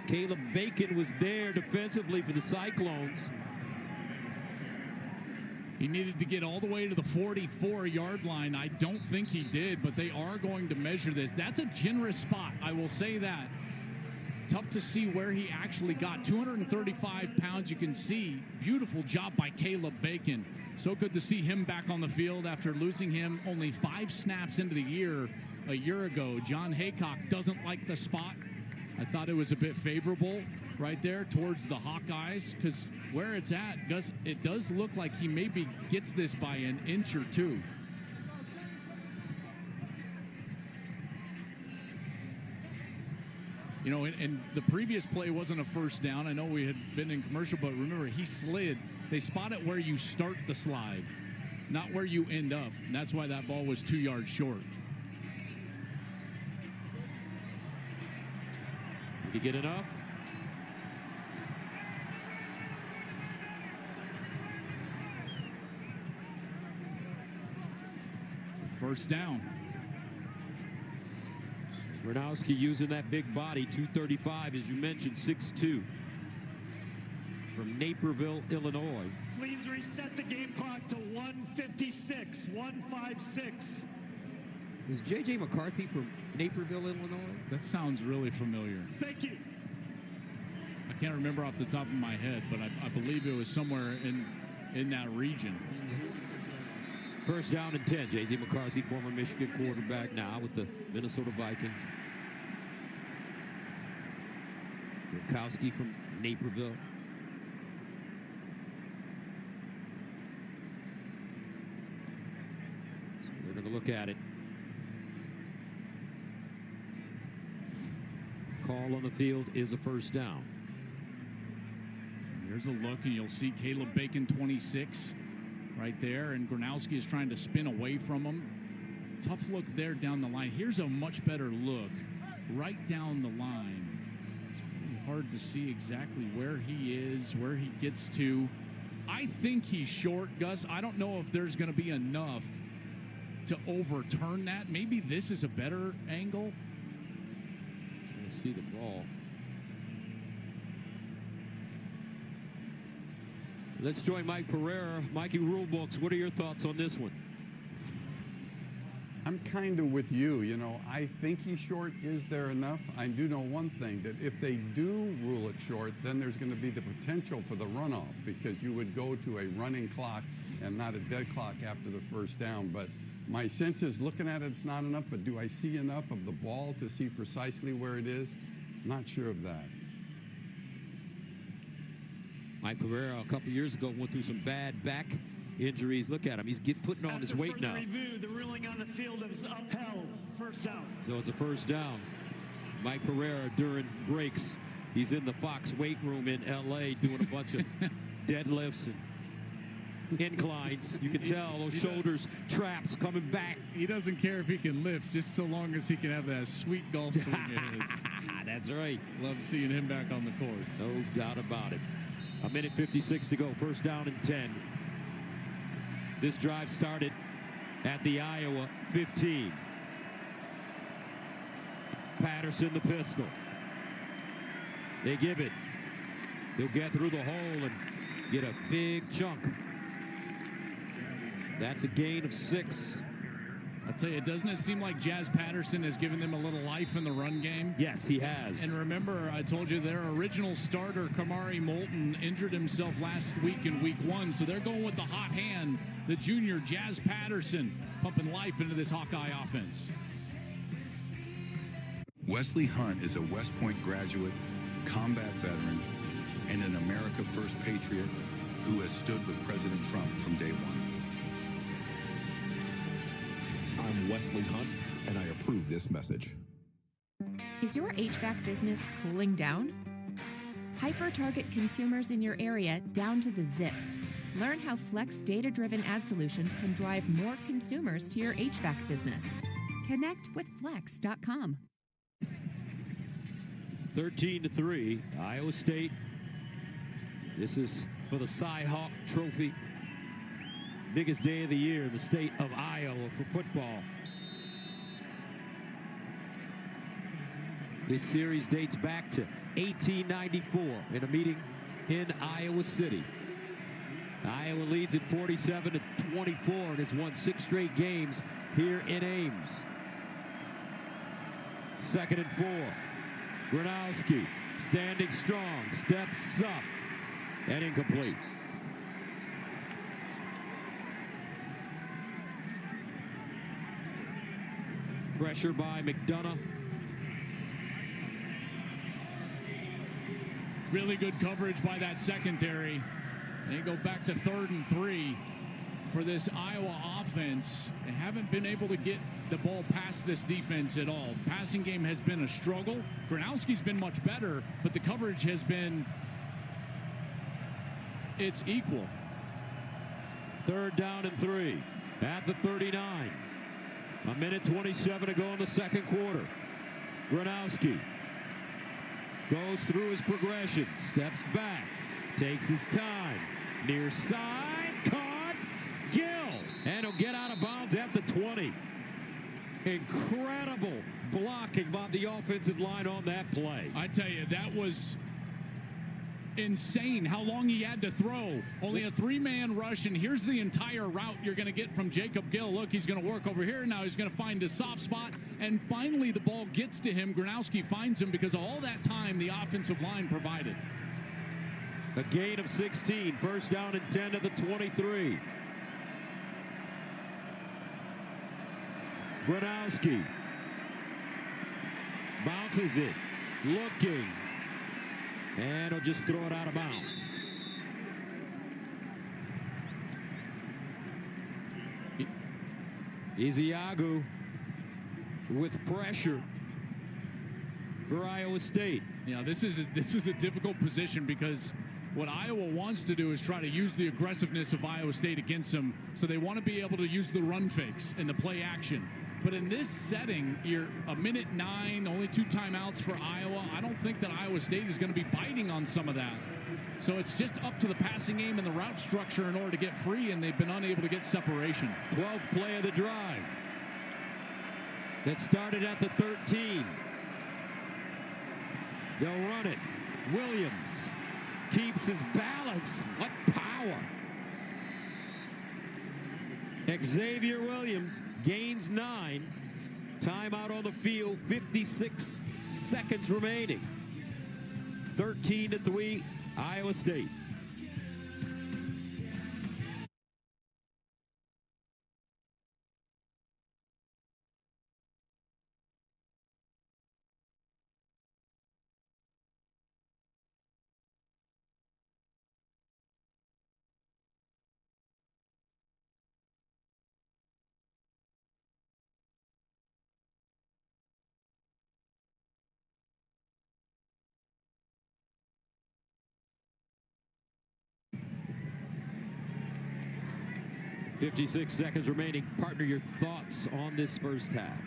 Caleb Bacon was there defensively for the Cyclones. He needed to get all the way to the 44-yard line. I don't think he did, but they are going to measure this. That's a generous spot, I will say that. It's tough to see where he actually got. 235 pounds, you can see. Beautiful job by Caleb Bacon. So good to see him back on the field after losing him only 5 snaps into the year a year ago. John Haycock doesn't like the spot. I thought it was a bit favorable right there towards the Hawkeyes, because where it's at, it does look like he maybe gets this by an inch or two. You know, and the previous play wasn't a first down. I know we had been in commercial, but remember, he slid. They spot it where you start the slide, not where you end up. And that's why that ball was 2 yards short. Did he get enough? It's a first down. Gronowski using that big body, 235, as you mentioned, 6'2", from Naperville, Illinois. Please reset the game clock to 1:56, 1:56. Is J.J. McCarthy from Naperville, Illinois? That sounds really familiar. Thank you. I can't remember off the top of my head, but I believe it was somewhere in that region. First down and 10. J.J. McCarthy, former Michigan quarterback, now with the Minnesota Vikings. Gronkowski from Naperville. So we're going to look at it. Call on the field is a first down. Here's a look, and you'll see Caleb Bacon, 26, right there, and Gronowski is trying to spin away from him. It's a tough look there down the line. Here's a much better look right down the line. It's really hard to see exactly where he is, where he gets to. I think he's short, Gus. I don't know if there's going to be enough to overturn that. Maybe this is a better angle. Let's see the ball. Let's join Mike Pereira. Mikey, Rulebooks, what are your thoughts on this one? I'm kind of with you. You know, I think he's short. Is there enough? I do know one thing, that if they do rule it short, then there's going to be the potential for the runoff, because you would go to a running clock and not a dead clock after the first down. But my sense is, looking at it, it's not enough. But do I see enough of the ball to see precisely where it is? Not sure of that. Mike Pereira, a couple years ago, went through some bad back injuries. Look at him. He's putting on his weight now. Review, the ruling on the field is upheld. First down. So it's a first down. Mike Pereira, during breaks, he's in the Fox weight room in L.A. doing a bunch of deadlifts and inclines. You can tell those shoulders, traps coming back. He doesn't care if he can lift, just so long as he can have that sweet golf swing of his. That's right. Love seeing him back on the course. No doubt about it. A minute 56 to go. First down and 10. This drive started at the Iowa 15. Patterson the pistol. They give it. They'll get through the hole and get a big chunk. That's a gain of 6. I'll tell you, doesn't it seem like Jazz Patterson has given them a little life in the run game? Yes, he has. And remember, I told you their original starter, Kamari Moulton, injured himself last week in week 1, so they're going with the hot hand, the junior Jazz Patterson, pumping life into this Hawkeye offense. Wesley Hunt is a West Point graduate, combat veteran, and an America First patriot who has stood with President Trump from day one. I'm Wesley Hunt, and I approve this message. Is your HVAC business cooling down? Hyper-target consumers in your area down to the zip. Learn how Flex data-driven ad solutions can drive more consumers to your HVAC business. Connect with Flex.com. 13-3, Iowa State. This is for the Cy Hawk Trophy. Biggest day of the year in the state of Iowa for football. This series dates back to 1894 in a meeting in Iowa City. Iowa leads at 47-24 and has won 6 straight games here in Ames. 2nd and 4. Gronowski standing strong, steps up, and incomplete. Pressure by McDonough. Really good coverage by that secondary. They go back to 3rd and 3 for this Iowa offense. They haven't been able to get the ball past this defense at all. Passing game has been a struggle. Gronowski's been much better, but the coverage has been, it's equal. 3rd down and 3 at the 39. A minute 27 to go in the second quarter. Gronowski goes through his progression, steps back, takes his time, near side, caught, Gill, and he'll get out of bounds at the 20. Incredible blocking by the offensive line on that play. I tell you, that was insane how long he had to throw. Only a 3-man rush, and here's the entire route you're going to get from Jacob Gill. Look, he's going to work over here. Now he's going to find a soft spot, and finally the ball gets to him. Gronowski finds him because of all that time the offensive line provided. A gain of 16. First down and 10 to the 23. Gronowski bounces it, looking, and he'll just throw it out of bounds. Ezeagu with pressure for Iowa State. Yeah, this is a difficult position because what Iowa wants to do is try to use the aggressiveness of Iowa State against them, so they want to be able to use the run fakes and the play action. But in this setting, you're a minute 9, only 2 timeouts for Iowa. I don't think that Iowa State is going to be biting on some of that. So it's just up to the passing game and the route structure in order to get free, and they've been unable to get separation. 12th play of the drive. That started at the 13. They'll run it. Williams keeps his balance. What power. Xavier Williams gains 9. Timeout on the field, 56 seconds remaining. 13-3, Iowa State. .56 seconds remaining. Partner, your thoughts on this first half?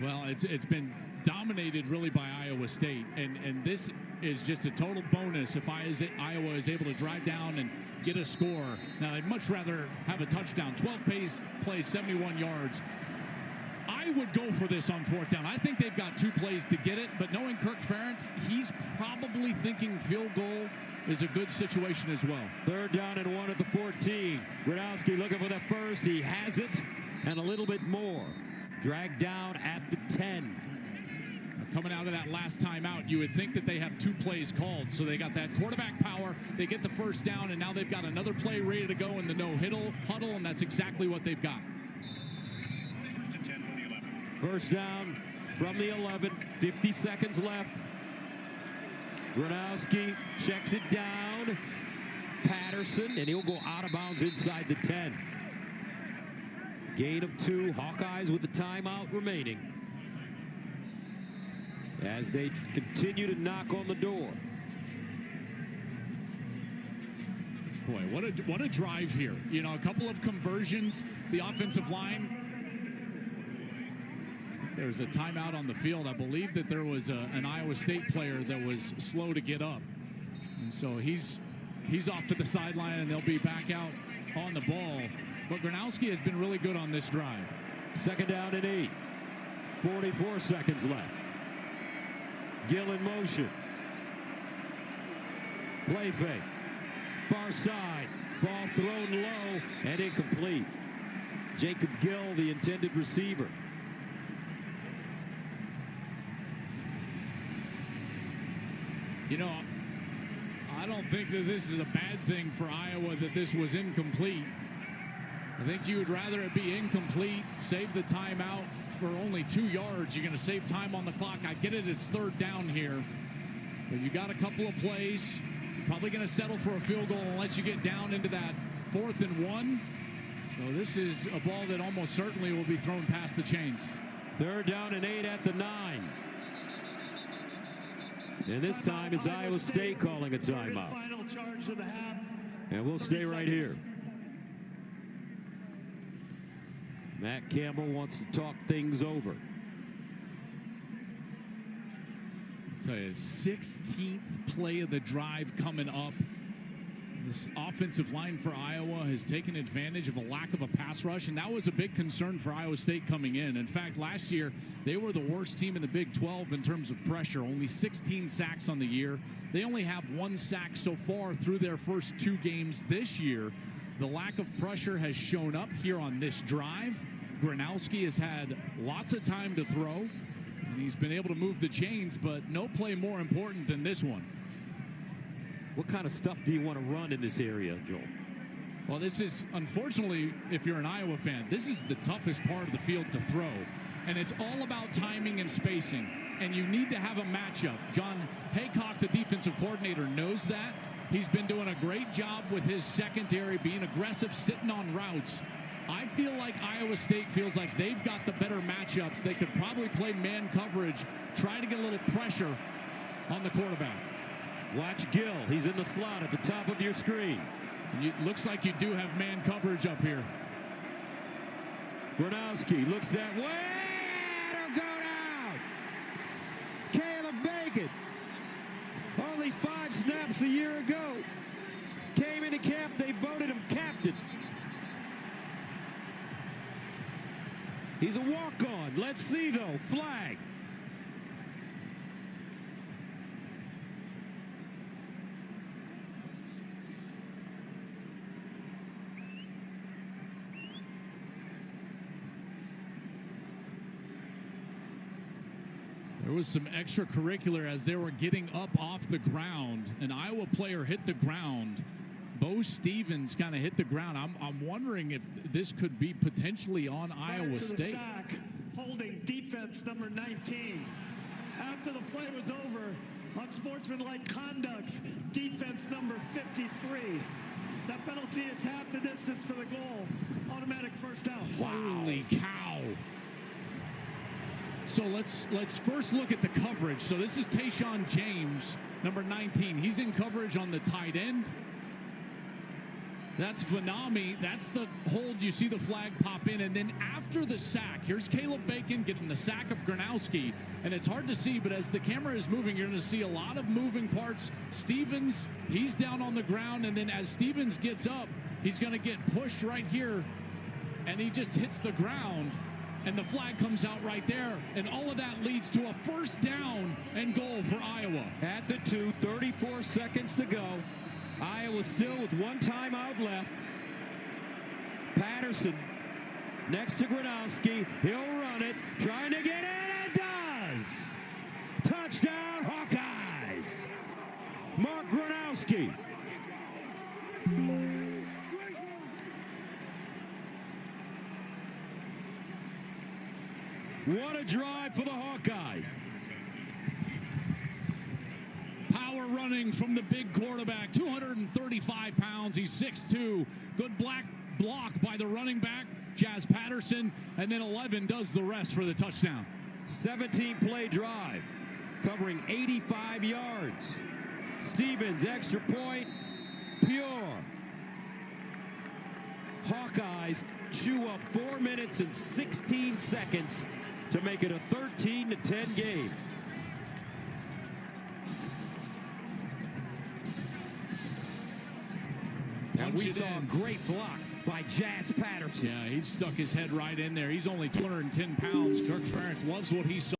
Well, it's been dominated really by Iowa State, and this is just a total bonus if Iowa is able to drive down and get a score. Now, I'd much rather have a touchdown. 12 plays, 71 yards. I would go for this on 4th down. I think they've got 2 plays to get it, but knowing Kirk Ferentz, he's probably thinking field goal is a good situation as well. 3rd down and 1 at the 14. Gronowski looking for the first. He has it, and a little bit more. Dragged down at the 10. Coming out of that last timeout, you would think that they have 2 plays called. So they got that quarterback power, they get the 1st down, and now they've got another play ready to go in the no-huddle, and that's exactly what they've got. 1st down from the 11, 50 seconds left. Gronowski checks it down. Patterson, and he'll go out of bounds inside the 10. Gain of 2. Hawkeyes with the timeout remaining as they continue to knock on the door. Boy, what a drive here. You know, a couple of conversions. The offensive line. There's a timeout on the field. I believe that there was an Iowa State player that was slow to get up. And so he's off to the sideline, and they'll be back out on the ball. But Gronowski has been really good on this drive. 2nd down and 8. 44 seconds left. Gill in motion. Play fake. Far side. Ball thrown low and incomplete. Jacob Gill, the intended receiver. You know, I don't think that this is a bad thing for Iowa that this was incomplete. I think you would rather it be incomplete, save the timeout for only 2 yards. You're going to save time on the clock. I get it, it's 3rd down here. But you got a couple of plays. You're probably going to settle for a field goal unless you get down into that 4th and 1. So this is a ball that almost certainly will be thrown past the chains. 3rd down and 8 at the 9. And this time it's Iowa State calling a timeout. And we'll stay right here. Matt Campbell wants to talk things over. I'll tell you, 16th play of the drive coming up. This offensive line for Iowa has taken advantage of a lack of a pass rush, and that was a big concern for Iowa State coming in. In fact, last year, they were the worst team in the Big 12 in terms of pressure, only 16 sacks on the year. They only have 1 sack so far through their first 2 games this year. The lack of pressure has shown up here on this drive. Gronowski has had lots of time to throw, and he's been able to move the chains, but no play more important than this one. What kind of stuff do you want to run in this area, Joel? Well, this is, unfortunately, if you're an Iowa fan, this is the toughest part of the field to throw. And it's all about timing and spacing. And you need to have a matchup. John Haycock, the defensive coordinator, knows that. He's been doing a great job with his secondary, being aggressive, sitting on routes. I feel like Iowa State feels like they've got the better matchups. They could probably play man coverage, try to get a little pressure on the quarterback. Watch Gill. He's in the slot at the top of your screen. It looks like you do have man coverage up here. Gronowski looks that way. 25 snaps a year ago. Came into camp, they voted him captain. He's a walk-on. Let's see, though. Flag. There was some extracurricular as they were getting up off the ground. An Iowa player hit the ground. Bo Stevens kind of hit the ground. I'm wondering if this could be potentially on Iowa State. Sack, holding defense number 19. After the play was over, unsportsmanlike conduct, defense number 53. That penalty is half the distance to the goal. Automatic first down. Holy cow. So let's first look at the coverage. So this is Tayshawn James, number 19. He's in coverage on the tight end. That's Vanami. That's the hold. You see the flag pop in. And then after the sack, here's Caleb Bacon getting the sack of Gronowski. And it's hard to see, but as the camera is moving, you're going to see a lot of moving parts. Stevens, he's down on the ground. And then as Stevens gets up, he's going to get pushed right here. And he just hits the ground. And the flag comes out right there. And all of that leads to a first down and goal for Iowa. At the 2, 34 seconds to go. Iowa still with one timeout left. Patterson next to Gronowski. He'll run it, trying to get in, and does! Touchdown, Hawkeyes! Mark Gronowski. What a drive for the Hawkeyes. Power running from the big quarterback, 235 pounds. He's 6'2". Good block by the running back, Jazz Patterson. And then 11 does the rest for the touchdown. 17-play drive, covering 85 yards. Stevens, extra point, pure. Hawkeyes chew up 4 minutes and 16 seconds to make it a 13-10 game. And we saw a great block by Jazz Patterson. Yeah, he stuck his head right in there. He's only 210 pounds. Kirk Ferentz loves what he saw.